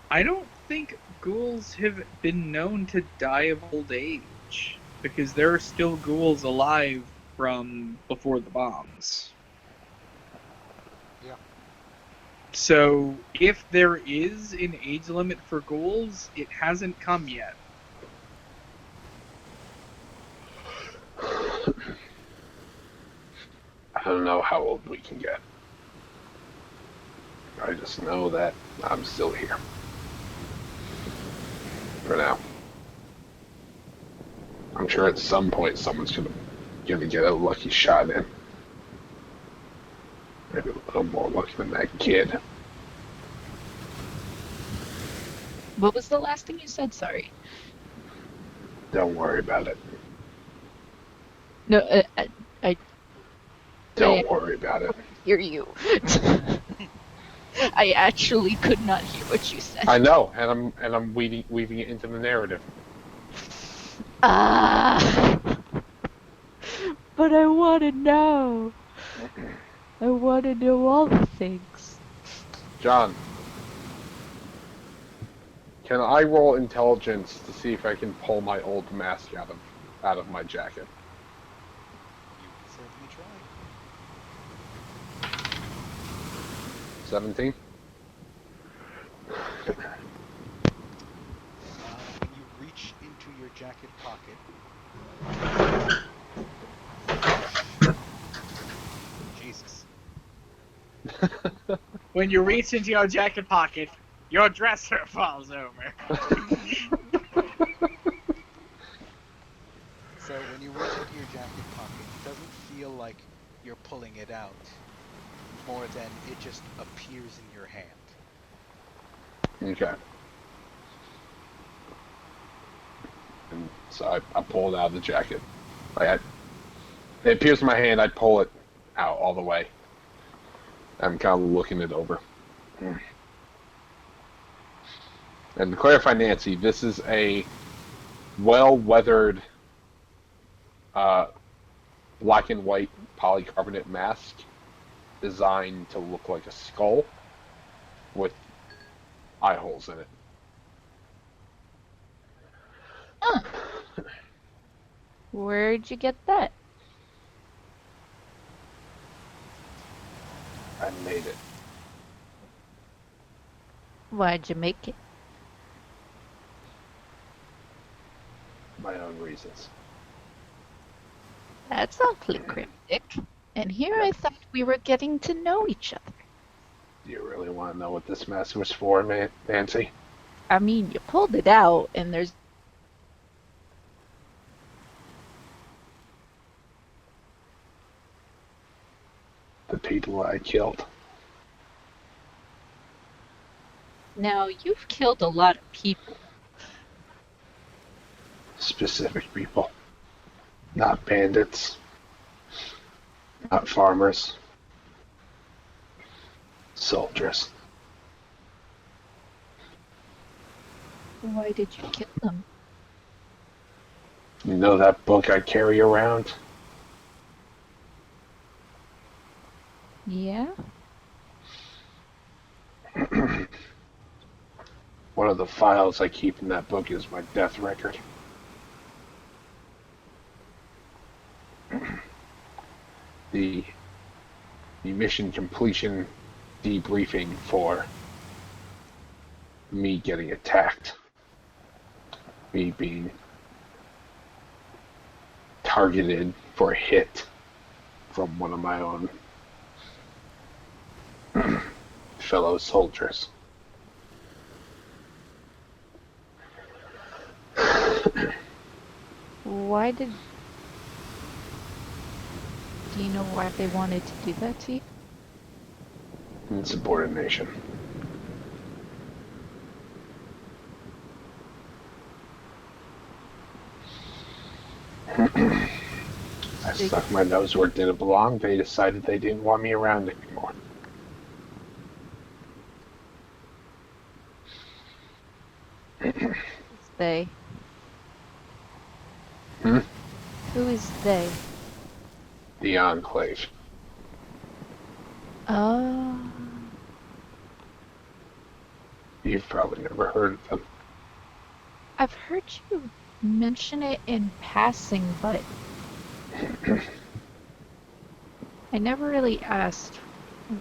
Speaker 1: I don't think ghouls have been known to die of old age, because there are still ghouls alive from before the bombs.
Speaker 3: Yeah.
Speaker 1: So if there is an age limit for ghouls, it hasn't come yet.
Speaker 4: I don't know how old we can get. I just know that I'm still here. For now. I'm sure at some point someone's gonna get a lucky shot in. Maybe a little more lucky than that kid.
Speaker 2: What was the last thing you said? Sorry.
Speaker 4: Don't worry about it.
Speaker 2: No, I
Speaker 4: Don't worry about it.
Speaker 2: hear you. I actually could not hear what you said.
Speaker 4: I know, and I'm weaving it into the narrative.
Speaker 2: Ah. But I want to know. I want to know all the things.
Speaker 4: John, Can I roll intelligence to see if I can pull my old mask out of my jacket?
Speaker 3: You can certainly try.
Speaker 4: 17.
Speaker 3: When you reach into your jacket pocket, Jesus.
Speaker 1: When you reach into your jacket pocket, your dresser falls over.
Speaker 3: So when you reach into your jacket pocket, it doesn't feel like you're pulling it out, more than it just appears in your hand.
Speaker 4: Okay. And so I pull it out of the jacket. It appears in my hand. I pull it out all the way. I'm kind of looking it over. And to clarify, Nancy, this is a well-weathered black and white polycarbonate mask designed to look like a skull with eye holes in it.
Speaker 2: Huh. Where'd you get that?
Speaker 4: I made it.
Speaker 2: Why'd you make it?
Speaker 4: My own reasons.
Speaker 2: That's awfully cryptic. And here I thought we were getting to know each other.
Speaker 4: Do you really want to know what this mask was for, Nancy?
Speaker 2: I mean, you pulled it out, and there's...
Speaker 4: The people I killed.
Speaker 2: Now, you've killed a lot of people.
Speaker 4: Specific people. Not bandits. Not farmers. Soldiers.
Speaker 2: Why did you kill them?
Speaker 4: You know that book I carry around?
Speaker 2: Yeah?
Speaker 4: One of the files I keep in that book is my death record. The mission completion debriefing for me getting attacked. Me being targeted for a hit from one of my own fellow soldiers.
Speaker 2: Why did... Do you know why they wanted to do that to you?
Speaker 4: Insubordination. I stuck my nose where it didn't belong. They decided they didn't want me around anymore.
Speaker 2: They.
Speaker 4: Hmm?
Speaker 2: Who is they?
Speaker 4: The Enclave.
Speaker 2: Oh.
Speaker 4: You've probably never heard of them.
Speaker 2: I've heard you mention it in passing, but I never really asked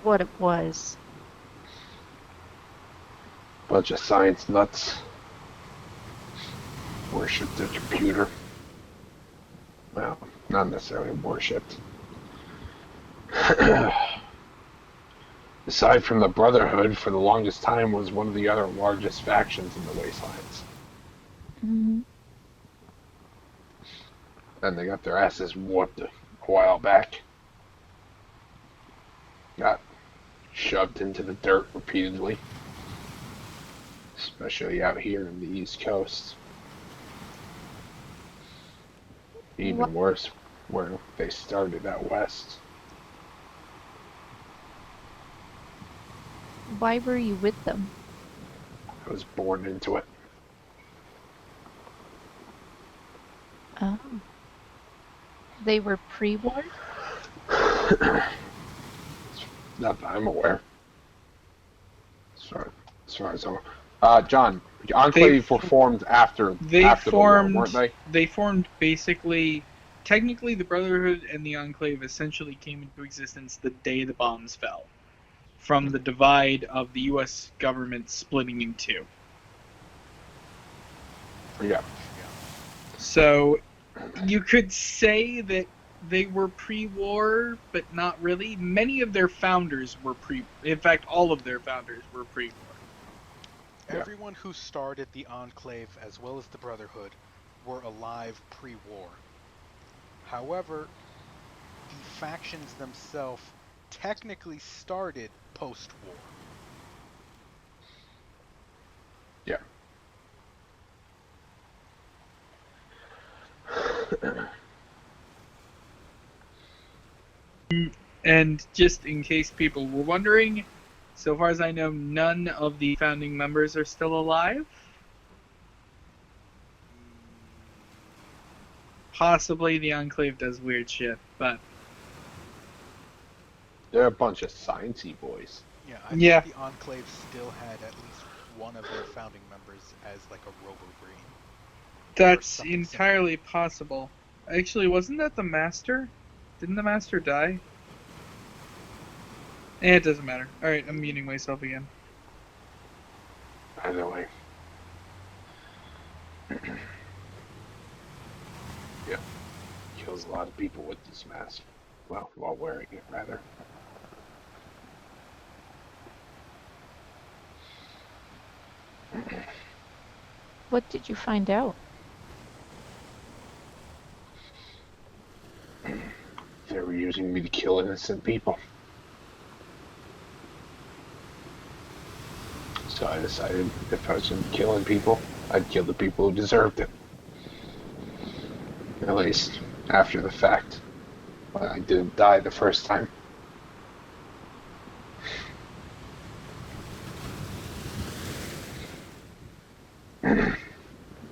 Speaker 2: what it was.
Speaker 4: Bunch of science nuts. Worshipped the computer. Well, not necessarily worshipped. Aside from the Brotherhood, for the longest time was one of the other largest factions in the Wastelands.
Speaker 2: Mm-hmm.
Speaker 4: Then they got their asses whooped a while back. Got shoved into the dirt repeatedly. Especially out here in the East Coast. Even worse, where they started out west.
Speaker 2: Why were you with them?
Speaker 4: I was born into it.
Speaker 2: Oh. They were pre-war?
Speaker 4: Not that I'm aware. As far as I'm aware. John, The Enclave were formed after the war, weren't they?
Speaker 1: They formed basically. Technically, the Brotherhood and the Enclave essentially came into existence the day the bombs fell, from the divide of the U.S. government splitting in two.
Speaker 4: Yeah.
Speaker 1: So, you could say that they were pre-war, but not really. Many of their founders were in fact, all of their founders were pre-war.
Speaker 3: Everyone who started the Enclave, as well as the Brotherhood, were alive pre-war. However, the factions themselves technically started post-war.
Speaker 4: Yeah.
Speaker 1: And just in case people were wondering, so far as I know, none of the founding members are still alive. Possibly the Enclave does weird shit, but
Speaker 4: They're a bunch of sciencey boys.
Speaker 3: Yeah, I
Speaker 1: Yeah.
Speaker 3: think the Enclave still had at least one of their founding members as like a robo-brain.
Speaker 1: that's
Speaker 3: something
Speaker 1: entirely possible. Actually, wasn't that the Master? Didn't the Master die? It doesn't matter. Alright, I'm muting myself again.
Speaker 4: Either way. Yeah. Kills a lot of people with this mask. Well, while wearing it, rather.
Speaker 2: What did you find out?
Speaker 4: They were using me to kill innocent people. So I decided if I was going to be killing people, I'd kill the people who deserved it. At least after the fact. But I didn't die the first time.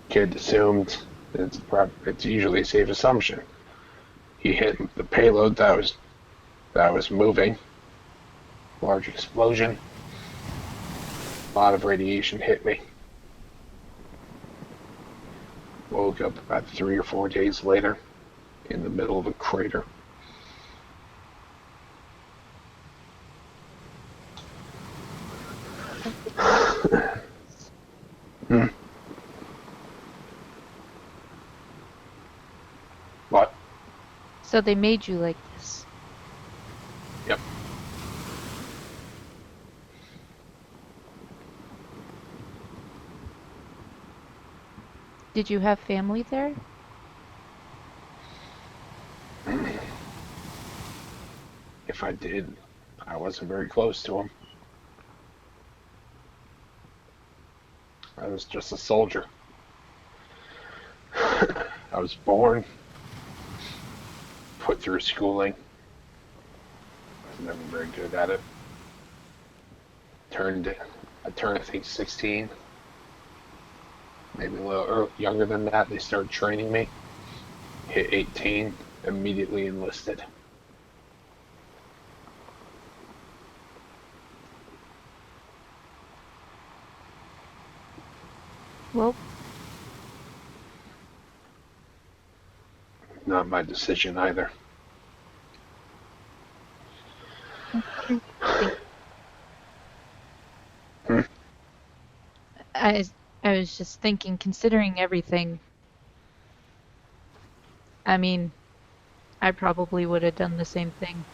Speaker 4: Kid assumed it's usually a safe assumption. He hit the payload that was moving. Large explosion. A lot of radiation hit me. Woke up about 3 or 4 days later in the middle of a crater. What?
Speaker 2: So they made you like this.
Speaker 4: Yep.
Speaker 2: Did you have family there?
Speaker 4: If I did, I wasn't very close to him. I was just a soldier. I was born, put through schooling. I was never very good at it. I turned, I think, 16. Maybe a little younger than that. They started training me. Hit 18, immediately enlisted.
Speaker 2: Well,
Speaker 4: Not my decision either.
Speaker 2: I was just thinking, considering everything, I mean, I probably would have done the same thing.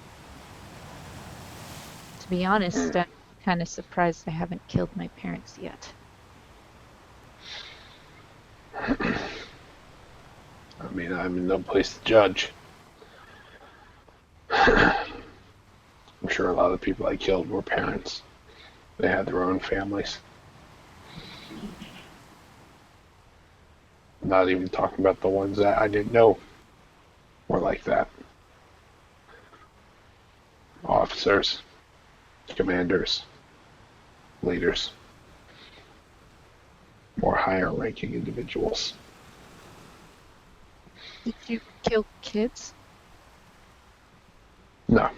Speaker 2: To be honest, I'm kind of surprised I haven't killed my parents yet.
Speaker 4: I mean, I'm in no place to judge. I'm sure a lot of the people I killed were parents. They had their own families. Not even talking about the ones that I didn't know were like that. Officers, commanders, leaders, more higher ranking individuals.
Speaker 2: Did you kill kids?
Speaker 4: No.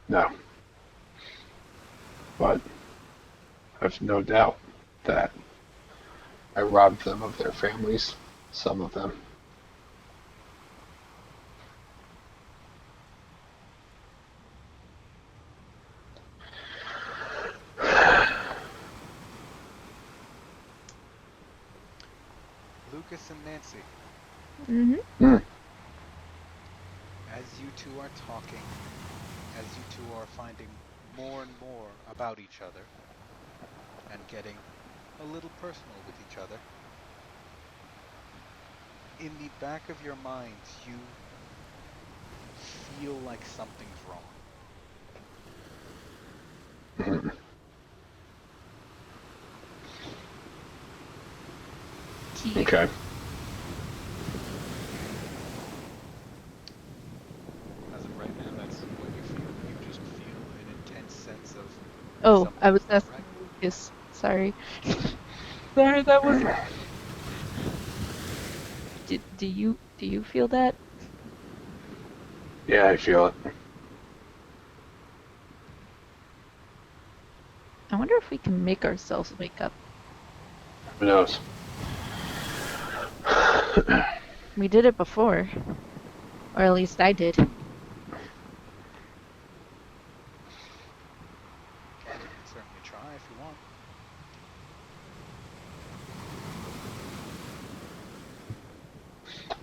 Speaker 4: No. But I've no doubt that I robbed them of their families, some of them.
Speaker 3: Lucas and Nancy,
Speaker 2: Mm-hmm.
Speaker 3: as you two are talking, as you two are finding more and more about each other, and getting a little personal with each other, in the back of your minds, you feel like something's wrong.
Speaker 4: Okay.
Speaker 3: As of right now, that's what you feel. You just feel an intense sense of
Speaker 2: Oh,
Speaker 3: something
Speaker 2: I was
Speaker 3: is not
Speaker 2: asking
Speaker 3: right.
Speaker 2: Lucas. Sorry. Sorry, that was. Do you feel that?
Speaker 4: Yeah, I feel it.
Speaker 2: I wonder if we can make ourselves wake up.
Speaker 4: Who knows?
Speaker 2: We did it before, or at least I did.
Speaker 3: You can certainly try if you want.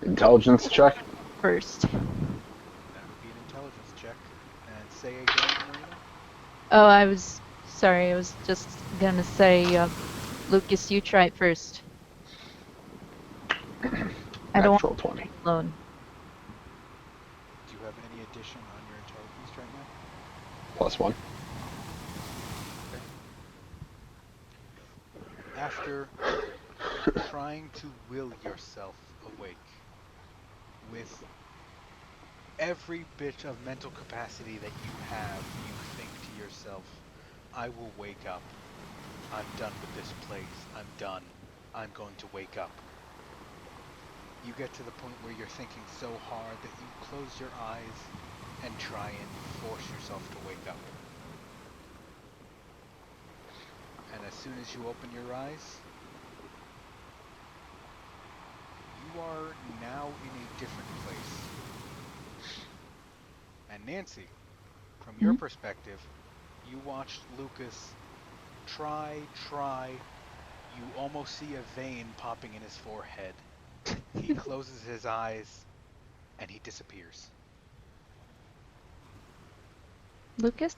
Speaker 4: Intelligence check?
Speaker 2: First.
Speaker 3: That would be an intelligence check. And say again, Marina.
Speaker 2: Oh, I was sorry. I was just gonna say, Lucas, you try it first. I don't want
Speaker 4: Natural
Speaker 2: to
Speaker 4: 20.
Speaker 2: be alone.
Speaker 3: Do you have any addition on your intelligence right now?
Speaker 4: +1.
Speaker 3: Okay. After trying to will yourself awake with every bit of mental capacity that you have, you think to yourself, I will wake up. I'm done with this place. I'm done. I'm going to wake up. You get to the point where you're thinking so hard that you close your eyes and try and force yourself to wake up. And as soon as you open your eyes, you are now in a different place. And Nancy, from your perspective, you watched Lucas try. You almost see a vein popping in his forehead. He closes his eyes and he disappears.
Speaker 2: Lucas?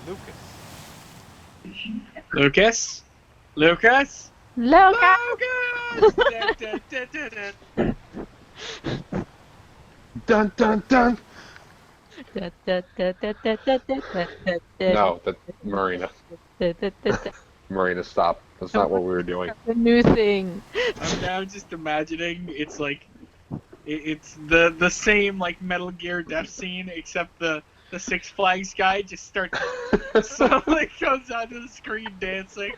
Speaker 3: Lucas,
Speaker 1: Lucas? Lucas?
Speaker 2: Lucas!
Speaker 1: Lucas! Dun, dun, dun, dun, dun.
Speaker 4: Dun dun dun!
Speaker 2: Da, da, da, da, da, da, da, da, da, da,
Speaker 4: No, that Marina.
Speaker 2: da, da, da, da.
Speaker 4: Marina, stop. That's not what we were doing.
Speaker 2: The new thing.
Speaker 1: I'm now just imagining it's like it's the same like Metal Gear death scene, except the Six Flags guy just starts suddenly comes onto the screen dancing.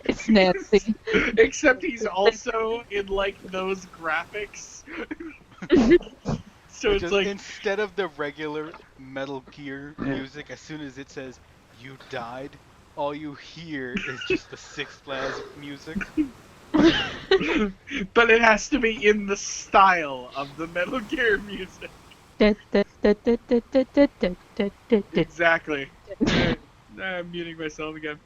Speaker 2: It's Nancy.
Speaker 1: Except he's also in like those graphics. So it's
Speaker 3: just
Speaker 1: like
Speaker 3: instead of the regular Metal Gear music, as soon as it says you died, all you hear is just the Six Flags music.
Speaker 1: but it has to be in the style of the Metal Gear music.
Speaker 2: Da, da, da, da, da, da, da, da, da, da.
Speaker 1: Exactly. Alright, I'm muting myself again.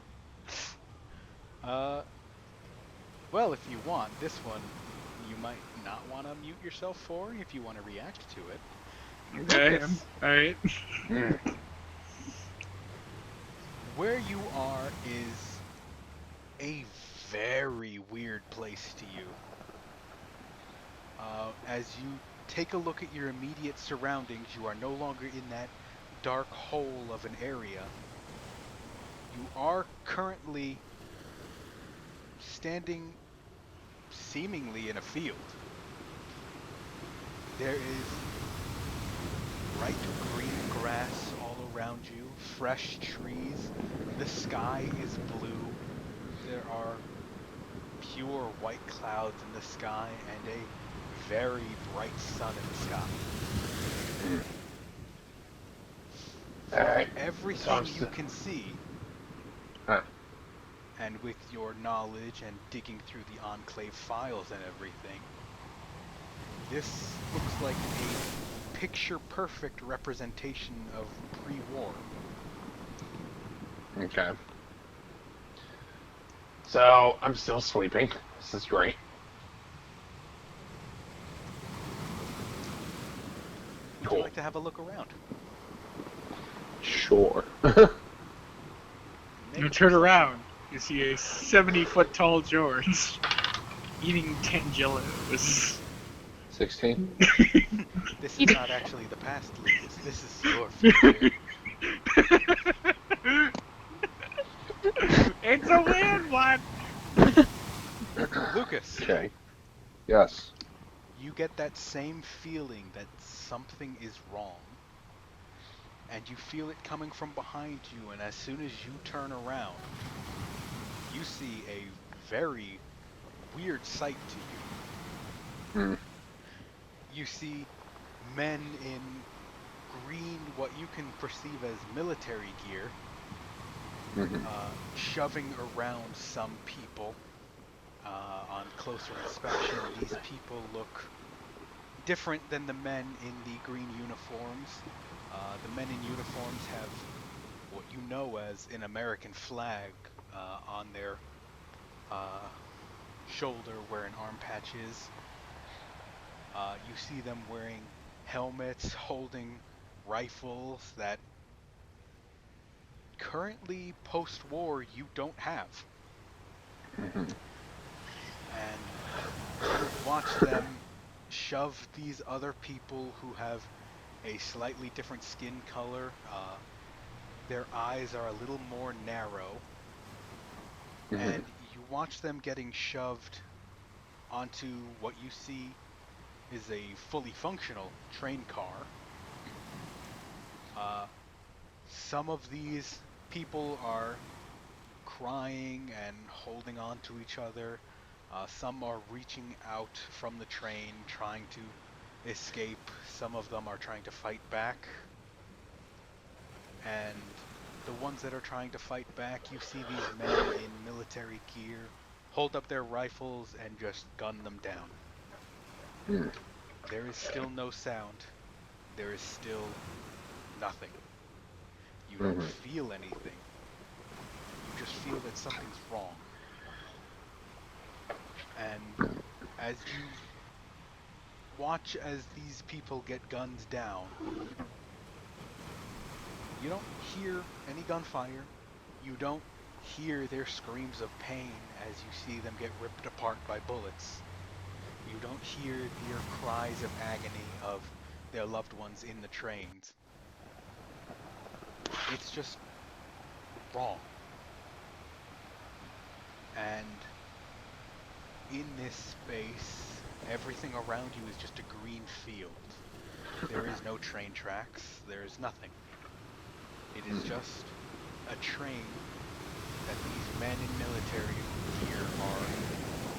Speaker 3: Well, if you want, this one you might not want to mute yourself for if you want to react to it.
Speaker 1: Okay,
Speaker 3: Lucas,
Speaker 1: alright.
Speaker 3: where you are is a very weird place to you. As you take a look at your immediate surroundings, you are no longer in that dark hole of an area. You are currently standing seemingly in a field. There is bright green grass all around you, fresh trees, the sky is blue, there are pure white clouds in the sky and a very bright sun in the sky. From
Speaker 4: So
Speaker 3: everything
Speaker 4: I'm
Speaker 3: you
Speaker 4: still.
Speaker 3: can see, and with your knowledge and digging through the Enclave files and everything, this looks like a picture-perfect representation of pre-war.
Speaker 4: Okay. So I'm still sleeping. This is great.
Speaker 3: Would you
Speaker 4: Cool.
Speaker 3: like to have a look around?
Speaker 4: Sure.
Speaker 3: Make
Speaker 1: You
Speaker 3: a
Speaker 1: turn
Speaker 3: perception
Speaker 1: around, you see a 70-foot tall George eating tangelos.
Speaker 4: 16.
Speaker 3: roll. This is not actually the past, Lucas. This is your future.
Speaker 1: It's a weird one.
Speaker 3: Lucas,
Speaker 4: Okay. Yes.
Speaker 3: you get that same feeling that something is wrong, and you feel it coming from behind you, and as soon as you turn around, you see a very weird sight to you.
Speaker 4: Hmm.
Speaker 3: You see men in green, what you can perceive as military gear,
Speaker 4: Mhm.
Speaker 3: shoving around some people. On closer inspection, these people look different than the men in the green uniforms. The men in uniforms have what you know as an American flag on their shoulder where an arm patch is. You see them wearing helmets, holding rifles that currently post-war you don't have.
Speaker 4: Mhm.
Speaker 3: And you watch them shove these other people who have a slightly different skin color. Their eyes are a little more narrow,
Speaker 4: Mhm.
Speaker 3: and you watch them getting shoved onto what you see is a fully functional train car. Uh, some of these people are crying and holding on to each other. Some are reaching out from the train, trying to escape. Some of them are trying to fight back. And the ones that are trying to fight back, you see these men in military gear hold up their rifles and just gun them down.
Speaker 4: Hmm.
Speaker 3: There is still no sound. There is still nothing. You don't
Speaker 4: Mhm.
Speaker 3: feel anything. You just feel that something's wrong. And as you watch as these people get gunned down, you don't hear any gunfire. You don't hear their screams of pain as you see them get ripped apart by bullets. You don't hear their cries of agony of their loved ones in the trains. It's just wrong. And in this space, everything around you is just a green field. There is no train tracks, there is nothing. It is just a train that these men in military gear are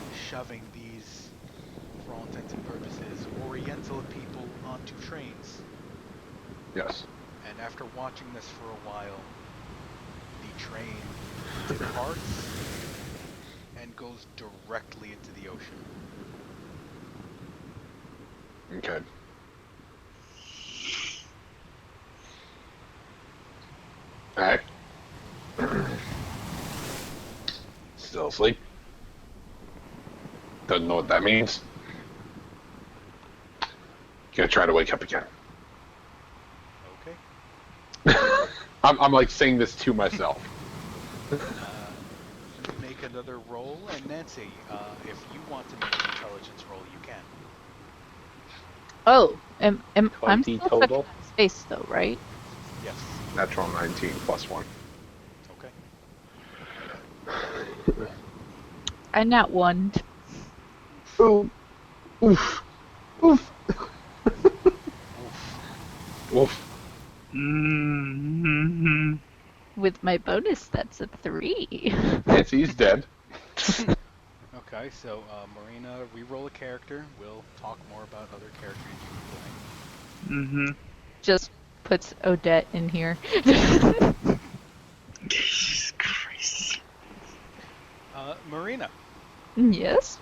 Speaker 3: shoving these, for all intents and purposes, Oriental people onto trains.
Speaker 4: Yes.
Speaker 3: And after watching this for a while, the train departs and goes directly into the ocean.
Speaker 4: Okay. Alright. Still asleep. Doesn't know what that means. Gonna try to wake up again.
Speaker 3: Okay.
Speaker 4: I'm like saying this to myself.
Speaker 3: Make another roll, and Nancy, if you want to make an intelligence roll, you can.
Speaker 2: Oh, I'm
Speaker 4: 20
Speaker 2: still stuck in
Speaker 4: total.
Speaker 2: that space though, right?
Speaker 3: Yes.
Speaker 4: Natural 19 plus 1.
Speaker 3: Okay.
Speaker 2: I nat one.
Speaker 4: Ooh. Oof. Oof.
Speaker 3: Oof.
Speaker 4: Oof.
Speaker 1: Mm-hmm.
Speaker 2: With my bonus, that's a 3.
Speaker 4: Nancy's dead.
Speaker 3: Okay, so Marina, re-roll a character. We'll talk more about other characters you can play.
Speaker 1: Mm-hmm.
Speaker 2: Just puts Odette in here.
Speaker 1: Jesus Christ.
Speaker 3: Marina,
Speaker 2: Yes?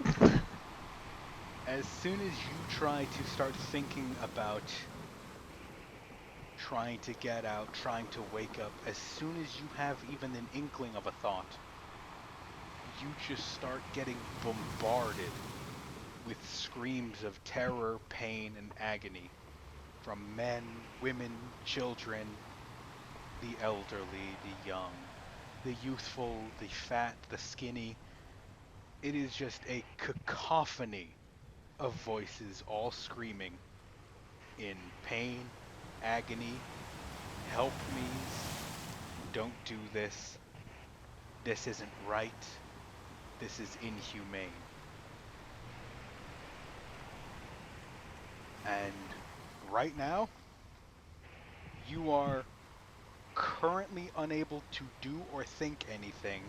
Speaker 3: as soon as you try to start thinking about trying to get out, trying to wake up, as soon as you have even an inkling of a thought, you just start getting bombarded with screams of terror, pain, and agony from men, women, children, the elderly, the young, the youthful, the fat, the skinny. It is just a cacophony of voices all screaming in pain, agony, help me's, don't do this, this isn't right, this is inhumane. And right now, you are currently unable to do or think anything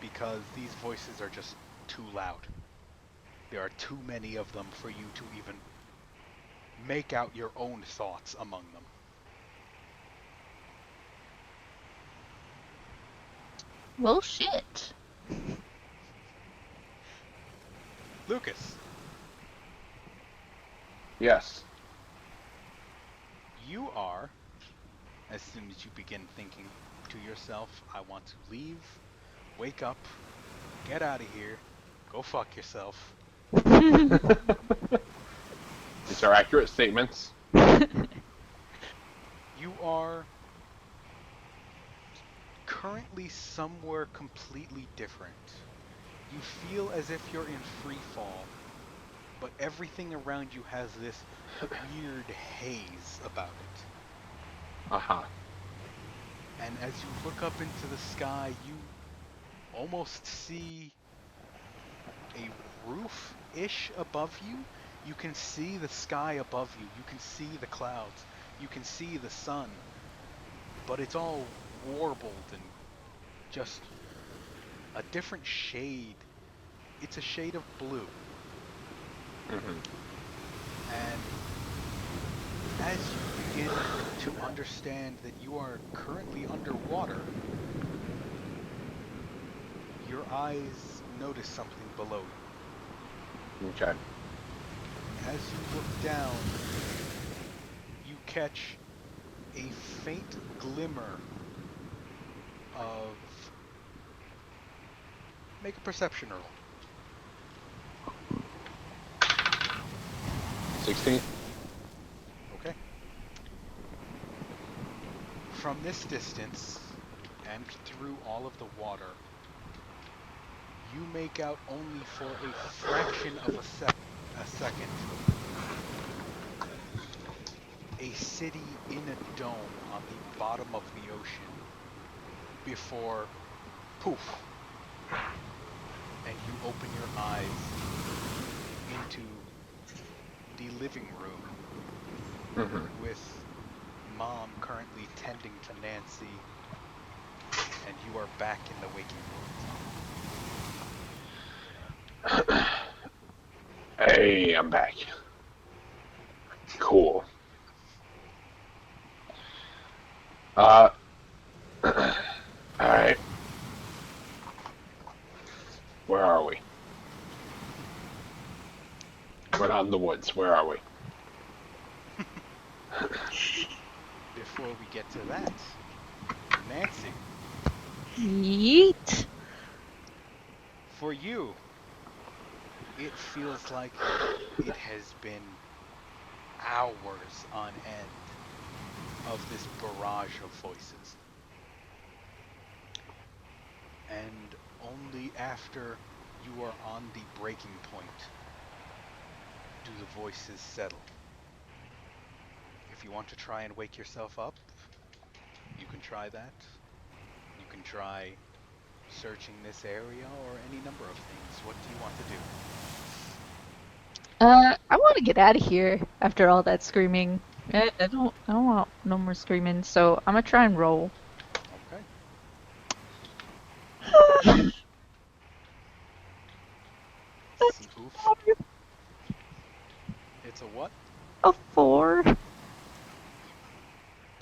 Speaker 3: because these voices are just too loud. There are too many of them for you to even make out your own thoughts among them.
Speaker 2: Well, shit.
Speaker 3: Lucas,
Speaker 4: Yes.
Speaker 3: you are, as soon as you begin thinking to yourself, I want to leave, wake up, get out of here, go fuck yourself.
Speaker 4: These are accurate statements.
Speaker 3: You are currently somewhere completely different. You feel as if you're in free fall, but everything around you has this weird haze about it.
Speaker 4: Uh-huh.
Speaker 3: And as you look up into the sky, you almost see a roof-ish above you. You can see the sky above you. You can see the clouds. You can see the sun. But it's all warbled and just a different shade. It's a shade of blue.
Speaker 4: Mm-hmm.
Speaker 3: And as you begin to understand that you are currently underwater, your eyes notice something below you.
Speaker 4: Okay.
Speaker 3: As you look down, you catch a faint glimmer of... Make a perception roll.
Speaker 4: 16?
Speaker 3: Okay. From this distance, and through all of the water, you make out only for a fraction of a second a city in a dome on the bottom of the ocean before poof, and you open your eyes into the living room
Speaker 4: Mm-hmm.
Speaker 3: with Mom currently tending to Nancy, and you are back in the waking world.
Speaker 4: Hey, I'm back. Cool. Alright. Where are we? We're not in the woods. Where are we?
Speaker 3: Before we get to that, Nancy,
Speaker 2: Yeet.
Speaker 3: for you, it feels like it has been hours on end of this barrage of voices. And only after you are on the breaking point do the voices settle. If you want to try and wake yourself up, you can try that. You can try searching this area or any number of things. What do you want to do?
Speaker 2: I want to get out of here after all that screaming. I don't want no more screaming, so I'm gonna try and roll.
Speaker 3: Okay. It's an oof. It's a what?
Speaker 2: A 4.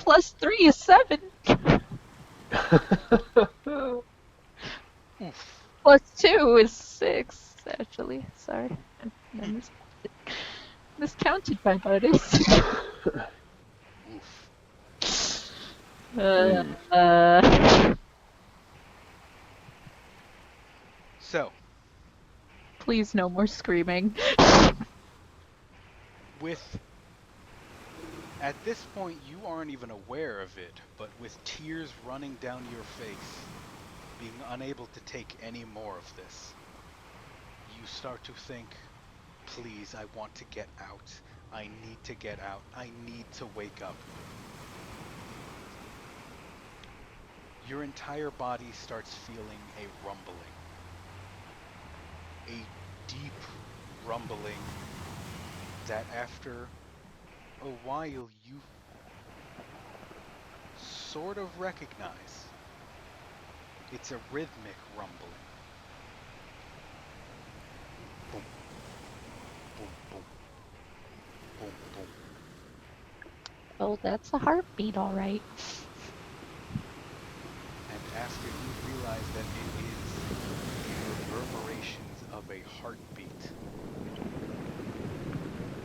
Speaker 2: plus 3 is 7.
Speaker 3: Oof.
Speaker 2: Plus 2 is 6, actually. Sorry. I miscounted my bonus.
Speaker 3: Oof.
Speaker 2: uh,
Speaker 3: So,
Speaker 2: please, no more screaming.
Speaker 3: with at this point you aren't even aware of it, but with tears running down your face, being unable to take any more of this, you start to think, please, I want to get out. I need to get out. I need to wake up. Your entire body starts feeling a rumbling. A deep rumbling that after a while you sort of recognize. It's a rhythmic rumbling. Boom, boom, boom, boom, boom.
Speaker 2: Oh, that's a heartbeat, all right.
Speaker 3: And after you realize that it is the reverberations of a heartbeat,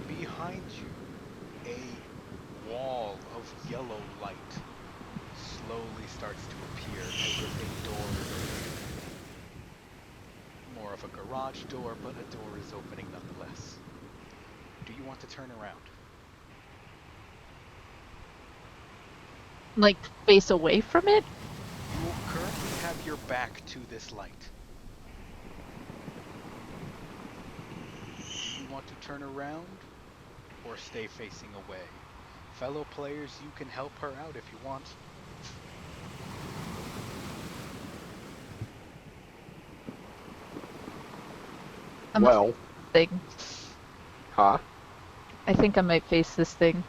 Speaker 3: behind you, a wall of yellow light slowly starts to appear as if a door is opening. More of a garage door, but a door is opening nonetheless. Do you want to turn around?
Speaker 2: Like, face away from it?
Speaker 3: You will currently have your back to this light. Do you want to turn around or stay facing away? Fellow players, you can help her out if you want.
Speaker 4: Well,
Speaker 2: Thing.
Speaker 4: huh?
Speaker 2: I think I might face this thing.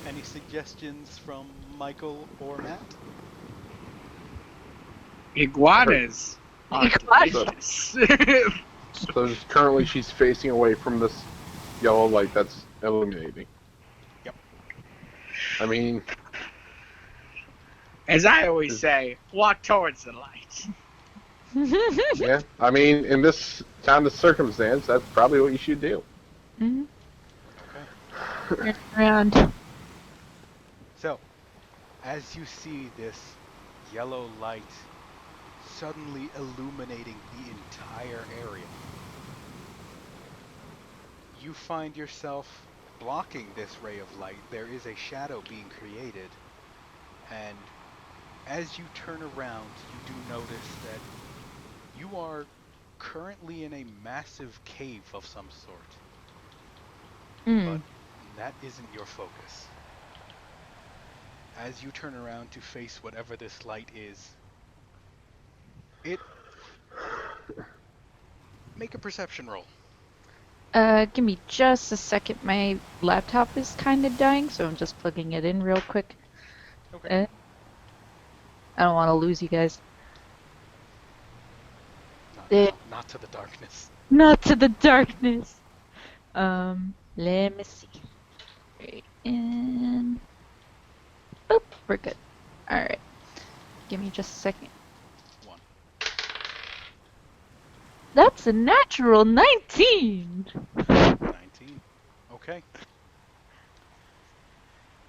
Speaker 3: Any suggestions from Michael or Matt?
Speaker 1: Iguanas are delicious.
Speaker 4: So just currently she's facing away from this yellow light that's illuminating.
Speaker 3: Yep.
Speaker 4: I mean,
Speaker 1: As I always say, walk towards the light.
Speaker 4: yeah. I mean, in this kind of circumstance, that's probably what you should do.
Speaker 2: Mhm.
Speaker 3: Okay.
Speaker 2: Turn around.
Speaker 3: So, as you see this yellow light suddenly illuminating the entire area, you find yourself blocking this ray of light. There is a shadow being created, and as you turn around, you do notice that you are currently in a massive cave of some sort, but that isn't your focus. As you turn around to face whatever this light is, it make a perception roll.
Speaker 2: Give me just a second. My laptop is kind of dying, so I'm just plugging it in real quick.
Speaker 3: Okay.
Speaker 2: I don't want to lose you guys.
Speaker 3: Not
Speaker 2: Eh,
Speaker 3: now, not to the darkness.
Speaker 2: Not to the darkness. Let me see. Right, and boop, we're good. All right. Give me just a second.
Speaker 3: 1.
Speaker 2: That's a natural 19.
Speaker 3: 19. Okay.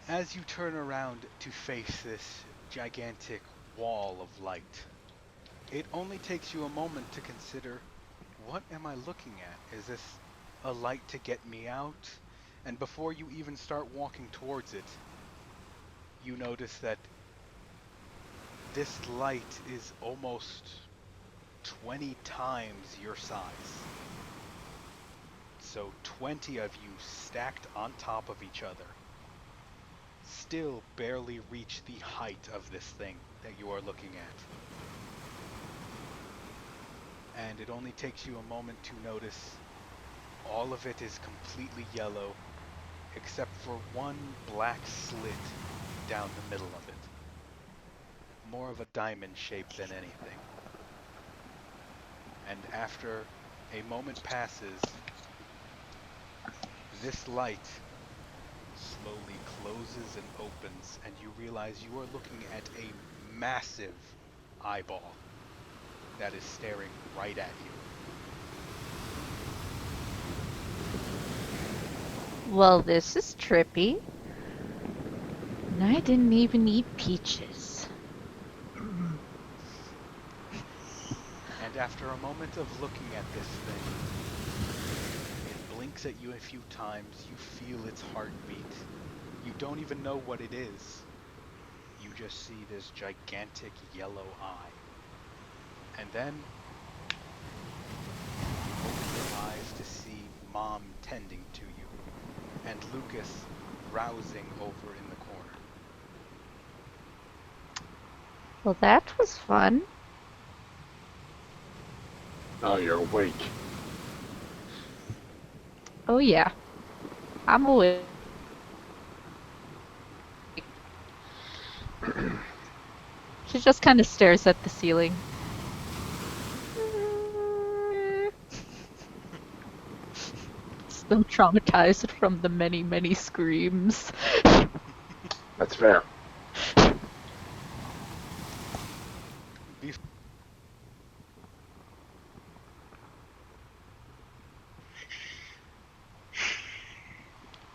Speaker 3: As you turn around to face this gigantic wall of light, it only takes you a moment to consider, what am I looking at? Is this a light to get me out? And before you even start walking towards it, you notice that this light is almost 20 times your size. So 20 of you stacked on top of each other still barely reach the height of this thing that you are looking at. And it only takes you a moment to notice all of it is completely yellow, except for one black slit down the middle of it. More of a diamond shape than anything. And after a moment passes, this light slowly closes and opens, and you realize you are looking at a massive eyeball that is staring right at you.
Speaker 2: Well, this is trippy. And I didn't even eat peaches.
Speaker 3: And after a moment of looking at this thing, it blinks at you a few times, you feel its heartbeat. You don't even know what it is. You just see this gigantic yellow eye. And then you open your eyes to see Mom tending to you, and Lucas browsing over in the corner.
Speaker 2: Well, that was fun.
Speaker 4: Oh, you're awake.
Speaker 2: Oh, yeah. I'm awake. She just kind of stares at the ceiling. Still traumatized from the many, many screams.
Speaker 4: That's fair.
Speaker 3: Bef-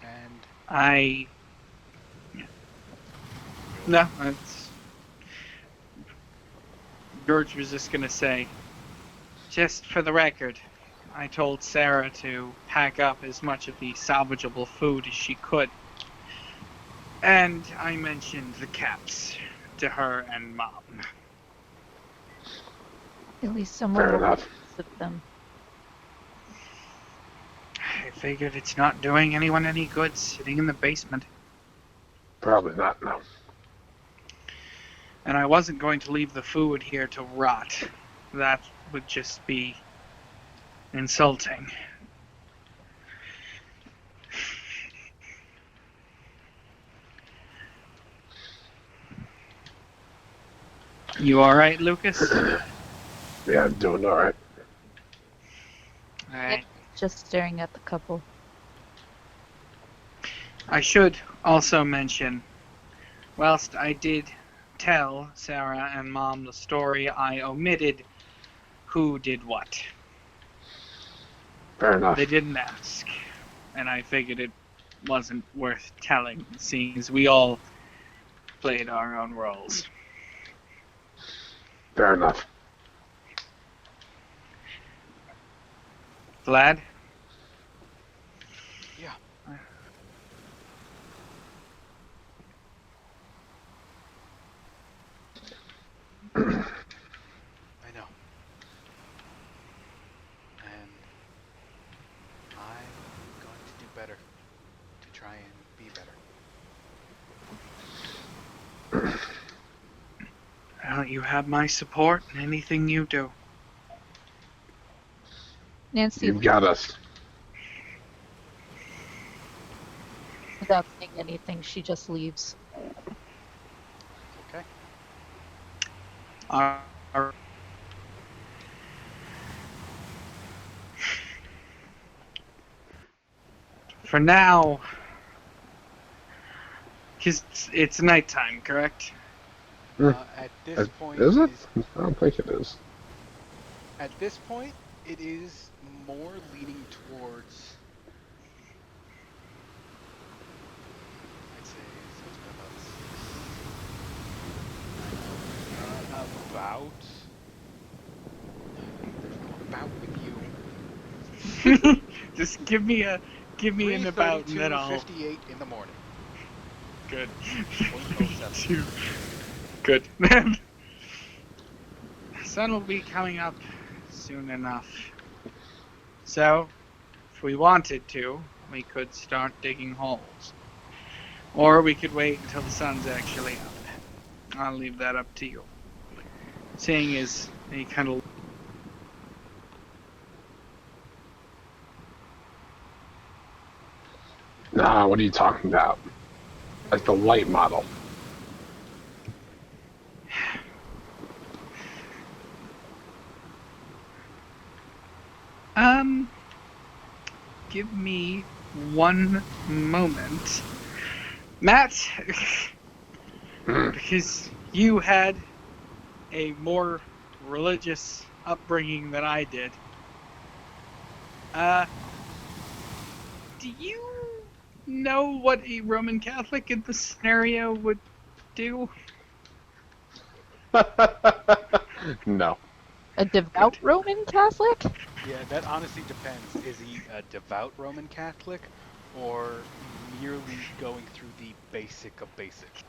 Speaker 3: And
Speaker 1: No, it's... George was just gonna say, just for the record, I told Sarah to pack up as much of the salvageable food as she could. And I mentioned the caps to her and Mom.
Speaker 2: At least someone
Speaker 4: Fair
Speaker 2: will
Speaker 4: enough.
Speaker 2: of them.
Speaker 1: I figured it's not doing anyone any good sitting in the basement.
Speaker 4: Probably not, no.
Speaker 1: And I wasn't going to leave the food here to rot. That would just be insulting. You alright, Lucas?
Speaker 4: Yeah, I'm doing alright.
Speaker 1: Alright.
Speaker 2: Just staring at the couple.
Speaker 1: I should also mention, whilst I did tell Sarah and Mom the story, I omitted who did what.
Speaker 4: Fair enough.
Speaker 1: They didn't ask, and I figured it wasn't worth telling, seeing as we all played our own roles.
Speaker 4: Fair enough.
Speaker 1: Vlad?
Speaker 3: yeah, I know. And I'm going to do better to try and be better.
Speaker 1: Well, you have my support in anything you do.
Speaker 2: Nancy,
Speaker 4: You've got us.
Speaker 2: without saying anything, she just leaves.
Speaker 3: Okay?
Speaker 1: Our For now, because it's nighttime, correct?
Speaker 3: At this point,
Speaker 4: Is it? I don't think it is.
Speaker 3: At this point, it is more leaning towards. I'd say so it's been about 6. About. There's no about with you.
Speaker 1: Just give me an about, and then I'll.
Speaker 3: 3:32:58 in the morning.
Speaker 1: Good.
Speaker 3: 0.07.
Speaker 1: Good. The sun will be coming up soon enough. So, if we wanted to, we could start digging holes. Or we could wait until the sun's actually up. I'll leave that up to you. Seeing as he kind of...
Speaker 4: Nah, what are you talking about? Like the light model.
Speaker 1: Give me one moment. Matt,
Speaker 4: Hmm.
Speaker 1: because you had a more religious upbringing than I did. Uh, do you know what a Roman Catholic in this scenario would do?
Speaker 4: No.
Speaker 2: A devout
Speaker 1: Good.
Speaker 2: Roman Catholic?
Speaker 3: Yeah, that honestly depends. Is he a devout Roman Catholic or merely going through the basic of basic?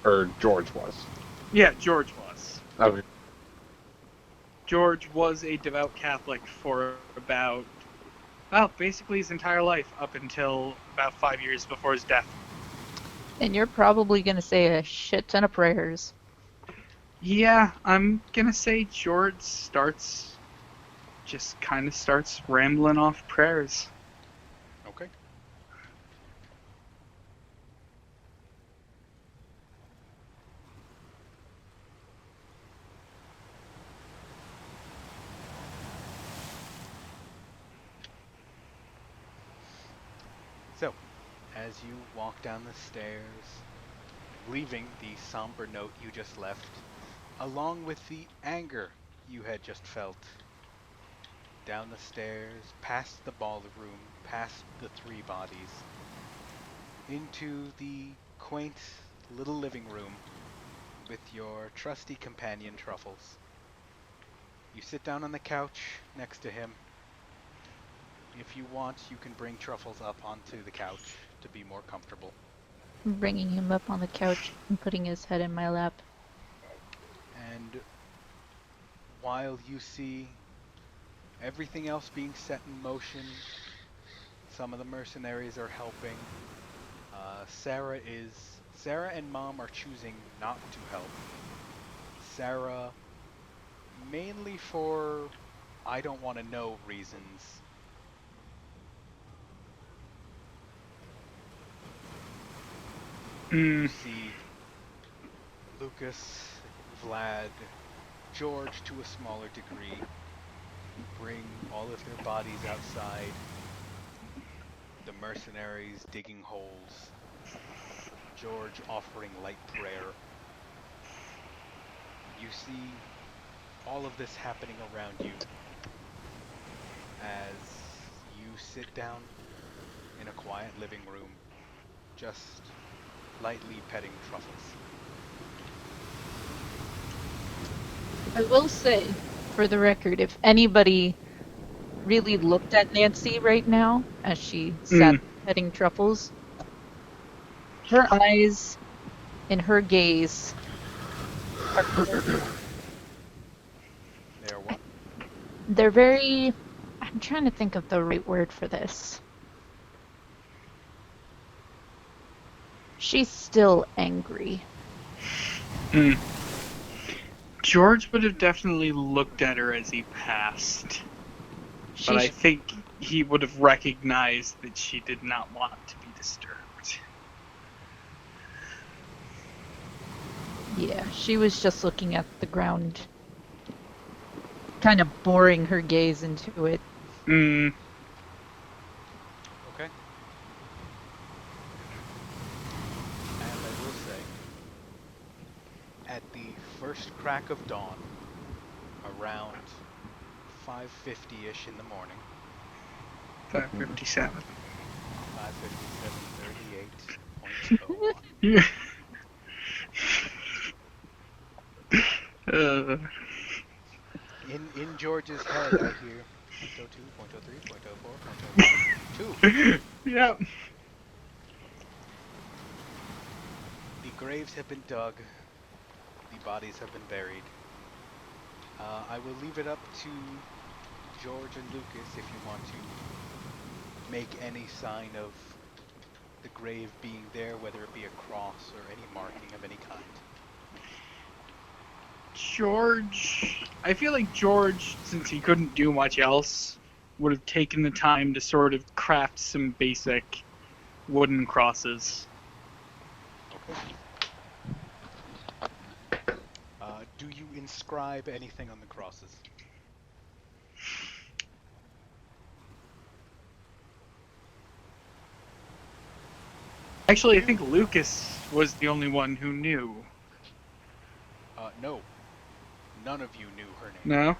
Speaker 4: Or George was.
Speaker 1: Yeah, George was.
Speaker 4: Okay.
Speaker 1: George was a devout Catholic for about, well, basically his entire life up until about 5 years before his death.
Speaker 2: And you're probably going to say a shit ton of prayers.
Speaker 1: Yeah, I'm gonna say George just kind of starts rambling off prayers.
Speaker 3: Okay. So, as you walk down the stairs, leaving the somber note you just left, along with the anger you had just felt, down the stairs, past the ballroom, past the three bodies, into the quaint little living room with your trusty companion Truffles. You sit down on the couch next to him. If you want, you can bring Truffles up onto the couch to be more comfortable.
Speaker 2: I'm bringing him up on the couch and putting his head in my lap.
Speaker 3: And while you see everything else being set in motion, some of the mercenaries are helping. Sarah and Mom are choosing not to help. Sarah, mainly for I don't want to know reasons. You
Speaker 1: Hmm.
Speaker 3: see Lucas, Vlad, George to a smaller degree bring all of their bodies outside. The mercenaries digging holes. George offering light prayer. You see all of this happening around you as you sit down in a quiet living room, just lightly petting Truffles.
Speaker 2: I will say, for the record, if anybody really looked at Nancy right now as she
Speaker 1: Hmm.
Speaker 2: sat petting Truffles, her eyes and her gaze are
Speaker 3: There what?
Speaker 2: they're very I'm trying to think of the right word for this. She's still angry.
Speaker 1: Hmm. George would have definitely looked at her as he passed, but I
Speaker 2: She's
Speaker 1: think he would have recognized that she did not want to be disturbed.
Speaker 2: yeah, she was just looking at the ground, kind of boring her gaze into it.
Speaker 1: Hmm.
Speaker 3: Okay. And I will say, at the first crack of dawn, around 5:50ish in the morning,
Speaker 1: 557.
Speaker 3: 5:57:38.01.
Speaker 1: Yeah. uh,
Speaker 3: In George's head, I hear 0.02, 0.03, 0.04, 0.05, 2.
Speaker 1: yeah.
Speaker 3: The graves have been dug. The bodies have been buried. I will leave it up to George and Lucas if you want to make any sign of the grave being there, whether it be a cross or any marking of any kind.
Speaker 1: George. I feel like George, since he couldn't do much else, would have taken the time to sort of craft some basic wooden crosses.
Speaker 3: Okay. Do you inscribe anything on the crosses?
Speaker 1: Actually, I think Lucas was the only one who knew.
Speaker 3: No. None of you knew her name.
Speaker 1: No?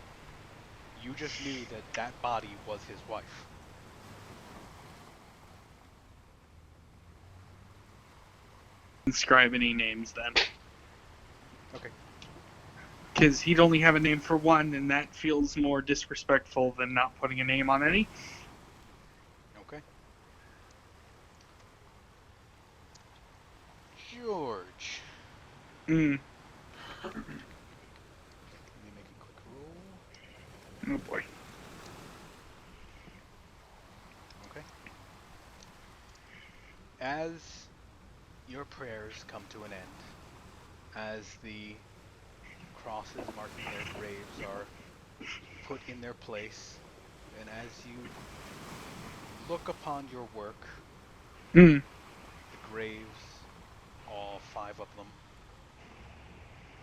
Speaker 3: You just knew that that body was his wife.
Speaker 1: Inscribe any names then.
Speaker 3: Okay.
Speaker 1: Because he'd only have a name for one, and that feels more disrespectful than not putting a name on any.
Speaker 3: Okay. George.
Speaker 1: Hmm.
Speaker 3: Let me make a quick roll.
Speaker 1: Oh boy.
Speaker 3: Okay. As your prayers come to an end, as the crosses marking their graves are put in their place, and as you look upon your work,
Speaker 1: Hmm.
Speaker 3: the graves, all 5 of them,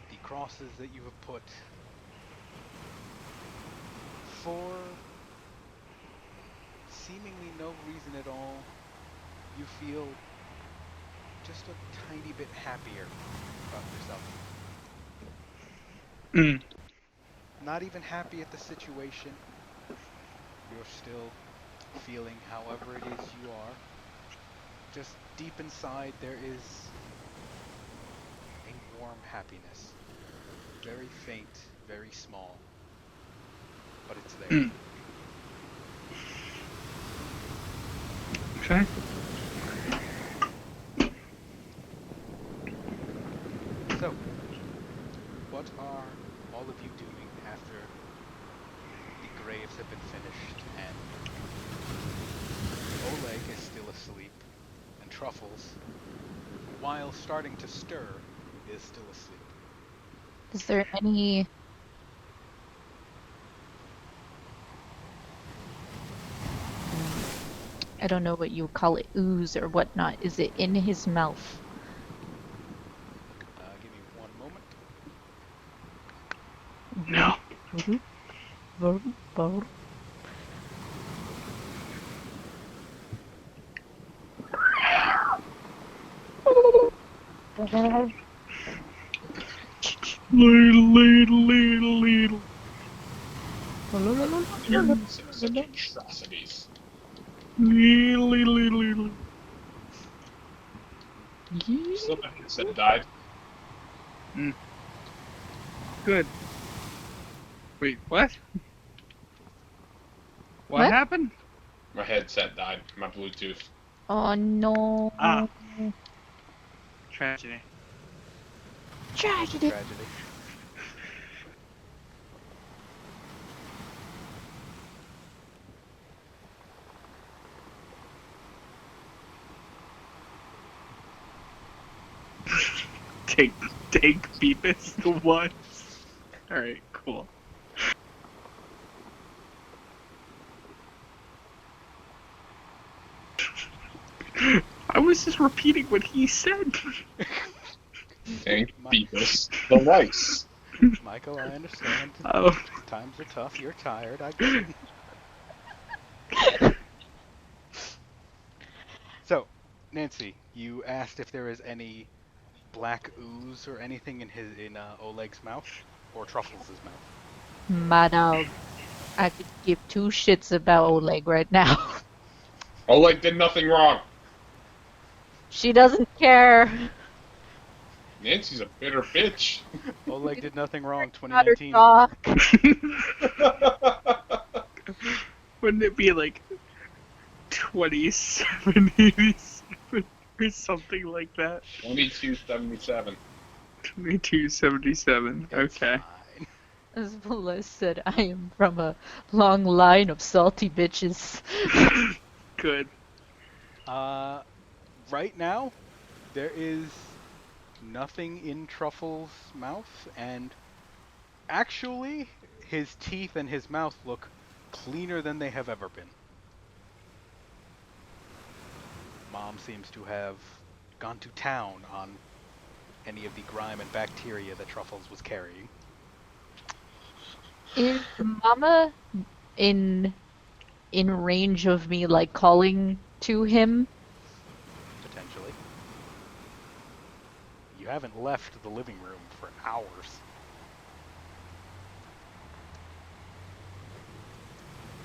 Speaker 3: the crosses that you have put, for seemingly no reason at all, you feel just a tiny bit happier about yourself.
Speaker 1: Hmm.
Speaker 3: Not even happy at the situation. You're still feeling however it is you are. Just deep inside there is a warm happiness. Very faint, very small. But it's there.
Speaker 1: Hmm. Okay.
Speaker 3: So, what are all of you doing after the graves have been finished and Oleg is still asleep and Truffles, while starting to stir, is still asleep?
Speaker 2: Is there any I don't know what you call it, ooze or whatnot. Is it in his mouth?
Speaker 3: Give me one moment.
Speaker 1: No. Little.
Speaker 4: Such atrocities.
Speaker 1: Little.
Speaker 4: Still haven't said died.
Speaker 1: Good. Wait, what?
Speaker 2: What?
Speaker 1: happened?
Speaker 4: My headset died. My Bluetooth.
Speaker 2: Oh no.
Speaker 1: Ah. Tragedy.
Speaker 2: Tragedy.
Speaker 3: Tragedy.
Speaker 1: Take Beepus the once. Alright, cool. I was just repeating what he said.
Speaker 4: Thank Beavis the Rice.
Speaker 3: Michael, I understand.
Speaker 1: Oh.
Speaker 3: Times are tough. You're tired. I get it. So, Nancy, you asked if there is any black ooze or anything in Oleg's mouth or Truffles' mouth.
Speaker 2: Madam, I could give 2 shits about Oleg right now.
Speaker 4: Oleg did nothing wrong.
Speaker 2: She doesn't care.
Speaker 4: Nancy's a bitter bitch.
Speaker 3: Oleg did nothing wrong.
Speaker 2: Not her
Speaker 3: 2019.
Speaker 2: talk.
Speaker 1: Wouldn't it be like 2787 or something like that?
Speaker 4: 2277.
Speaker 1: 2277.
Speaker 3: It's
Speaker 1: Okay.
Speaker 3: fine.
Speaker 2: As Melissa said, I am from a long line of salty bitches.
Speaker 1: Good.
Speaker 3: Right now, there is nothing in Truffle's mouth, and actually, his teeth and his mouth look cleaner than they have ever been. Mom seems to have gone to town on any of the grime and bacteria that Truffles was carrying.
Speaker 2: Is Mama in range of me, like, calling to him?
Speaker 3: Potentially. You haven't left the living room for hours.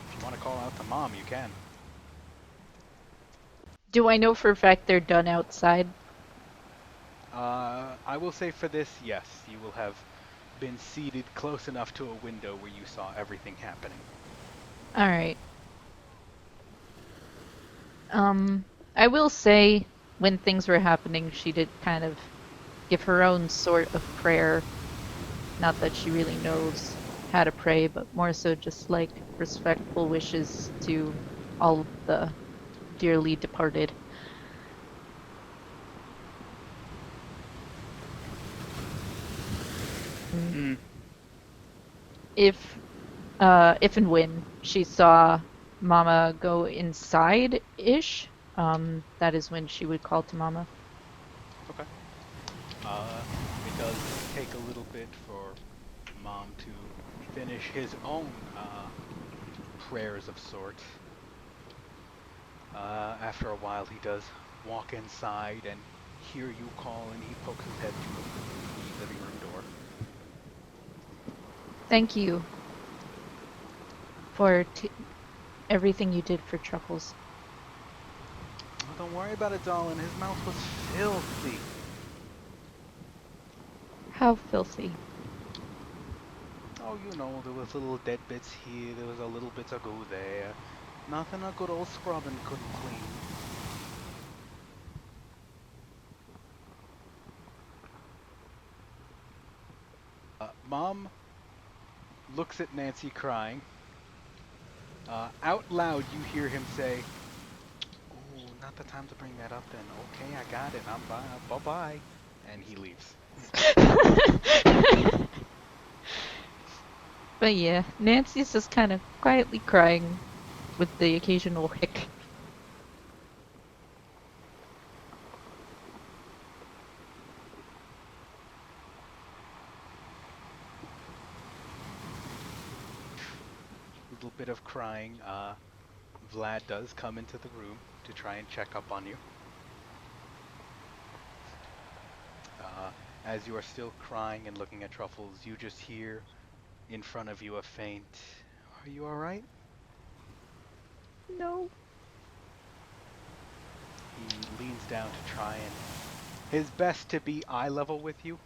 Speaker 3: If you want to call out to Mom, you can.
Speaker 2: Do I know for a fact they're done outside?
Speaker 3: I will say for this, yes, you will have been seated close enough to a window where you saw everything happening.
Speaker 2: Alright. I will say, when things were happening, she did kind of give her own sort of prayer. Not that she really knows how to pray, but more so just like respectful wishes to all of the dearly departed.
Speaker 1: Mm.
Speaker 2: If and when she saw Mama go inside-ish, that is when she would call to Mama.
Speaker 3: Okay. It does take a little bit for Mom to finish his own prayers of sorts. After a while, he does walk inside and hear you call, and he pokes his head through the living room door.
Speaker 2: Thank you for everything you did for Truffles.
Speaker 3: Oh, don't worry about it, darling. His mouth was filthy.
Speaker 2: How filthy.
Speaker 3: Oh, you know, there was little dead bits here, there was a little bit of goo there. Nothing a good old scrubbing couldn't clean. Mom looks at Nancy crying. Out loud, you hear him say, "Oh, not the time to bring that up then. Okay, I got it. I'm bye. Bye-bye." And he leaves.
Speaker 2: But yeah, Nancy's just kind of quietly crying with the occasional hic.
Speaker 3: Little bit of crying. Vlad does come into the room to try and check up on you. As you are still crying and looking at Truffles, you just hear in front of you a faint, "Are you alright?"
Speaker 2: No.
Speaker 3: He leans down to try and his best to be eye level with you.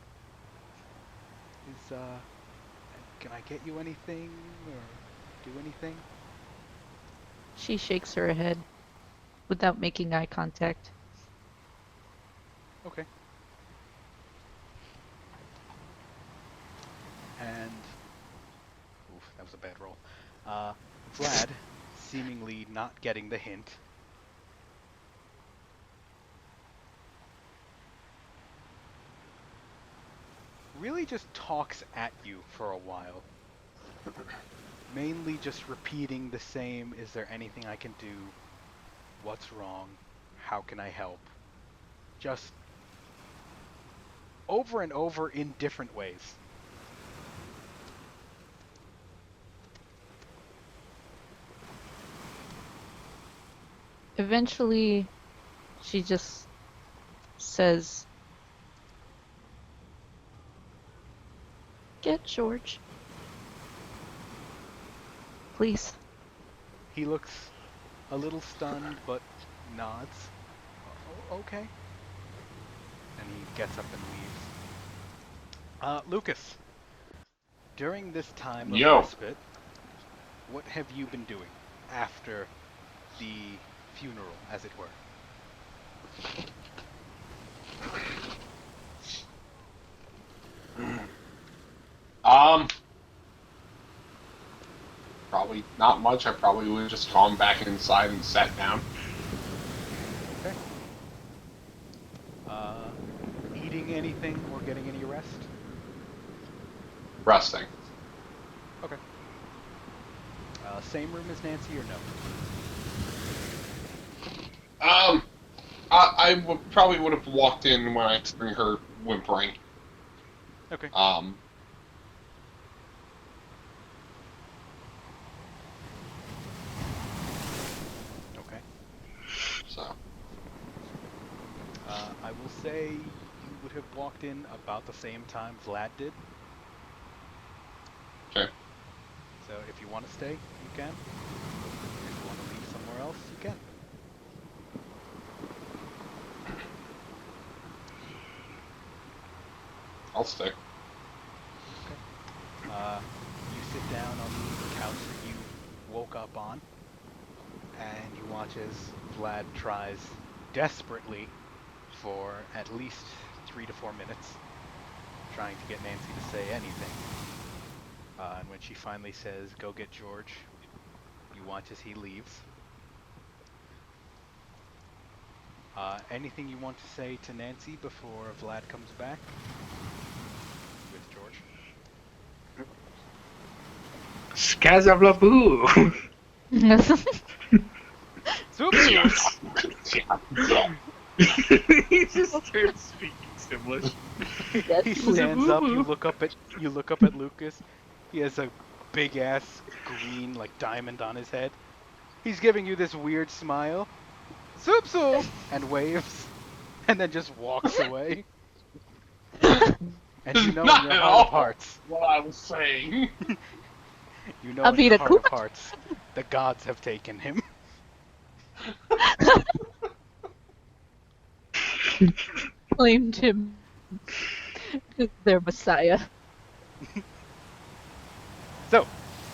Speaker 3: Can I get you anything or do anything?
Speaker 2: She shakes her head without making eye contact.
Speaker 3: Okay. And oof, that was a bad roll. Vlad, seemingly not getting the hint, really just talks at you for a while. Mainly just repeating the same, "Is there anything I can do? What's wrong? How can I help?" Just over and over in different ways.
Speaker 2: Eventually, she just says, "Get George. Please."
Speaker 3: He looks a little stunned, but nods. Okay. And he gets up and leaves. Lucas, during this time of
Speaker 4: Yo.
Speaker 3: respite, what have you been doing after the funeral, as it were?
Speaker 4: Probably not much. I probably would have just gone back inside and sat down.
Speaker 3: Okay. Eating anything or getting any rest?
Speaker 4: Resting.
Speaker 3: Okay. Same room as Nancy or no?
Speaker 4: I probably would have walked in when I heard her whimpering.
Speaker 3: Okay. So. I will say you would have walked in about the same time Vlad did.
Speaker 4: Okay.
Speaker 3: So if you want to stay, you can. If you want to leave somewhere else, you can.
Speaker 4: I'll stay.
Speaker 3: You sit down on the couch that you woke up on, and you watch as Vlad tries desperately for at least 3 to 4 minutes, trying to get Nancy to say anything. And when she finally says, "Go get George," you watch as he leaves. Anything you want to say to Nancy before Vlad comes back with George?
Speaker 1: Skazablabu! He just starts speaking Simlish.
Speaker 3: He stands up. You look up at Lucas. He has a big ass green like diamond on his head. He's giving you this weird smile, "Soup soup," and waves, and then just walks away. And you know in
Speaker 4: Not
Speaker 3: your
Speaker 4: at
Speaker 3: heart of
Speaker 4: all
Speaker 3: hearts,
Speaker 4: what I was saying.
Speaker 3: you know
Speaker 2: I'll
Speaker 3: in
Speaker 2: be
Speaker 3: your
Speaker 2: the
Speaker 3: heart
Speaker 2: cook.
Speaker 3: of hearts, the gods have taken him.
Speaker 2: Claimed him as their messiah.
Speaker 3: So,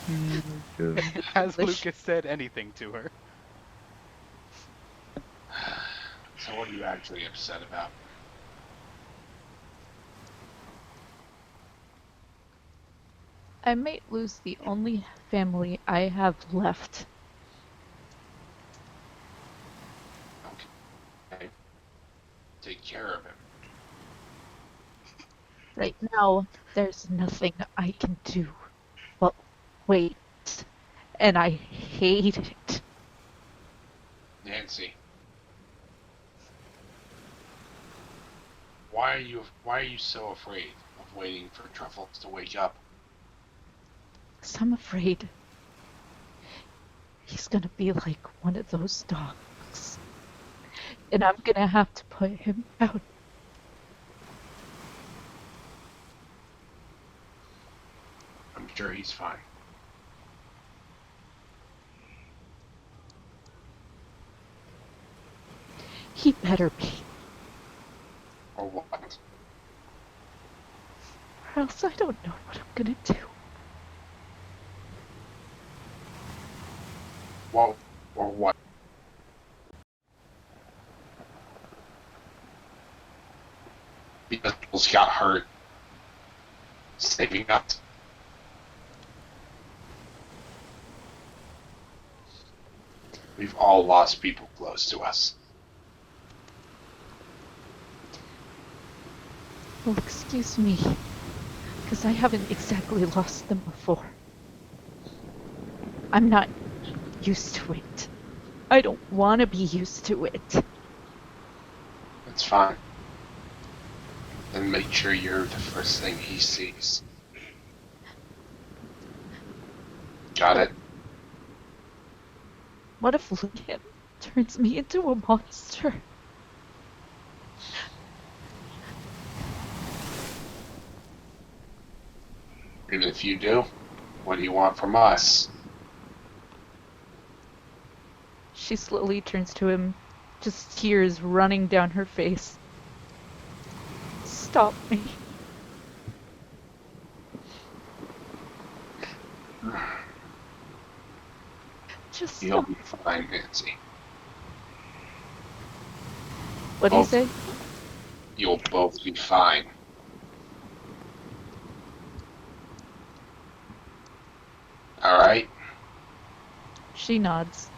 Speaker 1: Oh
Speaker 3: has
Speaker 2: English.
Speaker 3: Lucas said anything to her?
Speaker 4: So what are you actually upset about?
Speaker 2: I might lose the only family I have left.
Speaker 4: Okay. Take care of him.
Speaker 2: Right now, there's nothing I can do. Well, wait. And I hate it.
Speaker 4: Nancy. Why are you so afraid of waiting for Truffles to wake up?
Speaker 2: 'Cause I'm afraid he's gonna be like one of those dogs. And I'm gonna have to put him out.
Speaker 4: I'm sure he's fine.
Speaker 2: He better be.
Speaker 4: Or what?
Speaker 2: Or else I don't know what I'm gonna do.
Speaker 4: Well, or what? Because Truffles got hurt saving us. We've all lost people close to us.
Speaker 2: Well, excuse me. Because I haven't exactly lost them before. I'm not used to it. I don't want to be used to it.
Speaker 4: That's fine. Then make sure you're the first thing he sees. Got it?
Speaker 2: What if Lucan turns me into a monster?
Speaker 4: Even if you do, what do you want from us?
Speaker 2: She slowly turns to him, just tears running down her face. Stop me. Just
Speaker 4: You'll
Speaker 2: stop.
Speaker 4: be fine, Nancy.
Speaker 2: What do you
Speaker 4: Oh.
Speaker 2: say?
Speaker 4: You'll both be fine. Alright?
Speaker 2: She nods.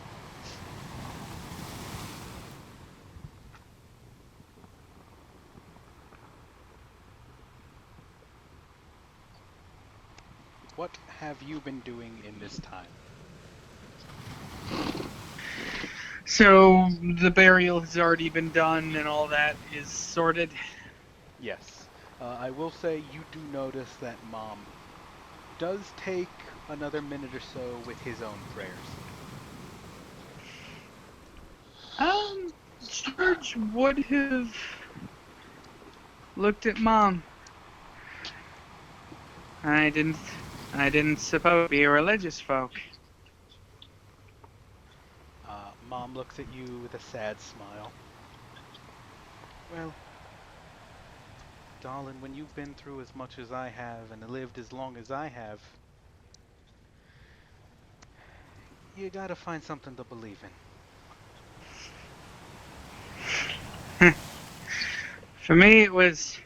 Speaker 3: What have you been doing in this time?
Speaker 1: So the burial has already been done and all that is sorted.
Speaker 3: Yes. I will say you do notice that Mom does take another minute or so with his own prayers.
Speaker 1: George would have looked at Mom. I didn't suppose to be a religious folk.
Speaker 3: Mom looks at you with a sad smile. Well, darling, when you've been through as much as I have and lived as long as I have, you gotta find something to believe in.
Speaker 1: For me, it was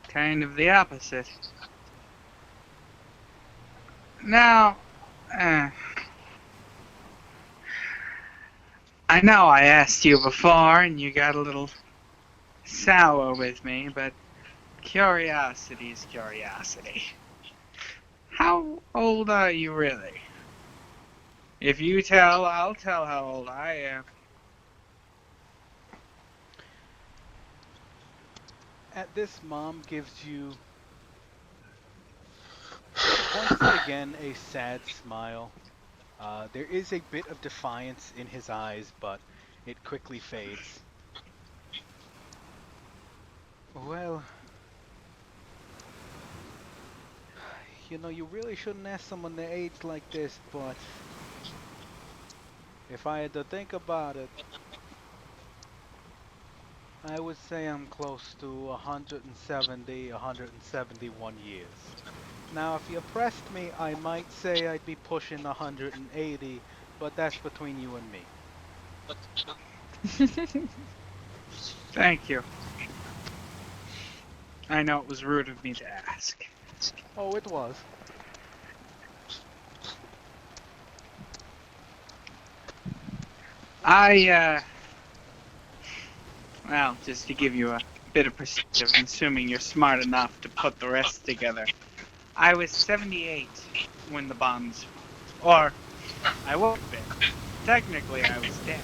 Speaker 1: kind of the opposite. Now, I know I asked you before and you got a little sour with me, but curiosity's curiosity. How old are you really? If you tell, I'll tell how old I am.
Speaker 3: At this, Mom gives you, once again, a sad smile. There is a bit of defiance in his eyes, but it quickly fades. Well, you really shouldn't ask someone their age like this, but if I had to think about it, I would say I'm close to 170, 171 years. Now, if you pressed me, I might say I'd be pushing 180, but that's between you and me.
Speaker 1: Thank you. I know it was rude of me to ask.
Speaker 3: Oh, it was.
Speaker 1: Well, just to give you a bit of perspective, assuming you're smart enough to put the rest together, I was 78 when the bombs, or I would have been. Technically, I was dead.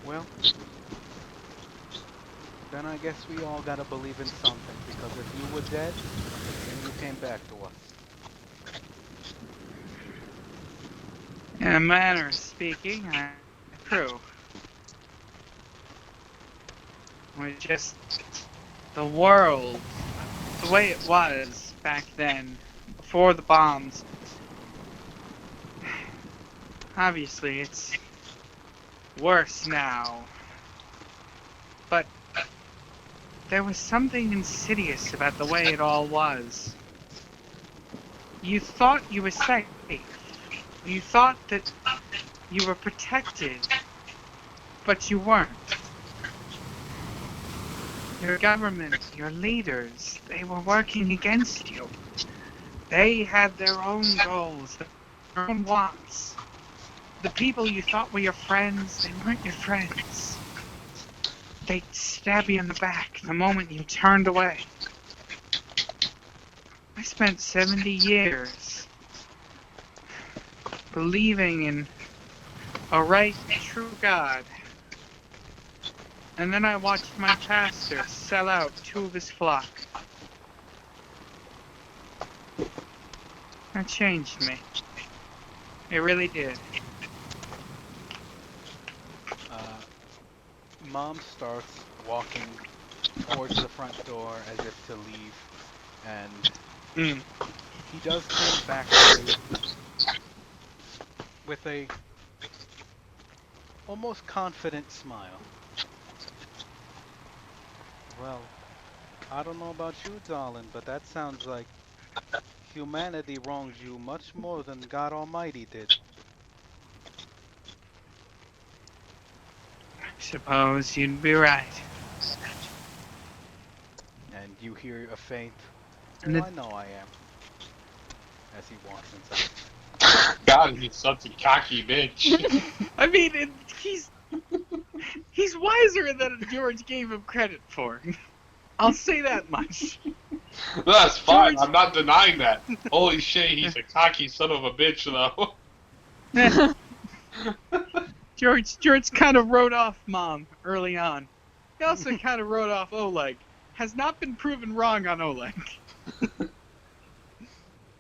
Speaker 3: Well, then I guess we all gotta believe in something, because if you were dead, then you came back to us.
Speaker 1: In a manner of speaking, I true. With just the world, the way it was back then, before the bombs. Obviously, it's worse now. But there was something insidious about the way it all was. You thought you were safe. You thought that you were protected, but you weren't. Your government, your leaders, they were working against you. They had their own goals, their own wants. The people you thought were your friends, they weren't your friends. They'd stab you in the back the moment you turned away. I spent 70 years believing in a right, true God. And then I watched my pastor sell out 2 of his flock. That changed me. It really did.
Speaker 3: Mom starts walking towards the front door as if to leave, and he does turn back to you with a almost confident smile. Well, I don't know about you, darling, but that sounds like humanity wronged you much more than God Almighty did.
Speaker 1: I suppose you'd be right.
Speaker 3: And you hear a faint,
Speaker 1: And
Speaker 3: "Oh,
Speaker 1: the
Speaker 3: I know I am," as he walks inside.
Speaker 4: God, he's such a cocky bitch.
Speaker 1: I mean, he's wiser than George gave him credit for. I'll say that much.
Speaker 4: That's fine.
Speaker 1: George-
Speaker 4: I'm not denying that. Holy shit, he's a cocky son of a bitch, though.
Speaker 1: George kind of wrote off Mom early on. He also kind of wrote off Oleg. Has not been proven wrong on Oleg.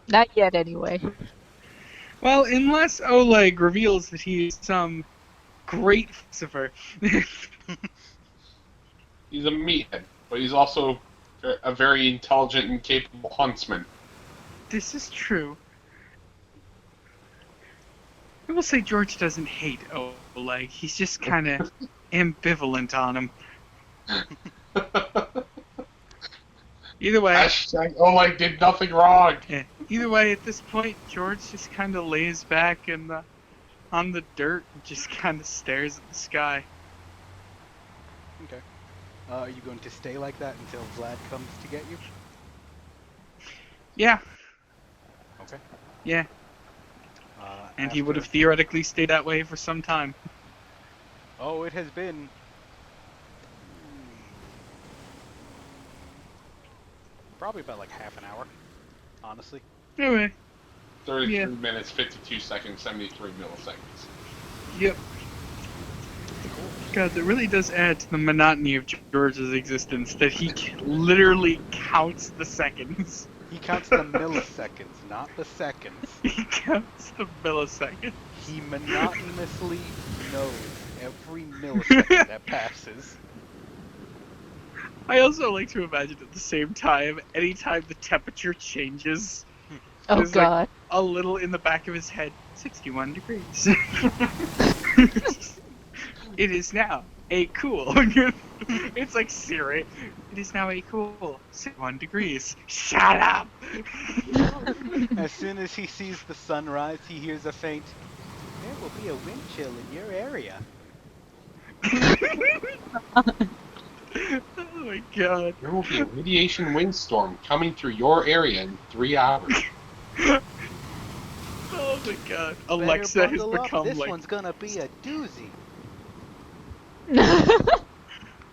Speaker 2: Not yet, anyway.
Speaker 1: Well, unless Oleg reveals that he is some great philosopher.
Speaker 4: He's a meathead, but he's also a very intelligent and capable huntsman.
Speaker 1: This is true. I will say George doesn't hate Oleg. He's just kind of ambivalent on him. Either way,
Speaker 4: Hashtag Oleg did nothing wrong.
Speaker 1: yeah, either way, at this point, George just kind of lays back on the dirt and just kind of stares at the sky.
Speaker 3: Okay. Are you going to stay like that until Vlad comes to get you?
Speaker 1: Yeah,
Speaker 3: Okay.
Speaker 1: yeah. And he would have theoretically stayed that way for some time.
Speaker 3: Oh, it has been... probably about like half an hour, honestly.
Speaker 1: Anyway,
Speaker 4: 33
Speaker 1: Yeah.
Speaker 4: minutes, 52 seconds, 73 milliseconds.
Speaker 1: yep. God, that really does add to the monotony of George's existence that he literally counts the seconds.
Speaker 3: He counts the milliseconds, not the seconds.
Speaker 1: He counts the milliseconds.
Speaker 3: He monotonously knows every millisecond that passes.
Speaker 1: I also like to imagine at the same time, anytime the temperature changes,
Speaker 2: Oh
Speaker 1: there's like
Speaker 2: god.
Speaker 1: a little in the back of his head, 61 degrees. It is now a cool. It's like Siri. It is now a cool 61 degrees. Shut up!
Speaker 3: As soon as he sees the sunrise, he hears a faint, "There will be a wind chill in your area."
Speaker 1: Oh my god.
Speaker 4: There will be a radiation windstorm coming through your area in 3 hours.
Speaker 1: Oh my god.
Speaker 3: Better
Speaker 1: Alexa has
Speaker 3: bundle up,
Speaker 1: become
Speaker 3: this
Speaker 1: like
Speaker 3: one's gonna be a doozy.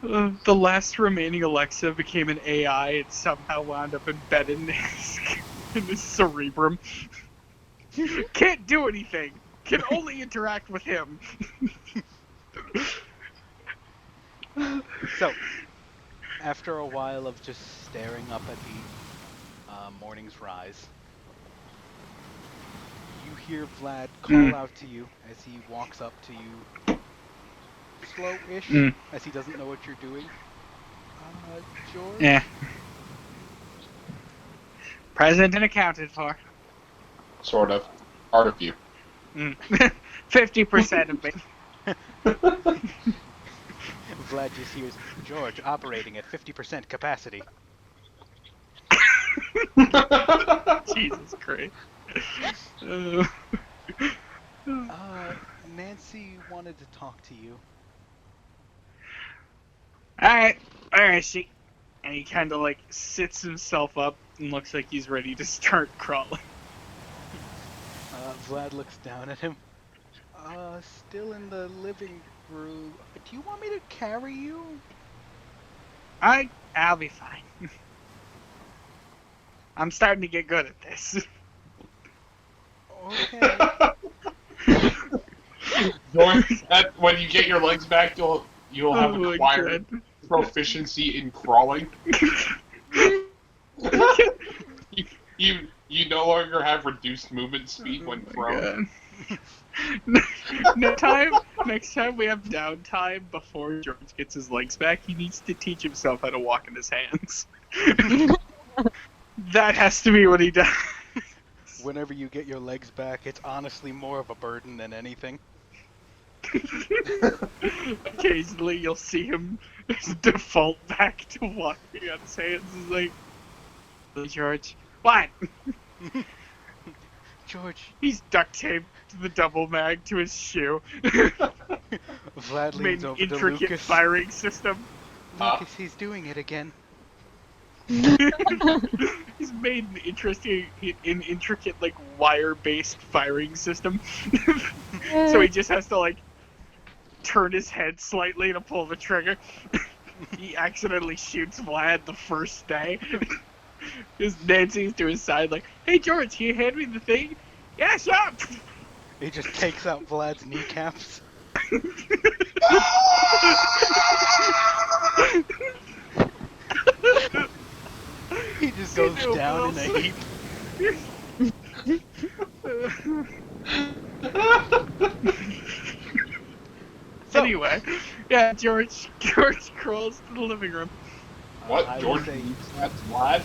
Speaker 1: the last remaining Alexa became an AI and somehow wound up embedded in his cerebrum. Can't do anything. Can only interact with him.
Speaker 3: So, after a while of just staring up at the morning's rise, you hear Vlad call out to you as he walks up to you, slow-ish, as he doesn't know what you're doing. George?
Speaker 1: Yeah. Present and accounted for.
Speaker 4: Sort of. Part of you.
Speaker 1: 50% of me.
Speaker 3: Vlad just hears, "George operating at 50% capacity."
Speaker 1: Jesus Christ.
Speaker 3: Nancy wanted to talk to you.
Speaker 1: Alright, where is she? And he kind of like sits himself up and looks like he's ready to start crawling.
Speaker 3: Vlad looks down at him. Still in the living room. Do you want me to carry you?
Speaker 1: I'll be fine. I'm starting to get good at this.
Speaker 3: Okay.
Speaker 4: When you get your legs back, you'll have
Speaker 1: Oh my
Speaker 4: acquired
Speaker 1: God.
Speaker 4: proficiency in crawling. You no longer have reduced movement speed when thrown.
Speaker 1: Next time we have downtime before George gets his legs back, he needs to teach himself how to walk in his hands. That has to be what he does.
Speaker 3: Whenever you get your legs back, it's honestly more of a burden than anything.
Speaker 1: Occasionally you'll see him default back to walking on his hands. He's like, "Hey, George, what?"
Speaker 3: George.
Speaker 1: He's duct taped the double mag to his shoe.
Speaker 3: Vlad
Speaker 1: Made
Speaker 3: leans
Speaker 1: an
Speaker 3: over to
Speaker 1: intricate
Speaker 3: Lucas.
Speaker 1: firing system.
Speaker 3: Lucas, he's doing it again.
Speaker 1: He's made an intricate like wire-based firing system. So he just has to like turn his head slightly to pull the trigger. He accidentally shoots Vlad the first day. Because Nancy's to his side like, "Hey George, can you hand me the thing?" "Yeah, sure."
Speaker 3: He just takes out Vlad's kneecaps. He just goes down in a heap.
Speaker 1: anyway. Yeah, George crawls to the living room.
Speaker 4: What?
Speaker 3: I will
Speaker 4: George
Speaker 3: say,
Speaker 4: that's Vlad?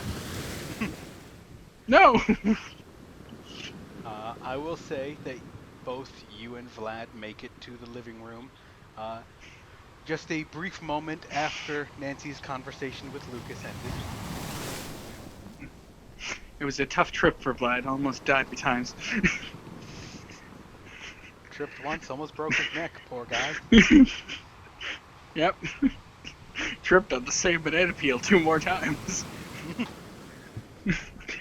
Speaker 1: No.
Speaker 3: I will say that both you and Vlad make it to the living room. Just a brief moment after Nancy's conversation with Lucas ended.
Speaker 1: It was a tough trip for Vlad. Almost died 3 times.
Speaker 3: Tripped once, almost broke his neck, poor guy.
Speaker 1: Yep. Tripped on the same banana peel 2 more times.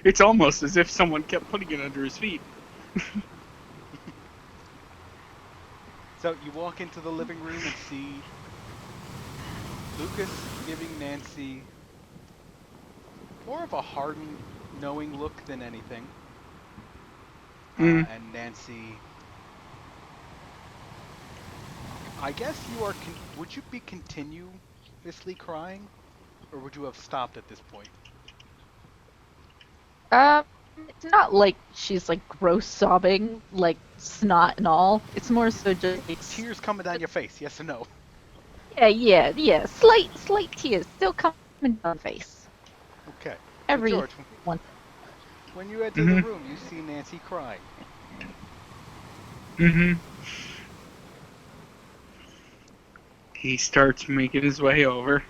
Speaker 1: It's almost as if someone kept putting it under his feet.
Speaker 3: So you walk into the living room and see Lucas giving Nancy more of a hardened, knowing look than anything.
Speaker 1: Mm.
Speaker 3: And Nancy, I guess you are. Would you be continuously crying, or would you have stopped at this point?
Speaker 2: It's not like she's like gross sobbing, like snot and all. It's more so just like,
Speaker 3: Tears coming down your face, yes or no?
Speaker 2: yeah. Slight tears still coming down the face.
Speaker 3: Okay.
Speaker 2: Every
Speaker 3: So George,
Speaker 2: once.
Speaker 3: when you enter the room, you see Nancy crying.
Speaker 1: Mm-hmm. He starts making his way over,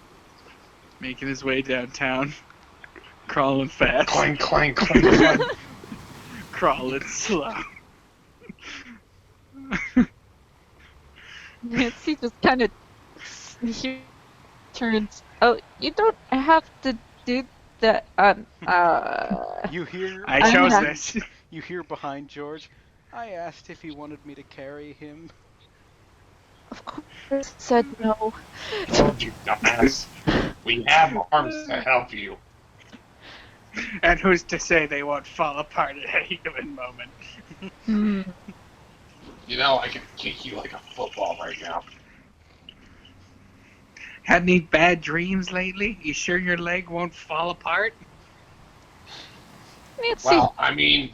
Speaker 1: making his way downtown, crawling fast,
Speaker 4: Clang, clang, clang, clang.
Speaker 1: crawling slow.
Speaker 2: Nancy just kind of turns. Oh, you don't have to do that.
Speaker 3: You hear.
Speaker 1: I chose
Speaker 2: not-
Speaker 1: this.
Speaker 3: You hear behind George. I asked if he wanted me to carry him.
Speaker 2: Of course, said no.
Speaker 4: Told you, dumbass. We have arms to help you.
Speaker 1: And who's to say they won't fall apart at any given moment?
Speaker 2: Hmm.
Speaker 4: You know, I could kick you like a football right now.
Speaker 1: Had any bad dreams lately? You sure your leg won't fall apart?
Speaker 2: Nancy,
Speaker 4: Well, I mean,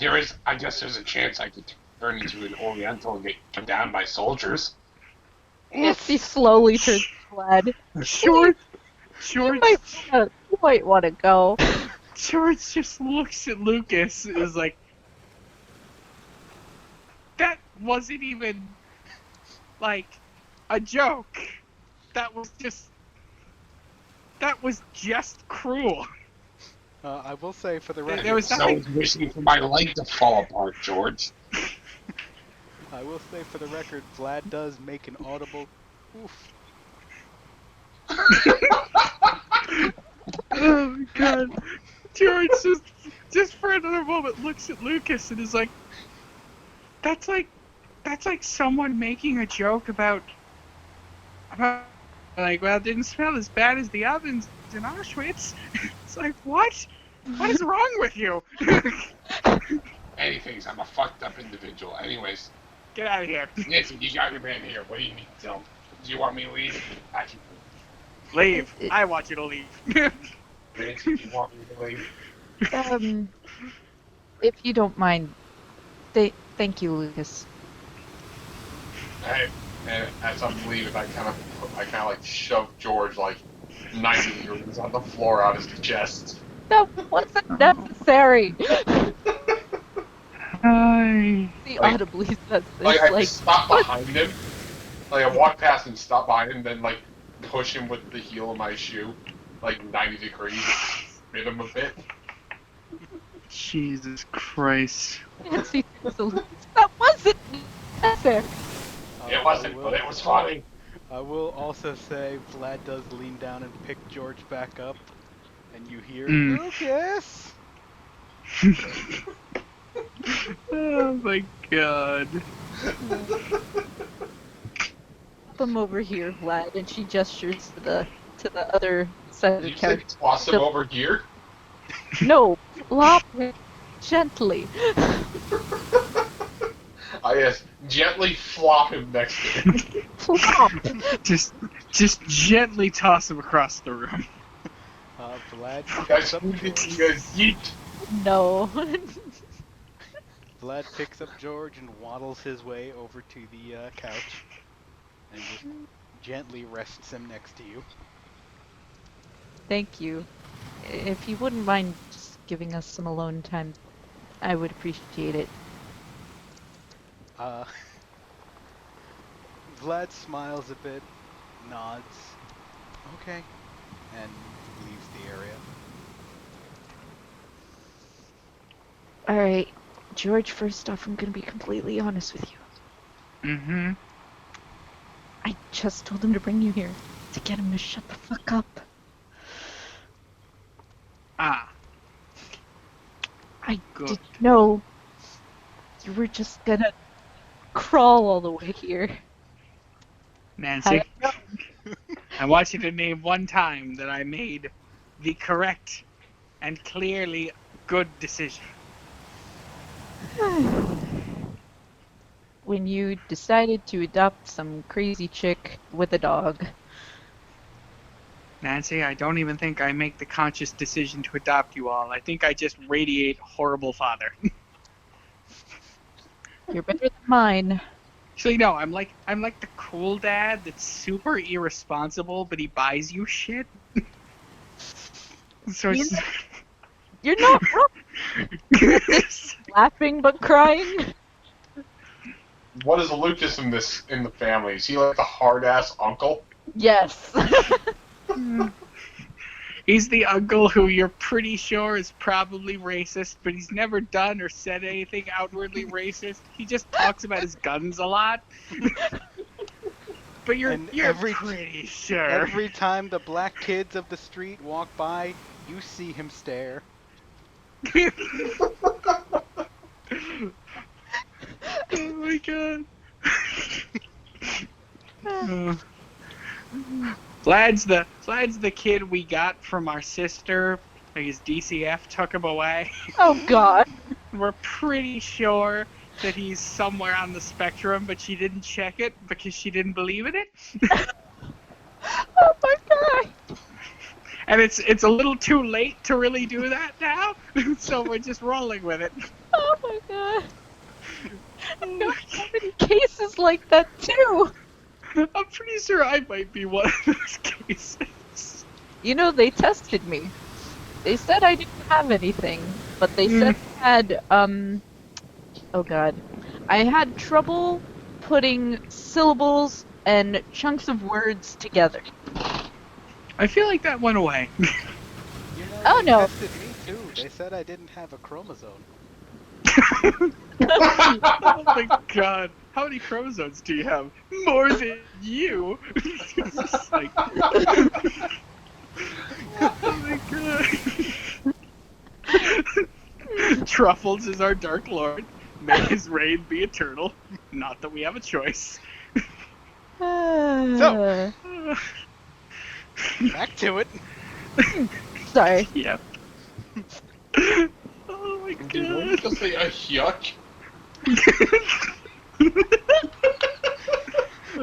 Speaker 4: I guess there's a chance I could turn into an Oriental and get gunned down by soldiers.
Speaker 2: Nancy slowly turns to Vlad.
Speaker 1: George
Speaker 2: You might want to go.
Speaker 1: George just looks at Lucas and is like, that wasn't even, like, a joke. That was just cruel.
Speaker 3: I will say for the record.
Speaker 1: There was
Speaker 4: So
Speaker 1: nothing.
Speaker 4: I was wishing for my leg to fall apart, George.
Speaker 3: I will say for the record, Vlad does make an audible oof.
Speaker 1: Oh my god. George just for another moment looks at Lucas and is like, that's like someone making a joke about like, well, it didn't smell as bad as the ovens in Auschwitz. It's like, what? What is wrong with you?
Speaker 4: Anything, I'm a fucked up individual. Anyways,
Speaker 1: Get out of here.
Speaker 4: Nancy, you got your man here. What do you need to tell him? Do you want me to leave? I can
Speaker 1: Leave. I want you to leave.
Speaker 4: Nancy, do you want me to leave?
Speaker 2: If you don't mind, thank you, Lucas.
Speaker 4: Hey, and as I'm leaving, I kind of like shove George like 90 degrees on the floor out his chest.
Speaker 2: That wasn't necessary.
Speaker 1: Hi.
Speaker 2: He
Speaker 4: Like-
Speaker 2: audibly says this,
Speaker 4: Like I
Speaker 2: like,
Speaker 4: stop behind him, like I walk past and stop behind him, then like push him with the heel of my shoe, like 90 degrees, spin him a bit.
Speaker 1: Jesus Christ.
Speaker 2: Nancy says, Lucas, that wasn't necessary.
Speaker 4: It wasn't, but it was funny.
Speaker 3: I will also say Vlad does lean down and pick George back up, and you hear Lucas.
Speaker 1: Oh my god.
Speaker 2: Come over here, Vlad, and she gestures to the other side of the
Speaker 4: You said
Speaker 2: couch.
Speaker 4: toss him over here?
Speaker 2: No, flop him gently.
Speaker 4: I guess gently flop him next to him.
Speaker 2: Flop.
Speaker 1: Just gently toss him across the room.
Speaker 3: Vlad
Speaker 4: You
Speaker 3: picks
Speaker 4: guys,
Speaker 3: up
Speaker 4: you
Speaker 3: George.
Speaker 4: guys yeet.
Speaker 2: No.
Speaker 3: Vlad picks up George and waddles his way over to the couch, and just gently rests him next to you.
Speaker 2: Thank you. If you wouldn't mind just giving us some alone time, I would appreciate it.
Speaker 3: Uh, Vlad smiles a bit, nods, okay, and leaves the area.
Speaker 2: All right, George, first off, I'm going to be completely honest with you.
Speaker 1: Mm-hmm.
Speaker 2: I just told him to bring you here to get him to shut the fuck up.
Speaker 1: Ah,
Speaker 2: I
Speaker 1: good.
Speaker 2: didn't know you were just gonna crawl all the way here. Had
Speaker 1: Nancy,
Speaker 2: I known.
Speaker 1: I want you to name one time that I made the correct and clearly good decision.
Speaker 2: When you decided to adopt some crazy chick with a dog.
Speaker 1: Nancy, I don't even think I make the conscious decision to adopt you all. I think I just radiate horrible father.
Speaker 2: You're better than mine.
Speaker 1: Actually, no, I'm like the cool dad that's super irresponsible, but he buys you shit. So
Speaker 2: You
Speaker 1: it's
Speaker 2: know, you're not wrong. Laughing but crying.
Speaker 5: What is Lucas in the family? Is he like the hard ass uncle?
Speaker 2: Yes.
Speaker 1: He's the uncle who you're pretty sure is probably racist, but he's never done or said anything outwardly racist. He just talks about his guns a lot. But you're pretty sure.
Speaker 3: Every time the black kids of the street walk by, you see him stare.
Speaker 1: Oh my god. Vlad's the kid we got from our sister. Like his DCF took him away.
Speaker 2: Oh god.
Speaker 1: We're pretty sure that he's somewhere on the spectrum, but she didn't check it because she didn't believe in it.
Speaker 2: Oh my god.
Speaker 1: And it's a little too late to really do that now, so we're just rolling with it.
Speaker 2: Oh my god. I know so many cases like that too.
Speaker 1: I'm pretty sure I might be one of those cases.
Speaker 2: You know, they tested me. They said I didn't have anything, but they said I had, oh god. I had trouble putting syllables and chunks of words together.
Speaker 1: I feel like that went away.
Speaker 3: You know,
Speaker 2: Oh,
Speaker 3: they
Speaker 2: no.
Speaker 3: tested me too. They said I didn't have a chromosome.
Speaker 1: Oh my god. How many chromosomes do you have? More than you. It's just like... Oh my god. Truffles is our dark lord. May his reign be eternal. Not that we have a choice.
Speaker 3: So. Back to it.
Speaker 2: Sorry.
Speaker 1: Yeah. Oh my
Speaker 5: Did you
Speaker 1: god.
Speaker 5: just say a yuck?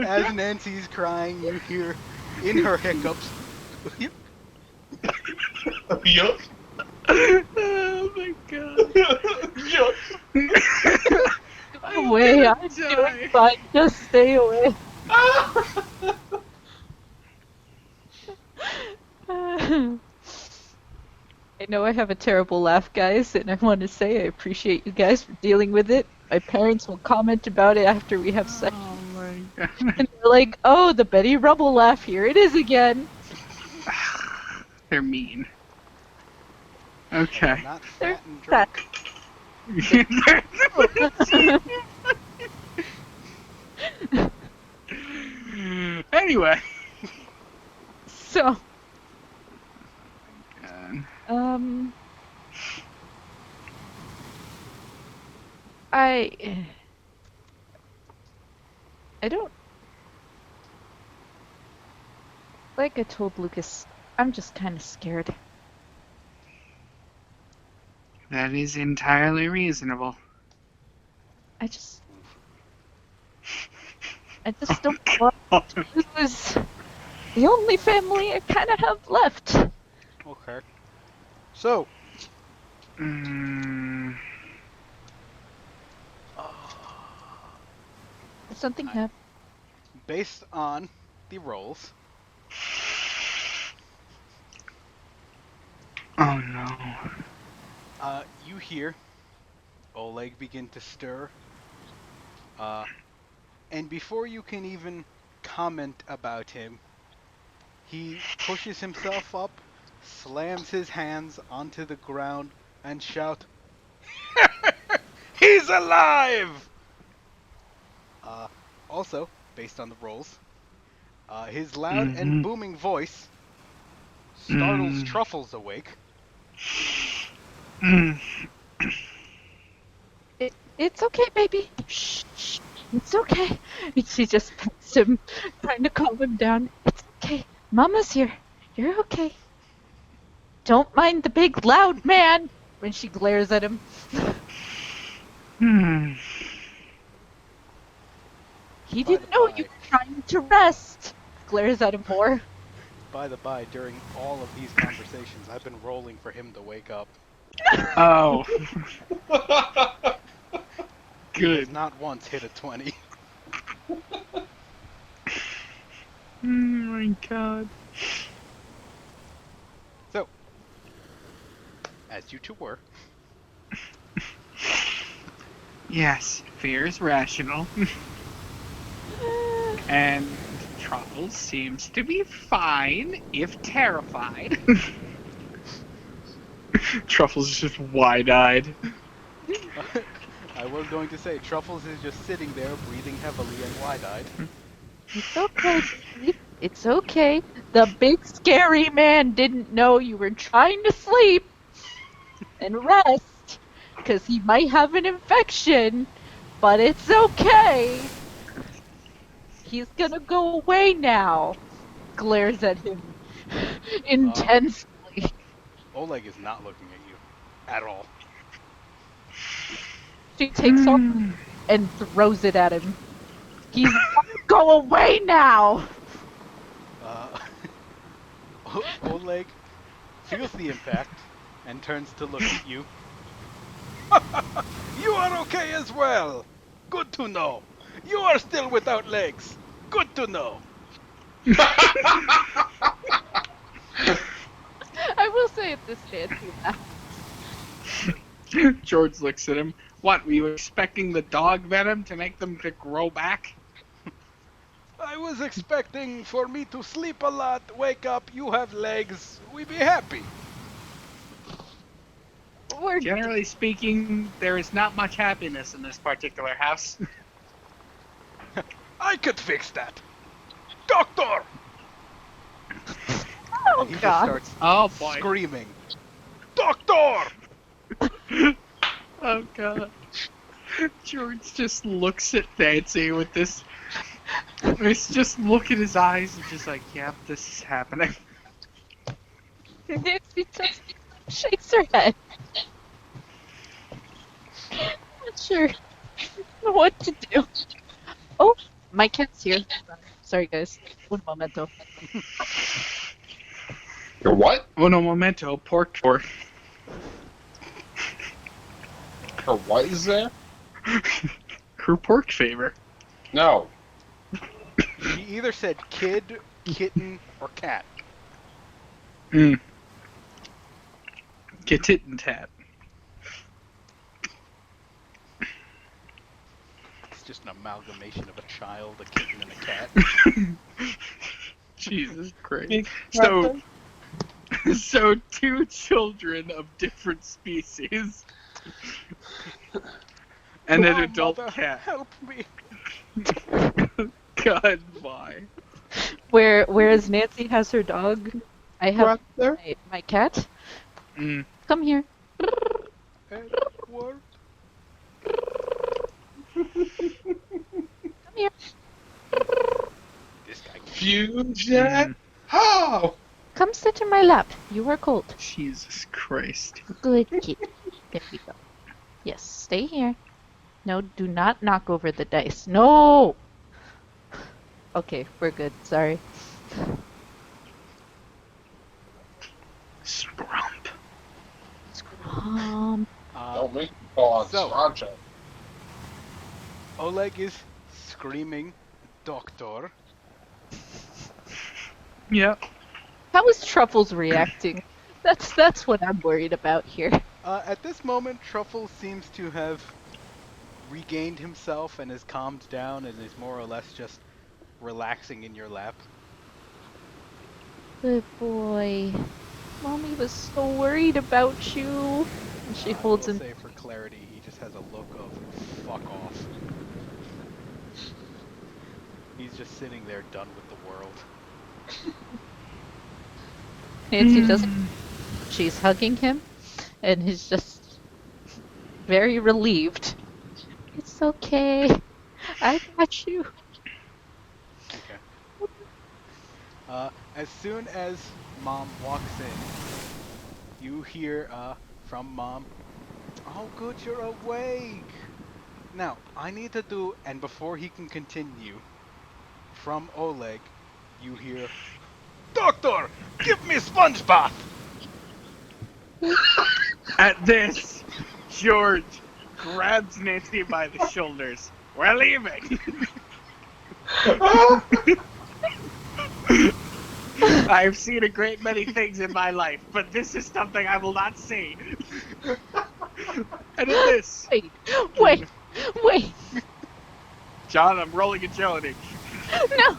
Speaker 3: As Nancy's crying, you hear in her hiccups.
Speaker 5: Yuck.
Speaker 1: Oh my god.
Speaker 5: Yuck.
Speaker 2: Go away. I'm doing fine. Just stay away. I know I have a terrible laugh, guys, and I want to say I appreciate you guys for dealing with it. My parents will comment about it after we have sex.
Speaker 1: Oh my god.
Speaker 2: And they're like, oh, the Betty Rubble laugh, here it is again.
Speaker 1: They're mean. Okay.
Speaker 3: Not
Speaker 2: They're
Speaker 3: fat and
Speaker 2: fat.
Speaker 3: drunk.
Speaker 1: Anyway.
Speaker 2: So,
Speaker 1: God.
Speaker 2: I don't, like I told Lucas, I'm just kind of scared.
Speaker 1: That is entirely reasonable.
Speaker 2: I just don't want to lose the only family I kind of have left.
Speaker 3: Okay. So,
Speaker 1: Mm,
Speaker 2: Something happened.
Speaker 3: based on the rolls.
Speaker 1: Oh no.
Speaker 3: You hear Oleg begin to stir. And before you can even comment about him, he pushes himself up, slams his hands onto the ground, and shout, "He's alive!" Also, based on the rolls, his loud and
Speaker 1: Mhm.
Speaker 3: booming voice startles
Speaker 1: Mm.
Speaker 3: Truffles awake.
Speaker 1: Mm.
Speaker 2: It's okay, baby. Shh, shh. It's okay. And she just pets him, trying to calm him down. It's okay. Mama's here. You're okay. Don't mind the big loud man when she glares at him.
Speaker 1: Hmm.
Speaker 2: He
Speaker 3: By the
Speaker 2: didn't know you
Speaker 3: by,
Speaker 2: were trying to rest. Glares at him more.
Speaker 3: during all of these conversations, I've been rolling for him to wake up.
Speaker 1: Oh,
Speaker 3: He has
Speaker 1: good.
Speaker 3: not once hit a 20.
Speaker 1: Oh my god.
Speaker 3: So, as you two were,
Speaker 1: Yes, fear is rational. And Truffles seems to be fine, if terrified. Truffles is just wide-eyed.
Speaker 3: I was going to say, Truffles is just sitting there, breathing heavily and wide-eyed.
Speaker 2: It's okay, baby. It's okay. The big scary man didn't know you were trying to sleep and rest because he might have an infection, but it's okay. He's gonna go away now. Glares at him intensely.
Speaker 3: Oleg is not looking at you at all.
Speaker 2: She takes off and throws it at him. He's gonna go away now.
Speaker 3: Uh, Oleg feels the impact and turns to look at you. You are okay as well. Good to know. You are still without legs. Good to know.
Speaker 2: I will say at this Nancy laugh.
Speaker 1: George looks at him. What, were you expecting the dog venom to make them to grow back?
Speaker 3: I was expecting for me to sleep a lot, wake up, you have legs, we be happy.
Speaker 2: We're
Speaker 1: Generally speaking, there is not much happiness in this particular house.
Speaker 3: I could fix that. Doctor!
Speaker 2: oh
Speaker 3: He just
Speaker 2: god.
Speaker 3: starts
Speaker 1: Oh boy.
Speaker 3: screaming. Doctor!
Speaker 1: Oh god. George just looks at Nancy with this. It's just look at his eyes and just like, yep, this is happening.
Speaker 2: Nancy just shakes her head. Not sure what to do. Oh, my cat's here. Sorry guys. Un momento.
Speaker 4: Your what?
Speaker 1: Uno momento, pork for.
Speaker 4: Or what is there?
Speaker 1: Her pork favor.
Speaker 4: No.
Speaker 3: He either said kid, kitten, or cat.
Speaker 1: Mm. Get it and tat.
Speaker 3: It's just an amalgamation of a child, a kitten, and a cat.
Speaker 1: Jesus Christ. So two children of different species. And an
Speaker 3: Oh,
Speaker 1: adult
Speaker 3: mother,
Speaker 1: cat.
Speaker 3: help me.
Speaker 1: God, why?
Speaker 2: Whereas Nancy has her dog, I have my cat.
Speaker 1: Mm.
Speaker 2: Come here.
Speaker 3: Edward.
Speaker 2: Come here.
Speaker 3: This guy.
Speaker 5: Fusion?
Speaker 1: Mm.
Speaker 5: How?
Speaker 2: Come sit in my lap. You are cold.
Speaker 1: Jesus Christ.
Speaker 2: Good kid. There we go. Yes, stay here. No, do not knock over the dice. No! Okay, we're good. Sorry.
Speaker 1: Scrump.
Speaker 4: Don't make me call on
Speaker 3: So-
Speaker 4: Sriracha.
Speaker 3: Oleg is screaming, Doctor.
Speaker 1: Yeah.
Speaker 2: How is Truffles reacting? That's what I'm worried about here.
Speaker 3: At this moment, Truffle seems to have regained himself and has calmed down and is more or less just relaxing in your lap.
Speaker 2: Good boy. Mommy was so worried about you. And she
Speaker 3: I
Speaker 2: holds
Speaker 3: will
Speaker 2: him.
Speaker 3: say for clarity, he just has a look of fuck off. He's just sitting there done with the world.
Speaker 2: Nancy doesn't. She's hugging him, and he's just very relieved. It's okay. I got you.
Speaker 3: Okay. As soon as Mom walks in, you hear from Mom, "Oh, good, you're awake." Now, I need to do, and before he can continue, from Oleg, you hear, "Doctor, give me sponge bath."
Speaker 1: At this, George grabs Nancy by the shoulders. We're leaving. I've seen a great many things in my life, but this is something I will not see. And at this,
Speaker 2: Wait.
Speaker 1: John, I'm rolling agility.
Speaker 2: No.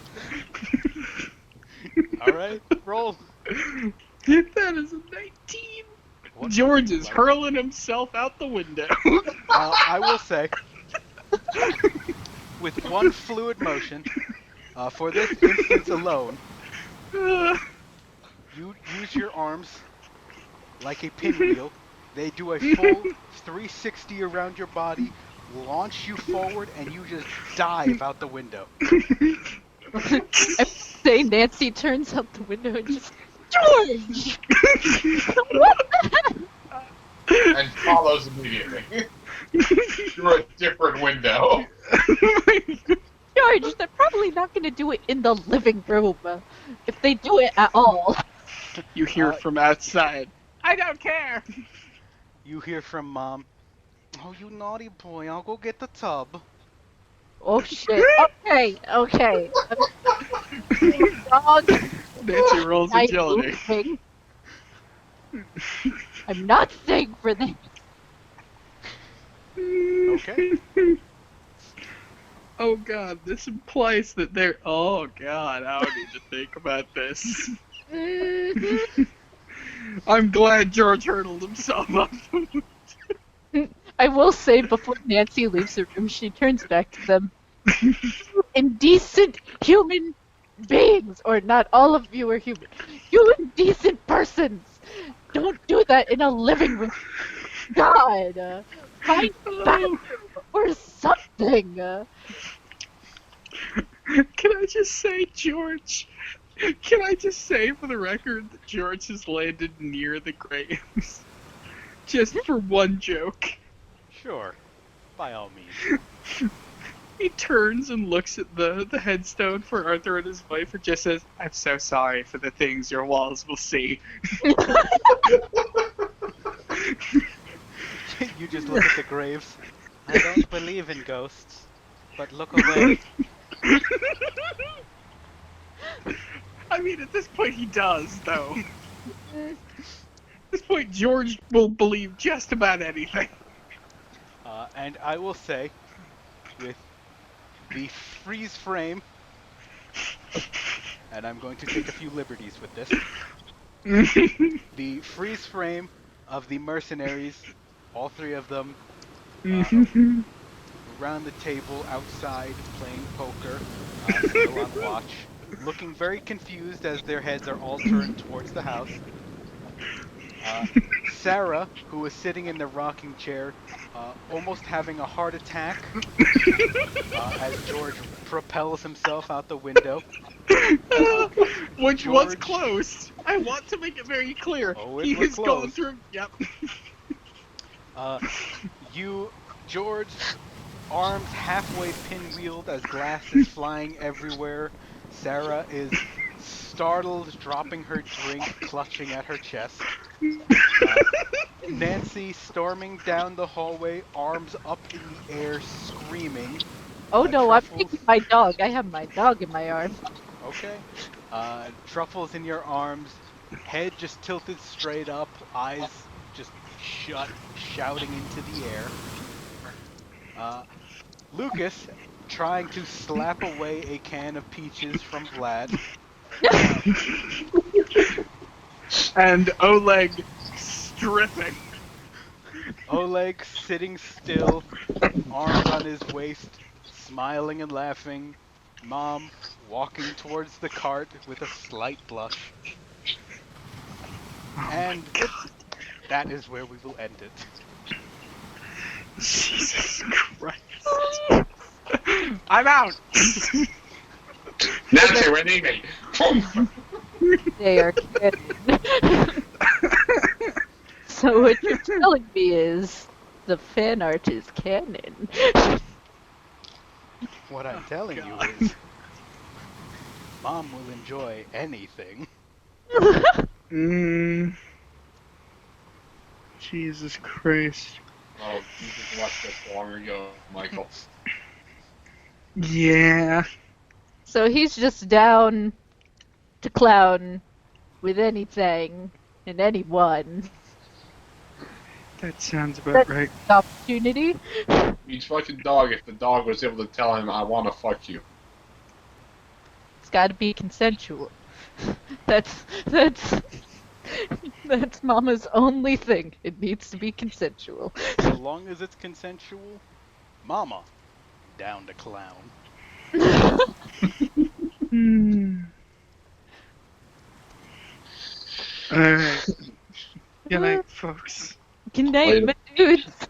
Speaker 3: All right, roll.
Speaker 1: That is a 19.
Speaker 3: What
Speaker 1: George
Speaker 3: would you
Speaker 1: is
Speaker 3: like?
Speaker 1: hurling himself out the window.
Speaker 3: I will say, with one fluid motion, for this instance alone, you use your arms like a pinwheel. They do a full 360 around your body, launch you forward, and you just dive out the window.
Speaker 2: I say Nancy turns out the window and just George. What?
Speaker 5: And follows immediately. Through a different window.
Speaker 2: George, they're probably not going to do it in the living room, if they do it at all.
Speaker 1: You hear it from outside. I don't care.
Speaker 3: You hear from Mom, "Oh, you naughty boy, I'll go get the tub."
Speaker 2: Oh shit. Okay. Dog.
Speaker 1: Nancy rolls
Speaker 2: I'm
Speaker 1: agility.
Speaker 2: moving. I'm not staying for this.
Speaker 3: Okay.
Speaker 1: Oh god, this implies that they're. Oh god, I don't need to think about this. I'm glad George hurdled himself up.
Speaker 2: I will say before Nancy leaves the room, she turns back to them. You indecent human beings, or not all of you are human. You indecent persons! Don't do that in a living room. God, find a bathroom or something.
Speaker 1: Can I just say, George? Can I just say for the record that George has landed near the graves? Just for one joke.
Speaker 3: Sure. By all means.
Speaker 1: He turns and looks at the headstone for Arthur and his wife and just says, I'm so sorry for the things your walls will see.
Speaker 3: You just look at the graves. "I don't believe in ghosts, but look away."
Speaker 1: I mean, at this point he does, though. At this point, George will believe just about anything.
Speaker 3: And I will say, with the freeze frame, and I'm going to take a few liberties with this, the freeze frame of the mercenaries, all three of them, around the table outside playing poker, still on watch, looking very confused as their heads are all turned towards the house. Sarah, who is sitting in the rocking chair, almost having a heart attack as George propels himself out the window.
Speaker 1: Which was
Speaker 3: George-
Speaker 1: close. I want to make it very clear.
Speaker 3: Oh, it
Speaker 1: He
Speaker 3: was
Speaker 1: has gone
Speaker 3: close.
Speaker 1: through. Yep.
Speaker 3: George, arms halfway pinwheeled as glass is flying everywhere. Sarah is startled, dropping her drink, clutching at her chest. Nancy storming down the hallway, arms up in the air, screaming.
Speaker 2: Oh no, I'm
Speaker 3: Truffles-
Speaker 2: taking my dog. I have my dog in my arms.
Speaker 3: Okay. Truffle's in your arms, head just tilted straight up, eyes just shut, shouting into the air. Lucas trying to slap away a can of peaches from Vlad.
Speaker 1: And Oleg stripping.
Speaker 3: Oleg sitting still, arms on his waist, smiling and laughing. Mom walking towards the cart with a slight blush. And that is where we will end it.
Speaker 1: Jesus Christ. I'm out!
Speaker 5: Nancy, we're leaving.
Speaker 2: They are canon. So what you're telling me is the fan art is canon.
Speaker 3: What I'm telling you
Speaker 1: God.
Speaker 3: is, Mom will enjoy anything.
Speaker 1: Jesus Christ.
Speaker 5: Oh, you just watched this long ago, Michael.
Speaker 1: Yeah.
Speaker 2: So he's just down to clown with anything and anyone.
Speaker 1: That sounds about
Speaker 2: That's
Speaker 1: right.
Speaker 2: the opportunity.
Speaker 5: He's fucking dog if the dog was able to tell him, I want to fuck you.
Speaker 2: It's got to be consensual. That's Mama's only thing. It needs to be consensual.
Speaker 3: So long as it's consensual, Mama, down to clown.
Speaker 1: Alright. Good night, folks.
Speaker 2: Good night,
Speaker 5: Later.
Speaker 2: my dudes.